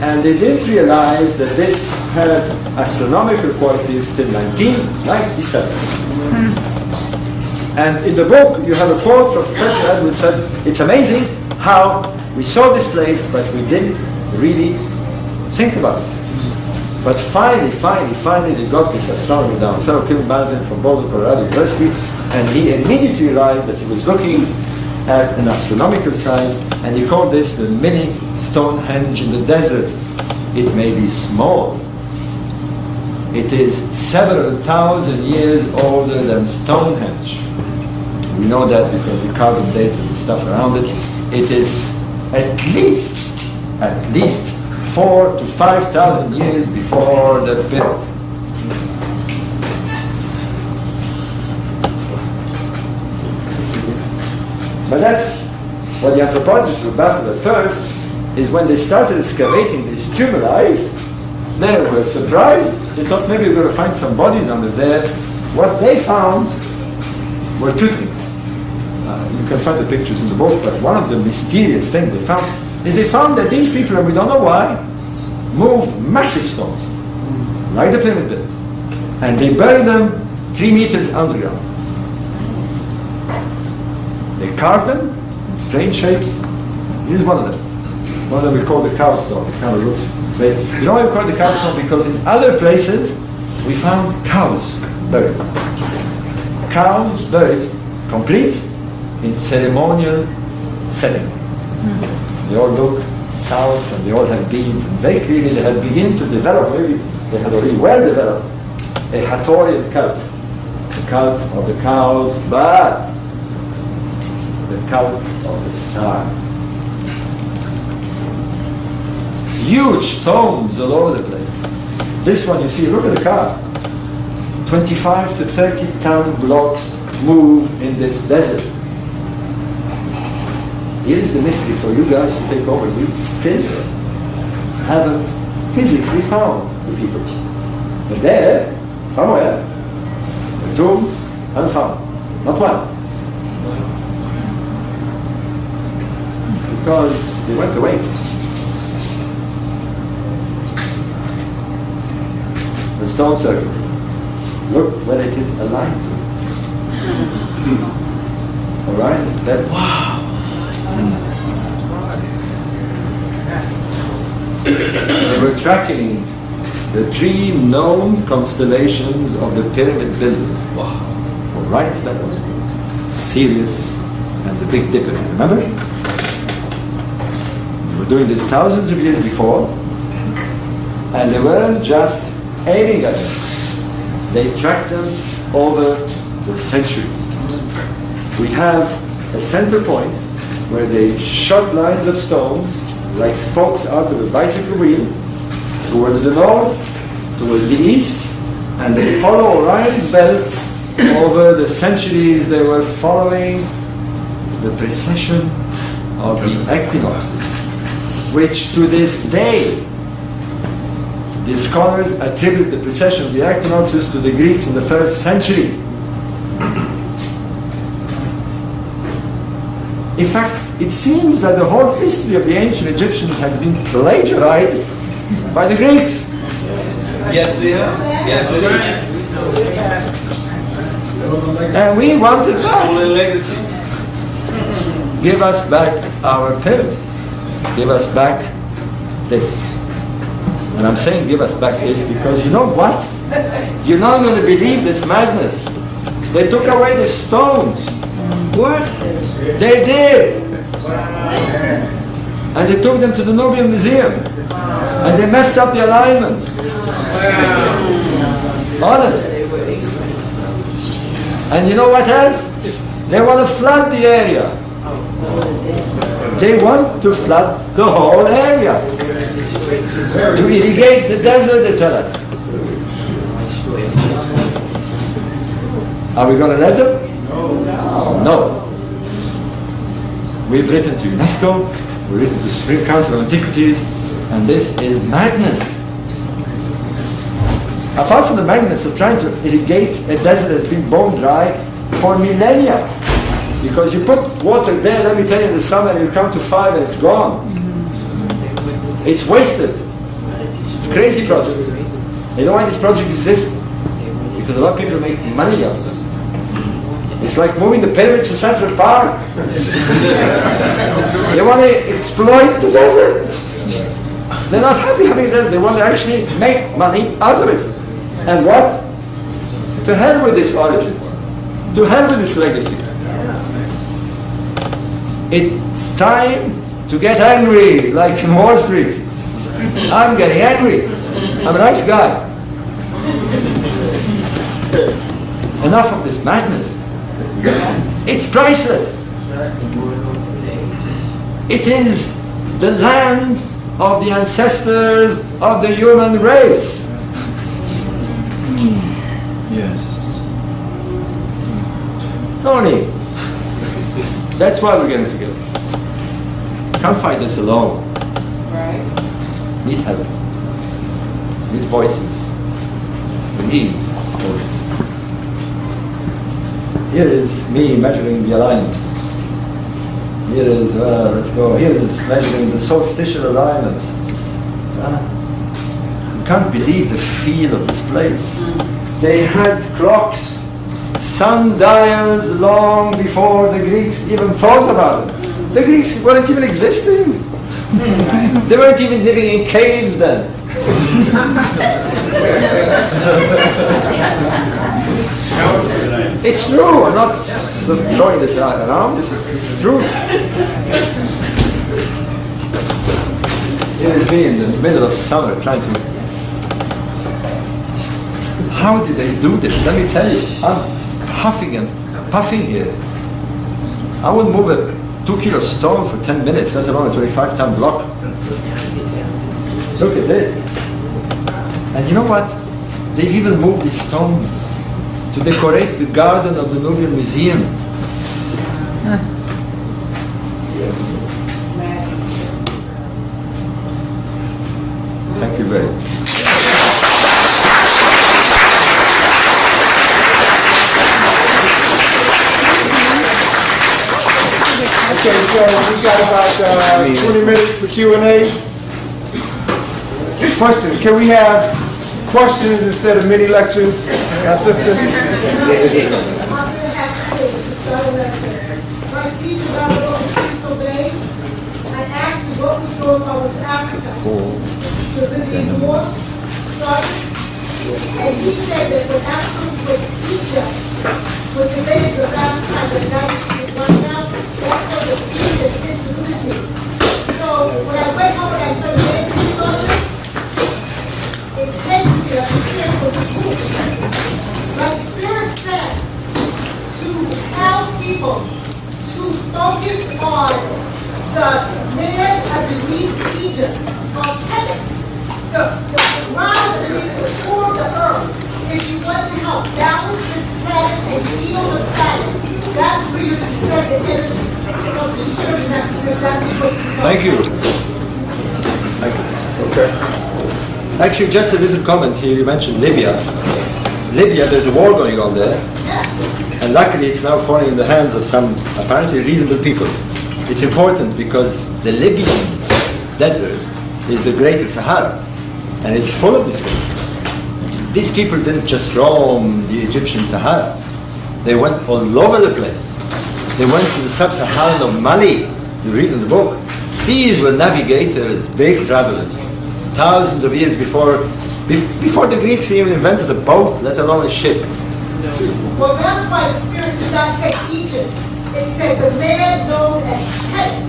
and they didn't realize that this had astronomical qualities till 1997. And in the book you have a quote from Professor Edwards said, it's amazing how we saw this place but we didn't really think about this. But finally, they got this astronomy down. A fellow Kim Balvin from Bauval, Colorado University, and he immediately realized that he was looking at an astronomical site, and he called this the mini Stonehenge in the desert. It may be small. It is several thousand years older than Stonehenge. We know that because we carbon dated the stuff around it. It is at least 4,000 to 5,000 years before the pyramid. But that's what the anthropologists were baffled at first, is when they started excavating these tumuli, they were surprised. They thought maybe we were going to find some bodies under there. What they found were two things. You can find the pictures in the book, but one of the mysterious things they found is they found that these people, and we don't know why, moved massive stones, like the pyramid builders, and they buried them 3 meters underground. They carved them in strange shapes. Here's one of them. One of them we call the cow stone. It kind of looks fake. You know why we call it the cow stone? Because in other places we found cows buried. Cows buried, complete, in ceremonial setting. They all look south and they all have beads, and very clearly they had begun to develop, maybe they had already well developed, a Hathorian cult. The cult of the cows, but the cult of the stars. Huge stones all over the place. This one you see, look at the car. 25 to 30 ton blocks moved in this desert. Here is the mystery for you guys to take over. We still haven't physically found the people. But there, somewhere, the tombs unfound. Not one. Because they went away. The stone circle. Look where it is aligned to. Orion is better. Wow. They were tracking the 3 known constellations of the pyramid builders. Wow. Orion's better, Sirius, and the Big Dipper. Remember? They were doing this thousands of years before, and they weren't just aiming at them. They tracked them over the centuries. We have a center point where they shot lines of stones like spokes out of a bicycle wheel towards the north, towards the east, and they follow Orion's belt over the centuries. They were following the precession of the equinoxes. which to this day the scholars attribute the precession of the equinoxes to the Greeks in the 1st century. In fact, it seems that the whole history of the ancient Egyptians has been plagiarized by the Greeks. Yes, they are. Yes, they are. And we wanted back. Stolen legacy. Give us back our pillars. Give us back this. And I'm saying give us back this because you know what? You're not going to believe this madness. They took away the stones. What? They did. And they took them to the No.1 Museum. And they messed up the alignments. Honest. And you know what else? They want to flood the area. They want to flood the whole area. To irrigate the desert, they tell us. Are we going to let them? No. We've written to UNESCO, we've written to the Supreme Council of Antiquities, and this is madness. Apart from the madness of trying to irrigate a desert that's been bone dry for millennia. Because you put water there, let me tell you, in the summer you count to 5 and it's gone. It's wasted. It's a crazy project. You know why this project exists? Because a lot of people make money out of it. It's like moving the pyramids to Central Park. They want to exploit the desert. They're not happy having a desert. They want to actually make money out of it. And what? To hell with these origins. To hell with this legacy. It's time to get angry, like in Wall Street. I'm getting angry. I'm a nice guy. Enough of this madness. It's priceless. It is the land of the ancestors of the human race. Yes. Tony, that's why we're getting together. Can't fight this alone. Right. Need help. Need voices. We need voice. Here is me measuring the alignments. Here is, let's go, here is measuring the solstitial alignments. You can't believe the feel of this place. They had clocks, sundials long before the Greeks even thought about it. The Greeks weren't even existing. They weren't even living in caves then. It's true. I'm not sort of throwing this around. This is true. Here is me in the middle of summer trying to... How did they do this? Let me tell you. I'm huffing and puffing here. I wouldn't move a 2-kilo stone for 10 minutes, let alone a 25-ton block. Look at this. And you know what? They've even moved these stones to decorate the garden of the No.1 Museum. Thank you very much. Okay, so we got about 20 minutes for Q&A. Questions. Can we have questions instead of mini lectures, our sister? My teacher got a little so big. I asked him what was going on with Africa. So then he more started. And he said that when Africa was Egypt, was the base of Africa, the 1901 now, that's where the Egypt is the Lucy. So when I went home and I started making this, it came to me, I said, my spirit said to tell people to focus on the man underneath Egypt, on heaven, the ground underneath the core of the earth. If you want to help balance this planet and heal the planet, that's where you're to send the energy. Because the sugar, because that's what Thank you. Okay. Actually, just a little comment here. You mentioned Libya. Libya, there's a war going on there. And luckily it's now falling in the hands of some apparently reasonable people. It's important because the Libyan desert is the greater Sahara. And it's full of these things. These people didn't just roam the Egyptian Sahara. They went all over the place. They went to the sub-Saharan of Mali. You read in the book. These were navigators, big travelers. Thousands of years before the Greeks even invented a boat, let alone a ship. Well, that's why the Spirit did not say Egypt. It said the land known as Hell.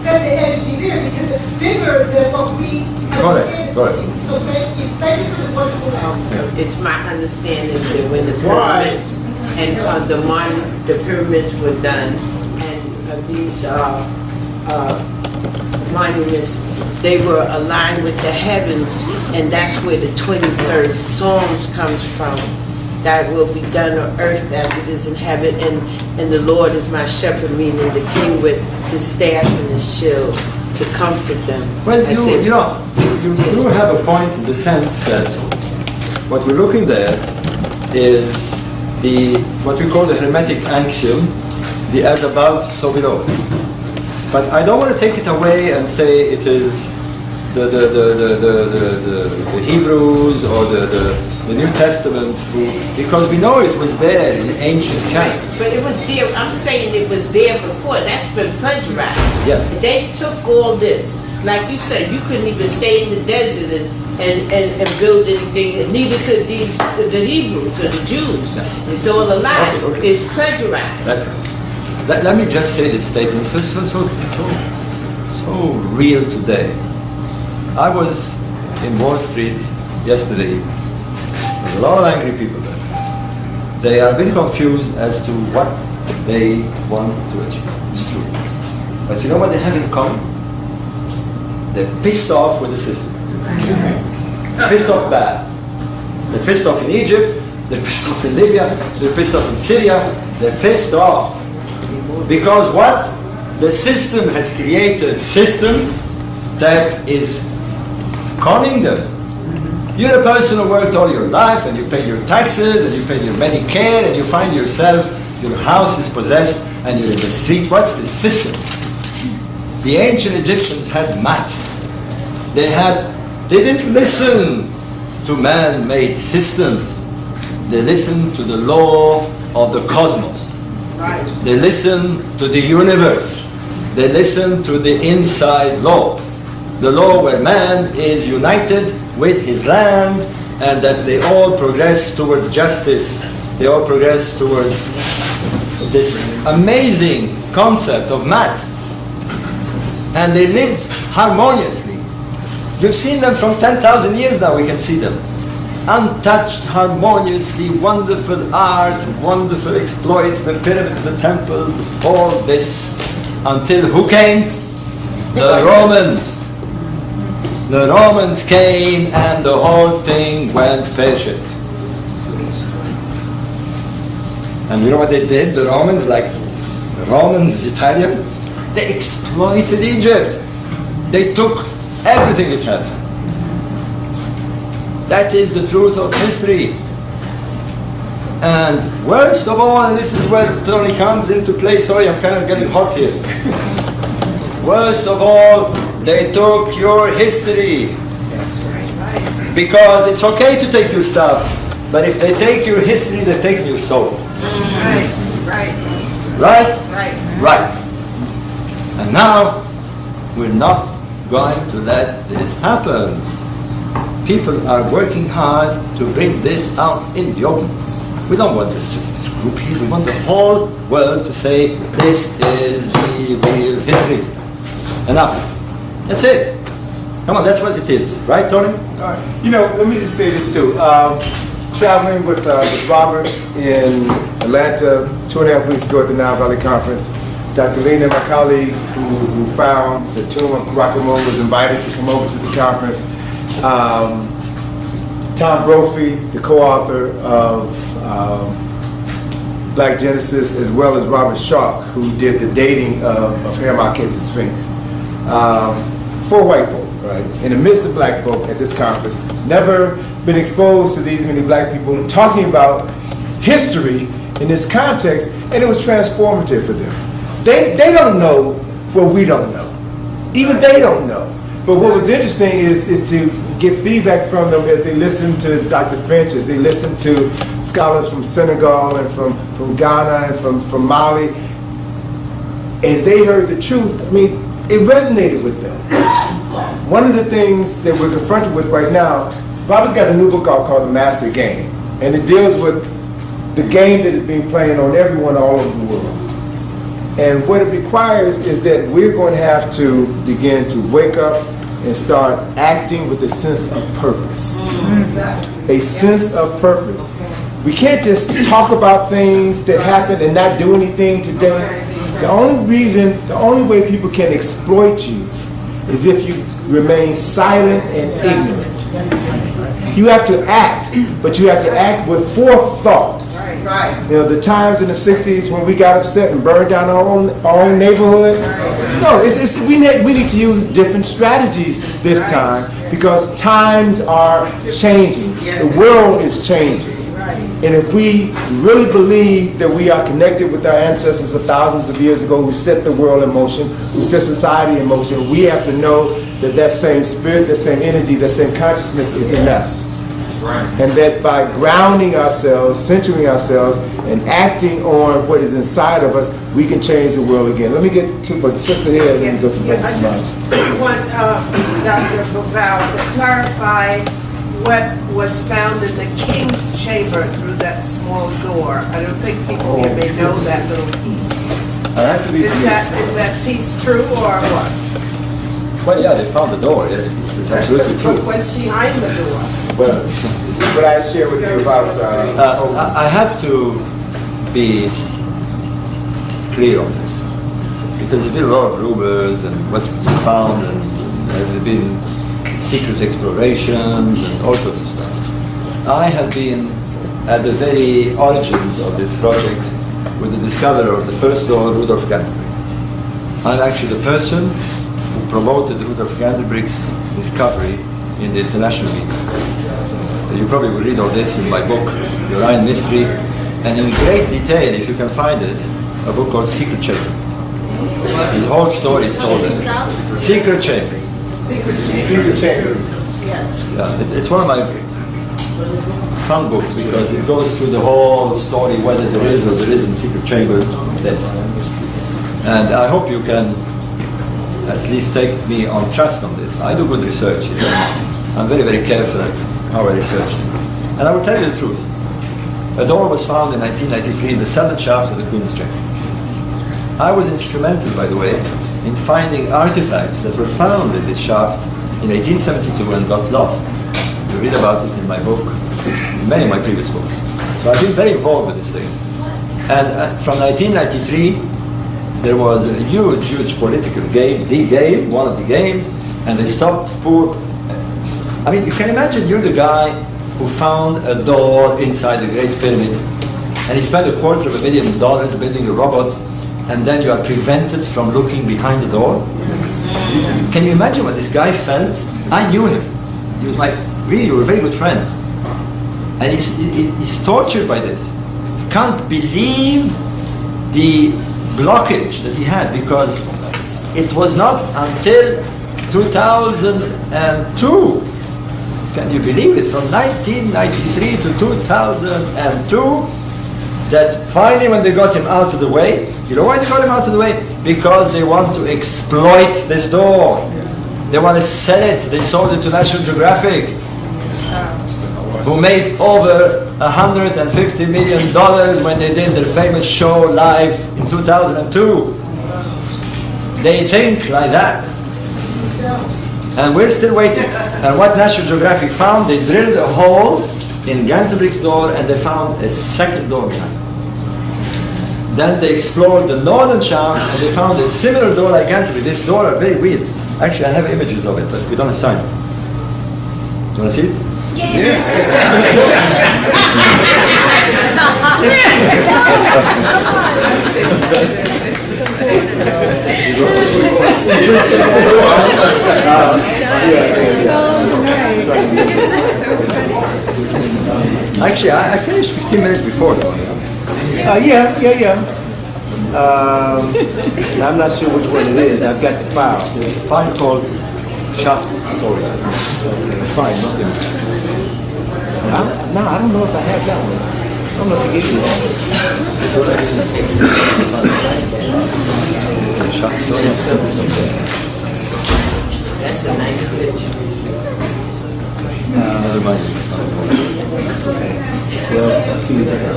Set the energy there because it's bigger than what we understand it to be. So thank you. Thank you for the wonderful answer. It's my understanding that when the pyramids and the pyramids were done, and these monuments, they were aligned with the heavens, and that's where the 23rd Psalms comes from. That will be done on earth as it is in heaven, and the Lord is my shepherd, meaning the king with his staff and his shield to comfort them. Well, you do have a point in the sense that what we're looking there is what we call the Hermetic axiom, the as above, so below. But I don't want to take it away and say it is the Hebrews or the New Testament, because we know it was there in ancient China. But it was there, I'm saying it was there before, that's been plagiarized. Yeah. They took all this, like you said, you couldn't even stay in the desert and build anything, and neither could the Hebrews or the Jews. It's all a lie. Okay. It's plagiarized. Let me just say this statement, so real today. I was in Wall Street yesterday. There's a lot of angry people there. They are a bit confused as to what they want to achieve. It's true. But you know what they have in common? They're pissed off with the system. Pissed off bad. They're pissed off in Egypt, they're pissed off in Libya, they're pissed off in Syria, they're pissed off. Because what? The system has created a system that is conning them. You're a person who worked all your life and you pay your taxes and you pay your Medicare and you find yourself, your house is possessed and you're in the street. What's the system? The ancient Egyptians had math. They didn't listen to man-made systems. They listened to the law of the cosmos. Right. They listen to the universe. They listen to the inside law. The law where man is united with his land and that they all progress towards justice. They all progress towards this amazing concept of math. And they lived harmoniously. We've seen them from 10,000 years now, we can see them. Untouched, harmoniously, wonderful art, wonderful exploits, the pyramids, the temples, all this, until who came? The Romans. The Romans came and the whole thing went pear-shaped. And you know what they did, the Romans, the Italians? They exploited Egypt. They took everything it had. That is the truth of history. And worst of all, and this is where Tony comes into play, sorry, I'm kind of getting hot here. Worst of all, they took your history. Because it's okay to take your stuff, but if they take your history, they've taken your soul. Right. Right. And now, we're not going to let this happen. People are working hard to bring this out in the open. We don't want just this group here. We want the whole world to say, this is the real history. Enough. That's it. Come on, that's what it is. Right, Tony? All right. You know, let me just say this too. Traveling with Robert in Atlanta 2.5 weeks ago at the Nile Valley Conference, Dr. Lena, my colleague who found the tomb of Karakamon, was invited to come over to the conference. Tom Brophy, the co-author of Black Genesis, as well as Robert Sharp, who did the dating of Haramaki at the Sphinx. 4 white folk, right, in the midst of black folk at this conference, never been exposed to these many black people talking about history in this context, and it was transformative for them. They don't know what we don't know. Even they don't know. But what was interesting is to get feedback from them as they listen to Dr. Finch, as they listen to scholars from Senegal and from Ghana and from Mali. As they heard the truth, I mean, it resonated with them. One of the things that we're confronted with right now, Robert's got a new book out called The Master Game, and it deals with the game that is being played on everyone all over the world. And what it requires is that we're going to have to begin to wake up and start acting with a sense of purpose. A sense of purpose. We can't just talk about things that happen and not do anything today. The only way people can exploit you is if you remain silent and ignorant. You have to act, but you have to act with forethought. Right. You know, the times in the 60s when we got upset and burned down our own neighborhood. No, we need to use different strategies this time because times are changing. The world is changing. And if we really believe that we are connected with our ancestors of thousands of years ago who set the world in motion, who set society in motion, we have to know that that same spirit, that same energy, that same consciousness is in us. And that by grounding ourselves, centering ourselves, and acting on what is inside of us, we can change the world again. Let me get to the sister here and then go to Brother I just want Dr. Bauval to clarify what was found in the king's chamber through that small door. I don't think people here may know that little piece. I have to be Is that piece true or what? Well, yeah, they found the door. Yes, it's absolutely true. What's behind the door? Well, what I share with you about... I have to be clear on this because there's been a lot of rumors and what's been found and there's been secret explorations and all sorts of stuff. I have been at the very origins of this project with the discoverer of the first door, Rudolf Canterbury. I'm actually the person who promoted Rudolf Canterbury's discovery in the international media. You probably will read all this in my book, The Orion Mystery, and in great detail, if you can find it, a book called Secret Chamber. The whole story is told there. Secret Chamber. Secret Chamber. Yeah, it's one of my fun books because it goes through the whole story, whether there is or there isn't secret chambers. And I hope you can at least take me on trust on this. I do good research. I'm very, very careful at how I research things. And I will tell you the truth. A door was found in 1993 in the southern shaft of the Queen's Chamber. I was instrumental, by the way, in finding artifacts that were found in this shaft in 1872 and got lost. You read about it in my book, in many of my previous books. So I've been very involved with this thing. And from 1993, there was a huge, huge political game, the game, one of the games, and they stopped poor... I mean, you can imagine you're the guy who found a door inside the Great Pyramid, and he spent $250 million building a robot, and then you are prevented from looking behind the door. Can you imagine what this guy felt? I knew him. He was we were very good friends. And he's tortured by this. He can't believe the blockage that he had because it was not until 2002. Can you believe it? From 1993 to 2002 that finally when they got him out of the way, you know why they got him out of the way? Because they want to exploit this door. They want to sell it. They sold it to National Geographic, who made over $150 million when they did their famous show live in 2002. They think like that. And we're still waiting. And what National Geographic found, they drilled a hole in Canterbury's door and they found a second door behind. Then they explored the northern shaft and they found a similar door like Canterbury. This door are very weird. Actually, I have images of it, but we don't have time. You want to see it? Actually, I finished 15 minutes before though. Yeah. I'm not sure which one it is. I've got the file. There's a file called Shaft Story. The file, not the image. No, I don't know if I have that one. I don't know if you gave me that one. The Shaft Story. That's a nice picture. Never mind. Well, I see it there.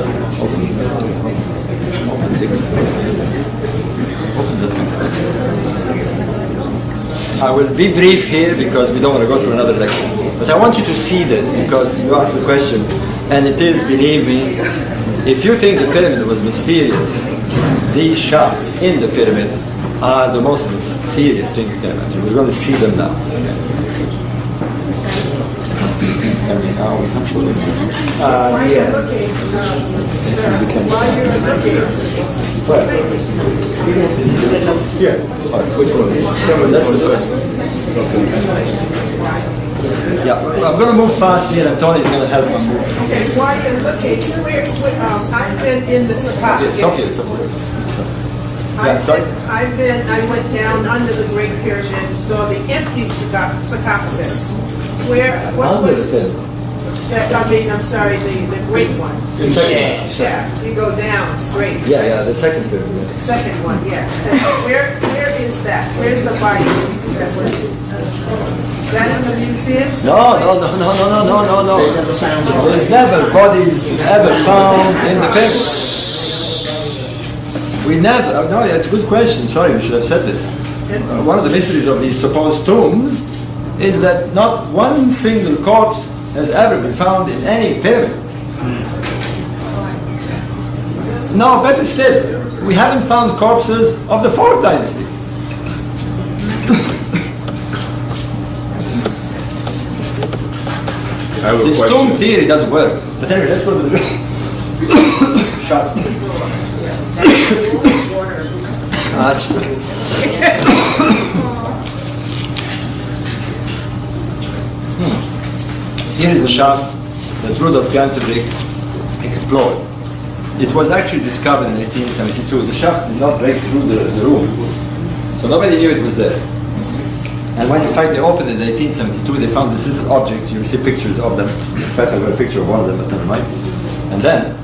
I will be brief here because we don't want to go through another lecture. But I want you to see this because you asked the question, and it is, believe me, if you think the pyramid was mysterious, these shafts in the pyramid are the most mysterious thing you can imagine. We're going to see them now. Yeah. Yeah. Which one? That's the first one. Yeah, I'm going to move fast here and Tony's going to help me move. Okay, while you're looking, I've been in the sarcophagus. I went down under the Great Pyramid and saw the empty sarcophagus. What was that? I'm sorry, the great one. The second one. Yeah, you go down straight. Yeah, the second pyramid. The second one, yes. And where is that? Where's the body that was? Is that in the museum? No. There's never bodies ever found in the pyramid. We never. No, that's a good question. Sorry, we should have said this. One of the mysteries of these supposed tombs is that not one single corpse has ever been found in any pyramid. No, better still, we haven't found corpses of the 4th dynasty. This tomb theory doesn't work. But anyway, let's go to the shots. Here is the shaft that Rudolf Canterbury explored. It was actually discovered in 1872. The shaft did not break through the room, so nobody knew it was there. And when in fact they opened it in 1872, they found this little object. You'll see pictures of them. In fact, I've got a picture of one of them, but never mind. And then,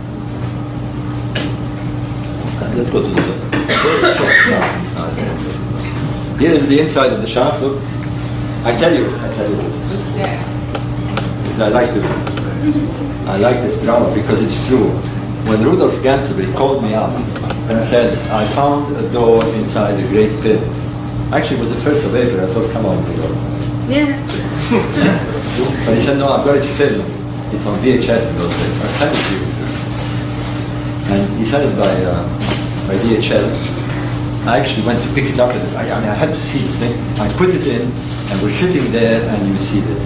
let's go to the shaft. Here is the inside of the shaft. Look, I tell you this. Because I like this drama because it's true. When Rudolf Canterbury called me up and said, I found a door inside the Great Pyramid. Actually, it was the 1st of April. I thought, come on, Rudolf. Yeah. But he said, no, I've got it filmed. It's on VHS in those days. I'll send it to you. And he sent it by DHL. I actually went to pick it up. I had to see this thing. I put it in, and we're sitting there, and you see this.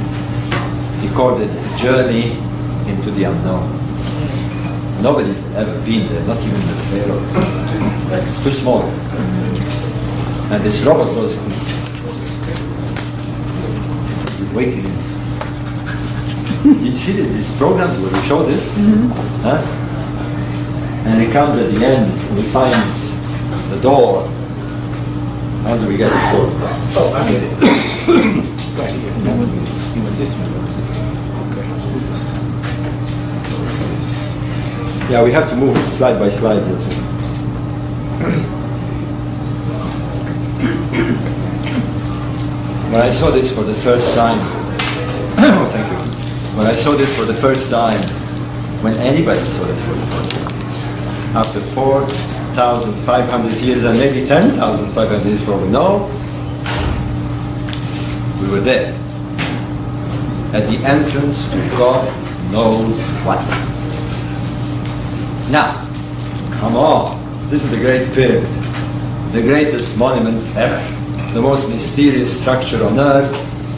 He called it a journey into the unknown. Nobody's ever been there, not even the pharaohs. It's too small. And this robot was waiting. You see these programs where we show this? Huh? And it comes at the end and he finds the door. How do we get this door? Oh, I get it. Right here. You want this one? Okay. What is this? Yeah, we have to move slide by slide. When I saw this for the first time, oh, thank you. When I saw this for the first time, when anybody saw this for the first time, after 4,500 years and maybe 10,500 years for all we know, we were there at the entrance to God knows what. Now, come on, this is the Great Pyramid, the greatest monument ever, the most mysterious structure on earth,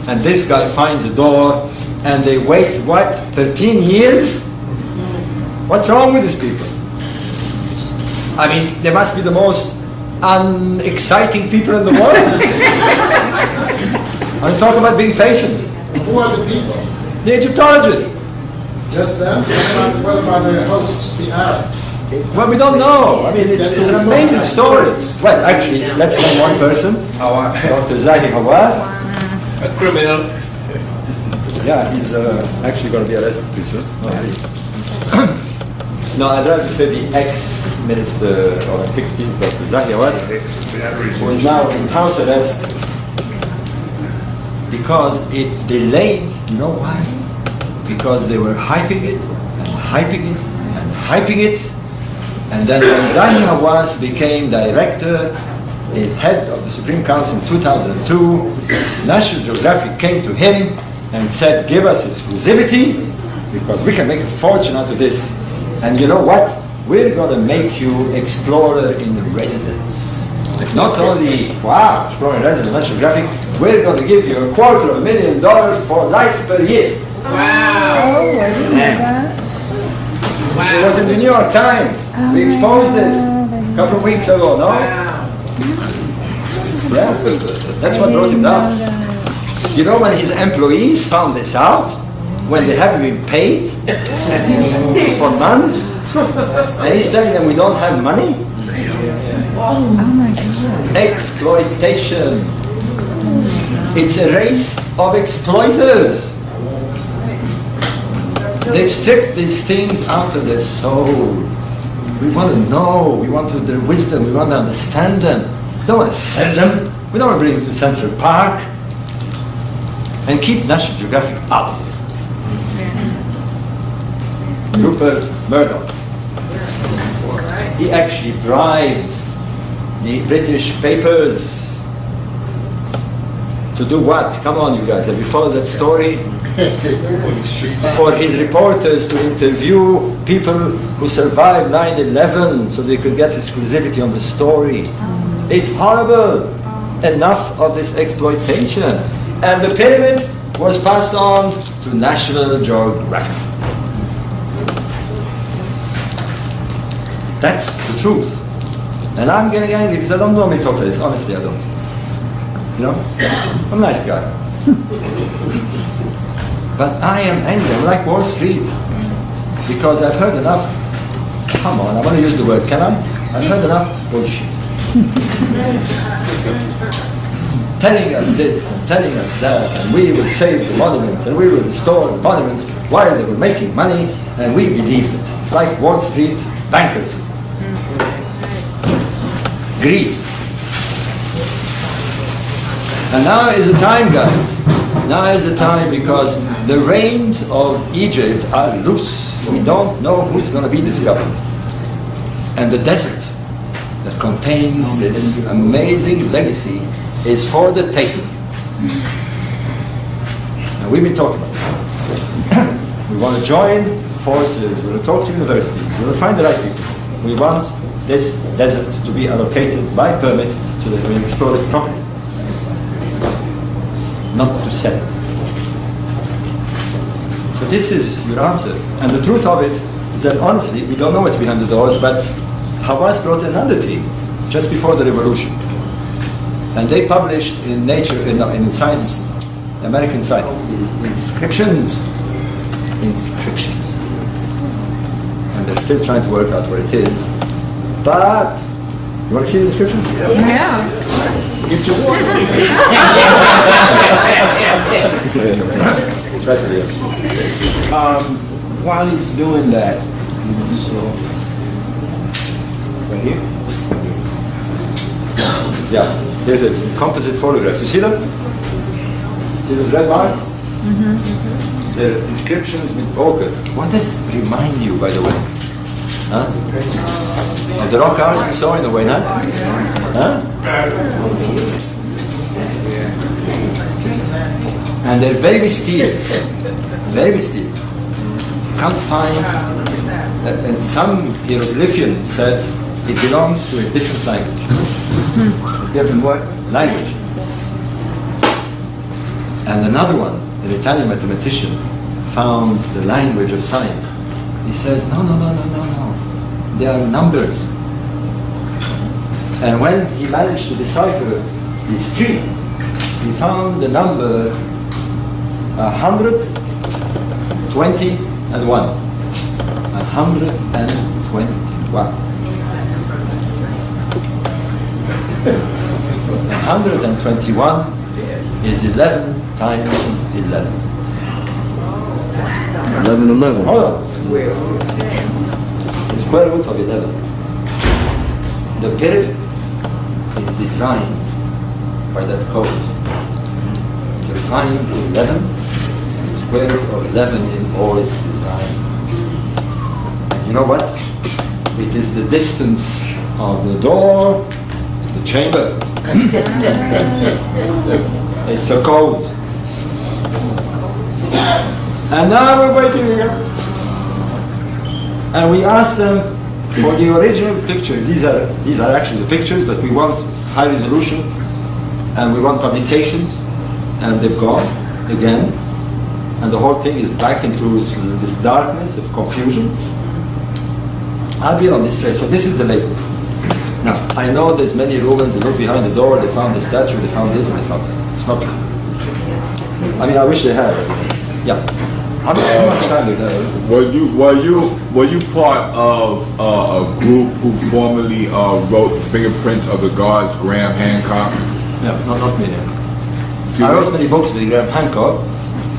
and this guy finds a door, and they wait, what, 13 years? What's wrong with these people? I mean, they must be the most unexciting people in the world. I'm talking about being patient. Who are the people? The Egyptologist. Just them? What about their hosts, the Arabs? Well, we don't know. I mean, it's an amazing story. Well, actually, let's name one person. Dr. Zahi Hawass. A criminal. Yeah, he's actually going to be arrested pretty soon. No, I'd rather say the ex-minister of antiquities, Dr. Zahi Hawass, who is now in house arrest because it delayed. You know why? Because they were hyping it and hyping it and hyping it. And then when Zahi Hawass became director and head of the Supreme Council in 2002, National Geographic came to him and said, give us exclusivity because we can make a fortune out of this. And you know what? We're going to make you explorer in residence. Not only, wow, explorer in residence, National Geographic, we're going to give you $250,000 for life per year. Wow. Oh, I didn't know that. It was in the New York Times. We exposed this a couple of weeks ago, no? Yeah, that's what brought him down. You know when his employees found this out? When they haven't been paid for months? And he's telling them we don't have money? Oh my God. Exploitation. It's a race of exploiters. They've stripped these things out of their soul. We want to know, we want their wisdom, we want to understand them. We don't want to sell them. We don't want to bring them to Central Park. And keep National Geographic out of it. Rupert Murdoch. He actually bribed the British papers to do what? Come on, you guys, have you followed that story? For his reporters to interview people who survived 9/11 so they could get exclusivity on the story. It's horrible. Enough of this exploitation. And the pyramid was passed on to National Geographic. That's the truth. And I'm getting angry because I don't normally talk like this. Honestly, I don't. You know? I'm a nice guy. But I am angry. I'm like Wall Street. Because I've heard enough. Come on, I want to use the word, can I? I've heard enough bullshit. Telling us this and telling us that, and we will save the monuments and we will restore the monuments while they were making money, and we believed it. It's like Wall Street bankers. Greed. And now is the time, guys. Now is the time because the reins of Egypt are loose. We don't know who's going to be discovered. And the desert that contains this amazing legacy is for the taking. And we've been talking about it. We want to join forces, we want to talk to universities, we want to find the right people. We want this desert to be allocated by permit so that we explore it properly. Not to sell it. So this is your answer. And the truth of it is that honestly, we don't know what's behind the doors, but Hawass brought another team just before the revolution. And they published in Nature, in Science, American Science, inscriptions. And they're still trying to work out where it is. But, you want to see the inscriptions? Yeah. Get your water. It's right there. While he's doing that, so right here. Yeah, there's a composite photograph. You see them? See those red bars? Mm-hmm. They're inscriptions with ochre. What does it remind you, by the way? Huh? Of the rock art you saw in the Waynat? Huh? And they're very mysterious. Very mysterious. You can't find, and some hieroglyphian said it belongs to a different language. Different what? Language. And another one, an Italian mathematician, found the language of science. He says, no. They are numbers. And when he managed to decipher these three, he found the number 121. 121. 121 is 11 times 11. 11. Hold on. The square root of 11. The pyramid is designed by that code. You find 11, the square root of 11 in all its design. And you know what? It is the distance of the door to the chamber. It's a code. And now we're waiting here. And we asked them for the original pictures. These are actually the pictures, but we want high resolution and we want publications. And they've gone again. And the whole thing is back into this darkness of confusion. I'll be on this slide. So this is the latest. Now, I know there's many Romans, they look behind the door, they found the statue, they found this, and they found that. It's not true. I mean, I wish they had. Yeah. How much time did that? Were you part of a group who formerly wrote the fingerprints of the guards, Graham Hancock? No, not me. I wrote many books with Graham Hancock,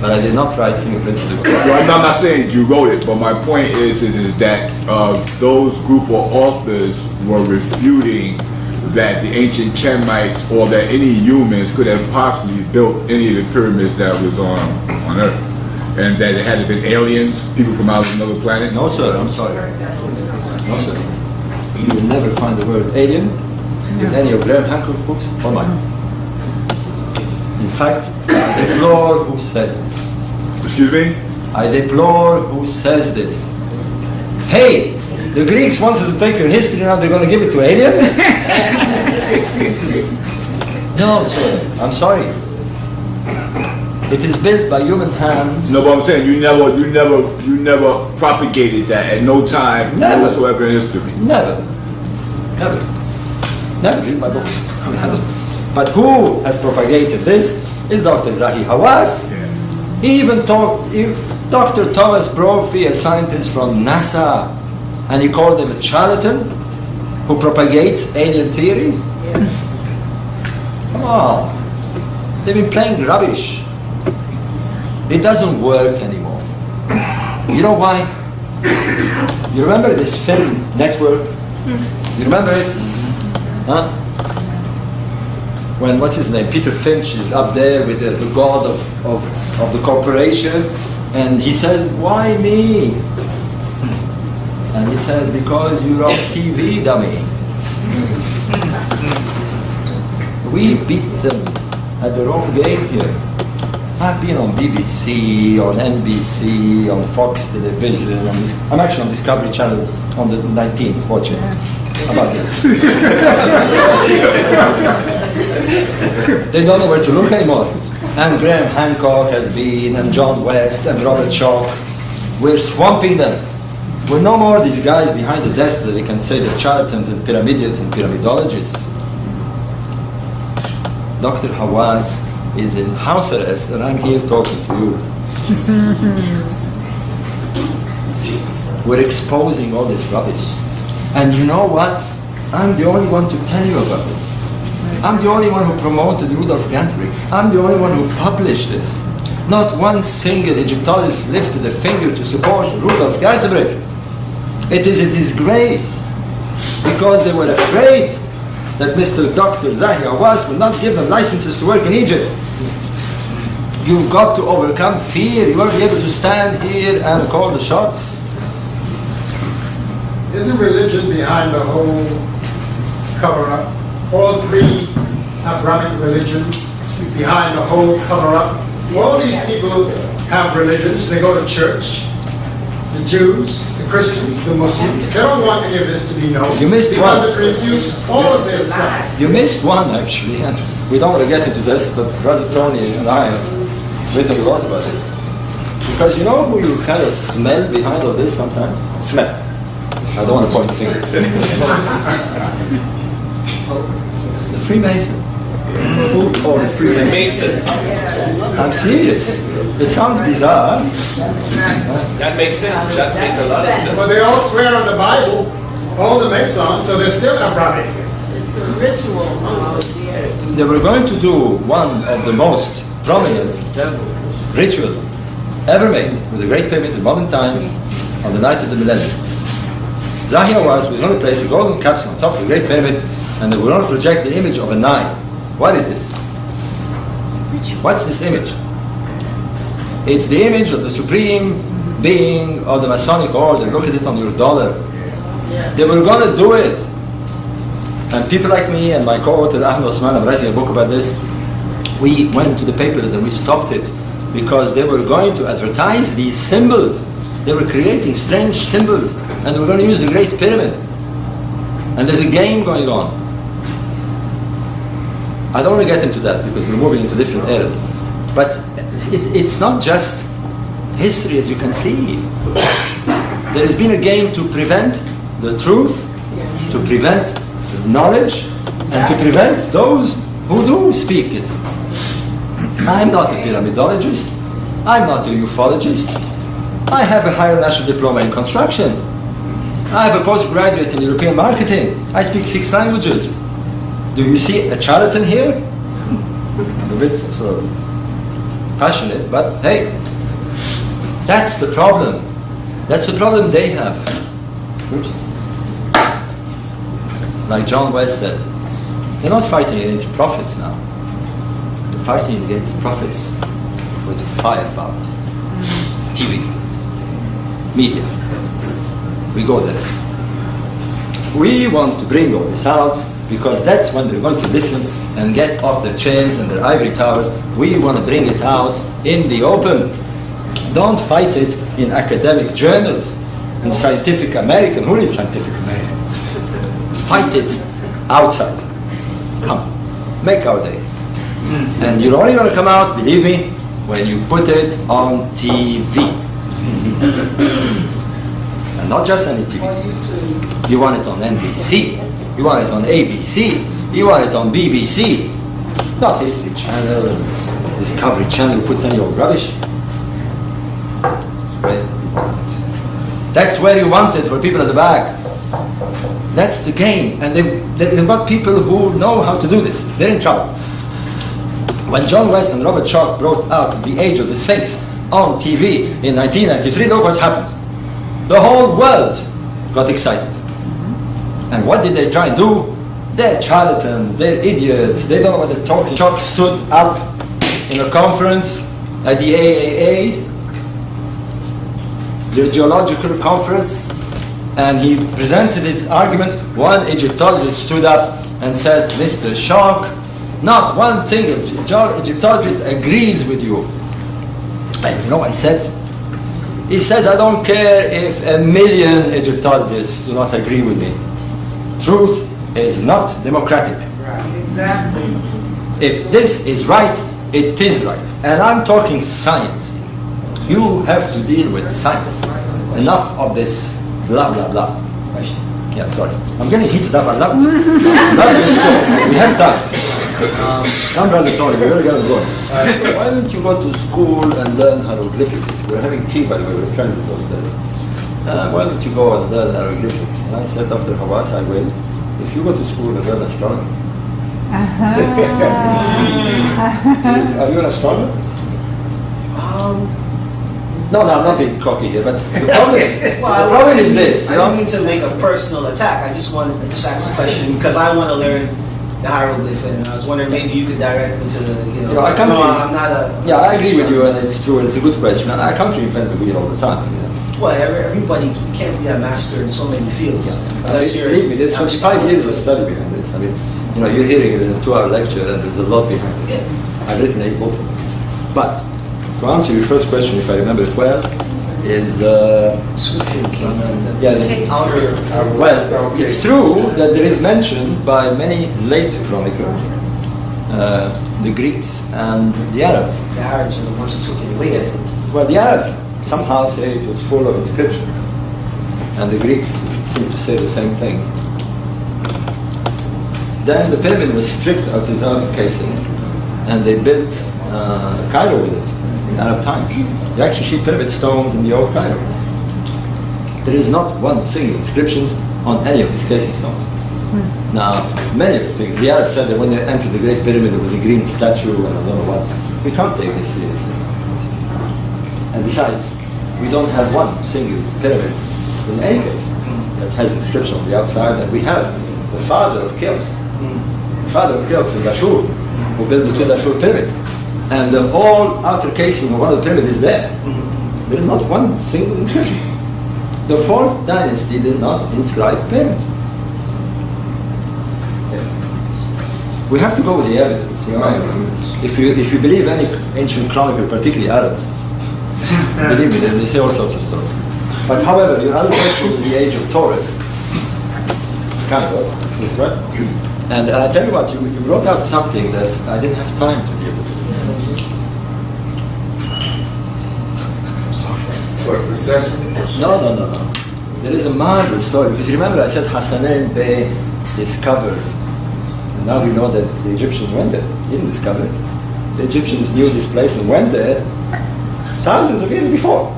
but I did not write fingerprints of the guards. Well, I'm not saying you wrote it, but my point is that those group of authors were refuting that the ancient Kemites or that any humans could have possibly built any of the pyramids that was on Earth. And that it had to been aliens, people from out of another planet? No, sir, I'm sorry. No, sir. You will never find the word alien in any of Graham Hancock's books or mine. In fact, I deplore who says this. Excuse me? I deplore who says this. Hey, the Greeks wanted to take your history, now they're going to give it to aliens? No, sir, I'm sorry. It is built by human hands. No, but I'm saying you never propagated that at no time whatsoever in history. Never read my books. But who has propagated this is Dr. Zahi Hawass. Yeah. He even Dr. Thomas Brophy, a scientist from NASA, and he called him a charlatan who propagates alien theories. Yes. Come on, they've been playing rubbish. It doesn't work anymore. You know why? You remember this film network? You remember it? Huh? When, what's his name? Peter Finch is up there with the god of the corporation, and he says, why me? And he says, because you're on TV, dummy. We beat them at their own game here. I've been on BBC, on NBC, on Fox Television, I'm actually on Discovery Channel on the 19th, watch it. How about this? They don't know where to look anymore. And Graham Hancock has been, and John West, and Robert Schoch. We're swamping them. We're no more these guys behind the desk that we can say they're charlatans and pyramidians and pyramidologists. Dr. Hawass is in house arrest, and I'm here talking to you. We're exposing all this rubbish. And you know what? I'm the only one to tell you about this. I'm the only one who promoted Rudolf Gantenbrink. I'm the only one who published this. Not one single Egyptologist lifted a finger to support Rudolf Gantenbrink. It is a disgrace, because they were afraid that Mr. Dr. Zahi Hawass will not give them licenses to work in Egypt. You've got to overcome fear. You won't be able to stand here and call the shots. Isn't religion behind the whole cover-up? All three Abrahamic religions behind the whole cover-up. All these people have religions. They go to church. The Jews, the Christians, the Muslims. They don't want any of this to be known. You missed one. Because it refutes all of this stuff. You missed one, actually, and we don't want to get into this, but Brother Tony and I have written a lot about this. Because you know who you kind of smell behind all this sometimes? Smell. I don't want to point fingers. The Freemasons. Masons. I'm serious. It sounds bizarre. That makes sense. That makes a lot of sense. Well, they all swear on the Bible, all the Masons, so they're still Abrahamic. It's a ritual. They were going to do one of the most prominent ritual ever made with the Great Pyramid in modern times on the night of the millennium. Zahia was going to place a golden capsule on top of the Great Pyramid, and they were going to project the image of a Nile. What is this? What's this image? It's the image of the supreme being of the Masonic order. Look at it on your dollar. They were going to do it. And people like me and my co-author Ahmed Osman, I'm writing a book about this, we went to the papers and we stopped it because they were going to advertise these symbols. They were creating strange symbols and they were going to use the Great Pyramid. And there's a game going on. I don't want to get into that because we're moving into different eras. But it's not just history, as you can see. There has been a game to prevent the truth, to prevent knowledge, and to prevent those who do speak it. I'm not a pyramidologist. I'm not a ufologist. I have a Higher National Diploma in construction. I have a postgraduate in European marketing. I speak 6 languages. Do you see a charlatan here? I'm a bit sort of passionate, but hey, that's the problem. That's the problem they have. Oops. Like John West said, they're not fighting against prophets now. They're fighting against prophets with firepower. TV, media. We go there. We want to bring all this out because that's when they're going to listen and get off their chairs and their ivory towers. We want to bring it out in the open. Don't fight it in academic journals, in Scientific American. Who reads Scientific American? Fight it outside. Come, make our day. And you're only going to come out, believe me, when you put it on TV. And not just any TV. You want it on NBC. You want it on ABC. You want it on BBC. Not History Channel, Discovery Channel who puts any old rubbish. Where you want it. That's where you want it, for people at the back. That's the game. And they've got people who know how to do this. They're in trouble. When John West and Robert Schoch brought out The Age of the Sphinx on TV in 1993, look what happened. The whole world got excited. And what did they try and do? They're charlatans, they're idiots, they don't know what they're talking. Schoch stood up in a conference at the AAA, the Geological Conference, and he presented his argument. One Egyptologist stood up and said, Mr. Schoch, not one single Egyptologist agrees with you. And you know what he said? He says, I don't care if 1 million Egyptologists do not agree with me. Truth is not democratic. Right, exactly. If this is right, it is right. And I'm talking science. You have to deal with science. Enough of this blah, blah, blah. Yeah, sorry. I'm getting heated up. I love this. I love this story. We have time. I'm Brother Tony. We're going to go. Why don't you go to school and learn hieroglyphics? We're having tea, by the way. We're friends in those days. Why don't you go and learn hieroglyphics? And I said, Dr. Hawass, I will. If you go to school and learn astronomy. Are you an astronomer? No, I'm not being cocky here, but the problem is this. I don't mean to make a personal attack. I just ask a question because I want to learn the hieroglyph, and I was wondering maybe you could direct me to the, I can't I'm not a... Yeah, I agree with you, and it's true, and it's a good question. And I can't reinvent the wheel all the time. Well, everybody can't be a master in so many fields. Believe me, there's 25 years of study behind this. I mean, you're hearing it in a 2-hour lecture, and there's a lot behind it. I've written 8 books on this. But to answer your first question, if I remember it well, is it's true that there is mention by many late chroniclers, the Greeks and the Arabs. The Arabs are the ones who took it away, I think. Well, the Arabs somehow say it was full of inscriptions, and the Greeks seem to say the same thing. then the pyramid was stripped of its outer casing, and they built Cairo with it in Arab times. You actually see pyramid stones in the old Cairo. There is not one single inscription on any of these casing stones. Now, many of the things, the Arabs said that when they entered the Great Pyramid there was a green statue and I don't know what. We can't take this seriously. And besides, we don't have one single pyramid in any case that has inscription on the outside, and we have the father of Cheops. The father of Cheops is Dashur, who built the two Dashur pyramids. And the whole outer casing of one of the pyramids is there. There is not one single inscription. The fourth dynasty did not inscribe pyramids. We have to go with the evidence. You know? If you believe any ancient chronicle, particularly Arabs, believe me, they say all sorts of stories. But however, your other question was the age of Taurus. Kind of, is right? And I tell you what, you wrote out something that I didn't have time to deal with this. What, recession? No. There is a marvelous story, because remember I said Hassanain Bey discovered. And now we know that the Egyptians went there. He didn't discover it. The Egyptians knew this place and went there thousands of years before.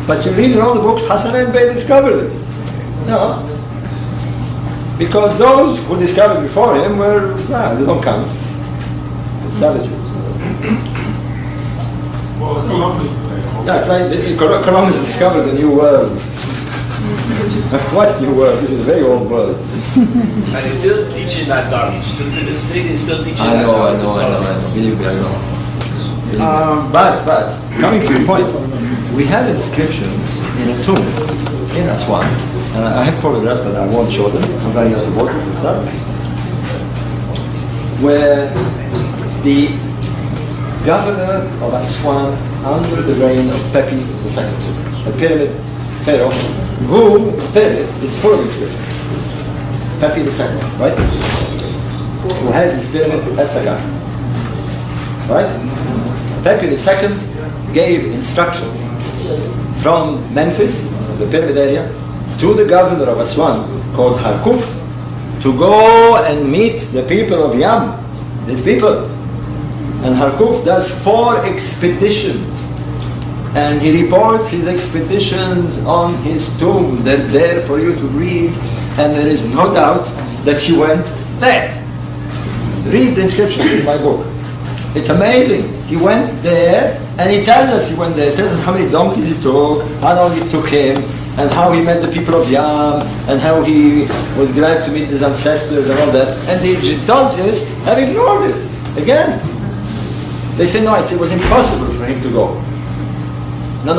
But you read in all the books, Hassanain Bey discovered it. No. Because those who discovered before him were, they don't count. The savages. Columbus discovered a new world. What new world? This is a very old world. And they're still teaching that garbage. To this day, they're still teaching I that know. garbage. Believe me, I know. But coming to the point, we have inscriptions in a tomb in Aswan, and I have photographs, but I won't show them. I'm running out of water for that. Where the governor of Aswan under the reign of Pepi II, a pyramid pharaoh, whose spirit is full of inscriptions. Pepi II, right? Who has his pyramid at Saqqara, right? Pepi II gave instructions from Memphis, the pyramid area, to the governor of Aswan, called Harkuf, to go and meet the people of Yam, these people. And Harkuf does 4 expeditions, and he reports his expeditions on his tomb. They're there for you to read, and there is no doubt that he went there. Read the inscriptions in my book. It's amazing. He went there, and he tells us he went there. He tells us how many donkeys he took, how long it took him, and how he met the people of Yam, and how he was glad to meet his ancestors and all that. And the Egyptologists have ignored this again. They say no, it was impossible for him to go. No,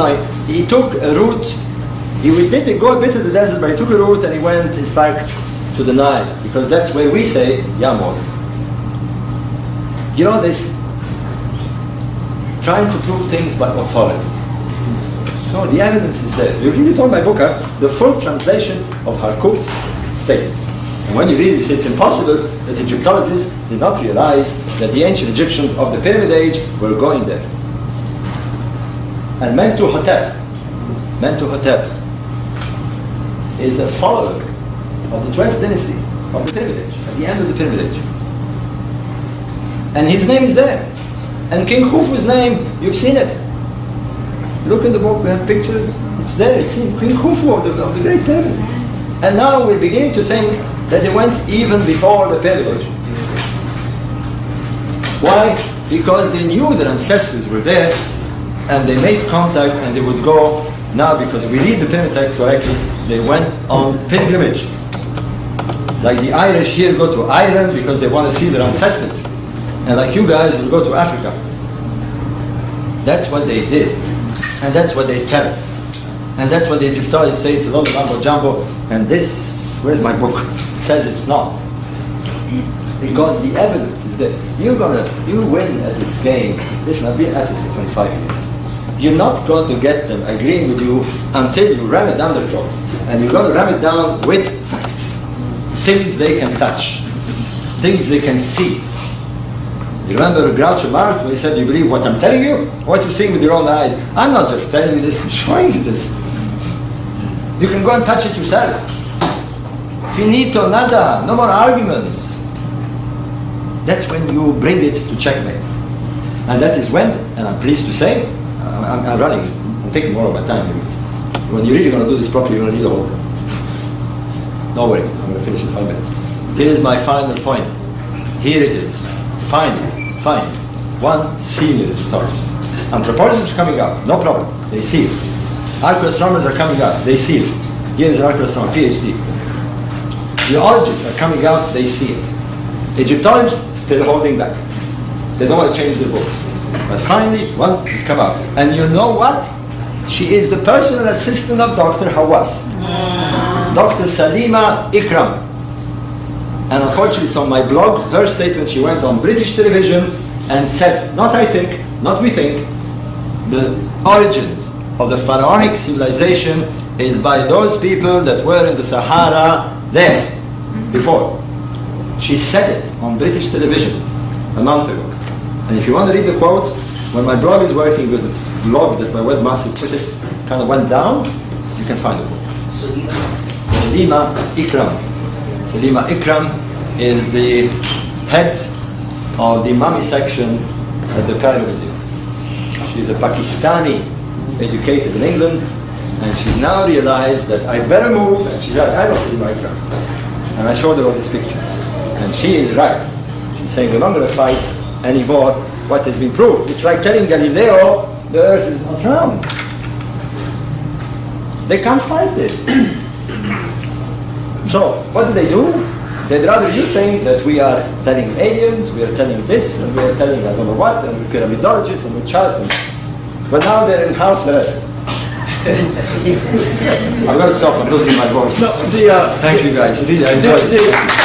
he took a route. He did go a bit to the desert, but he took a route and he went, in fact, to the Nile, because that's where we say Yam was. You know this, trying to prove things by authority. No, the evidence is there. You read it on my book, the full translation of Harkuf's statements. And when you read it, you say it's impossible that Egyptologists did not realize that the ancient Egyptians of the Pyramid Age were going there. And Mentuhotep is a follower of the 12th dynasty of the Pyramid Age, at the end of the Pyramid Age. And his name is there. And King Khufu's name, you've seen it. Look in the book, we have pictures. It's there, it's in King Khufu of the Great Pyramid. And now we begin to think that they went even before the Pyramid Age. Why? Because they knew their ancestors were there, and they made contact, and they would go. Now, because we read the pyramid text correctly, they went on pilgrimage. Like the Irish here go to Ireland because they want to see their ancestors. And like you guys will go to Africa. That's what they did. And that's what they tell us. And that's what the Egyptologists say, it's a lot of mumbo jumbo. And this, where's my book, says it's not. Because the evidence is there. You win at this game. Listen, I've been at it for 25 years. You're not going to get them agreeing with you until you ram it down their throat. And you're going to ram it down with facts. Things they can touch. Things they can see. You remember Groucho Marx when he said, you believe what I'm telling you? What you're seeing with your own eyes? I'm not just telling you this, I'm showing you this. You can go and touch it yourself. Finito, nada, no more arguments. That's when you bring it to checkmate. And that is when, and I'm pleased to say, I'm running, I'm taking more of my time. When you're really going to do this properly, you're going to need a whole. No worry, I'm going to finish in 5 minutes. Here is my final point. Here it is. Finally, one senior Egyptologist. Anthropologists are coming out, no problem, they see it. Archaeoastronomers are coming out, they see it. Here is an archaeoastronomer, PhD. Geologists are coming out, they see it. Egyptologists still holding back. They don't want to change their books. But finally, one has come out. And you know what? She is the personal assistant of Dr. Hawass. Dr. Salima Ikram. And unfortunately, it's on my blog, her statement. She went on British television and said, not I think, not we think, the origins of the pharaonic civilization is by those people that were in the Sahara there before. She said it on British television a month ago. And if you want to read the quote, when my blog is working, because it's blog that my webmaster put it, kind of went down, you can find the quote. Salima Ikram. Salima Ikram is the head of the mummy section at the Cairo Museum. She's a Pakistani educated in England, and she's now realized that I better move, and she's like, I don't see my Ikram. And I showed her all this picture. And she is right. She's saying we're not going to fight anymore what has been proved. It's like telling Galileo the earth is not round. They can't fight it. So, what do? They'd rather you think that we are telling aliens, we are telling this, and we are telling I don't know what, and we're pyramidologists, and we're charlatans. But now they're in house arrest. I'm going to stop, I'm losing my voice. No, Thank you guys, really, I enjoyed it.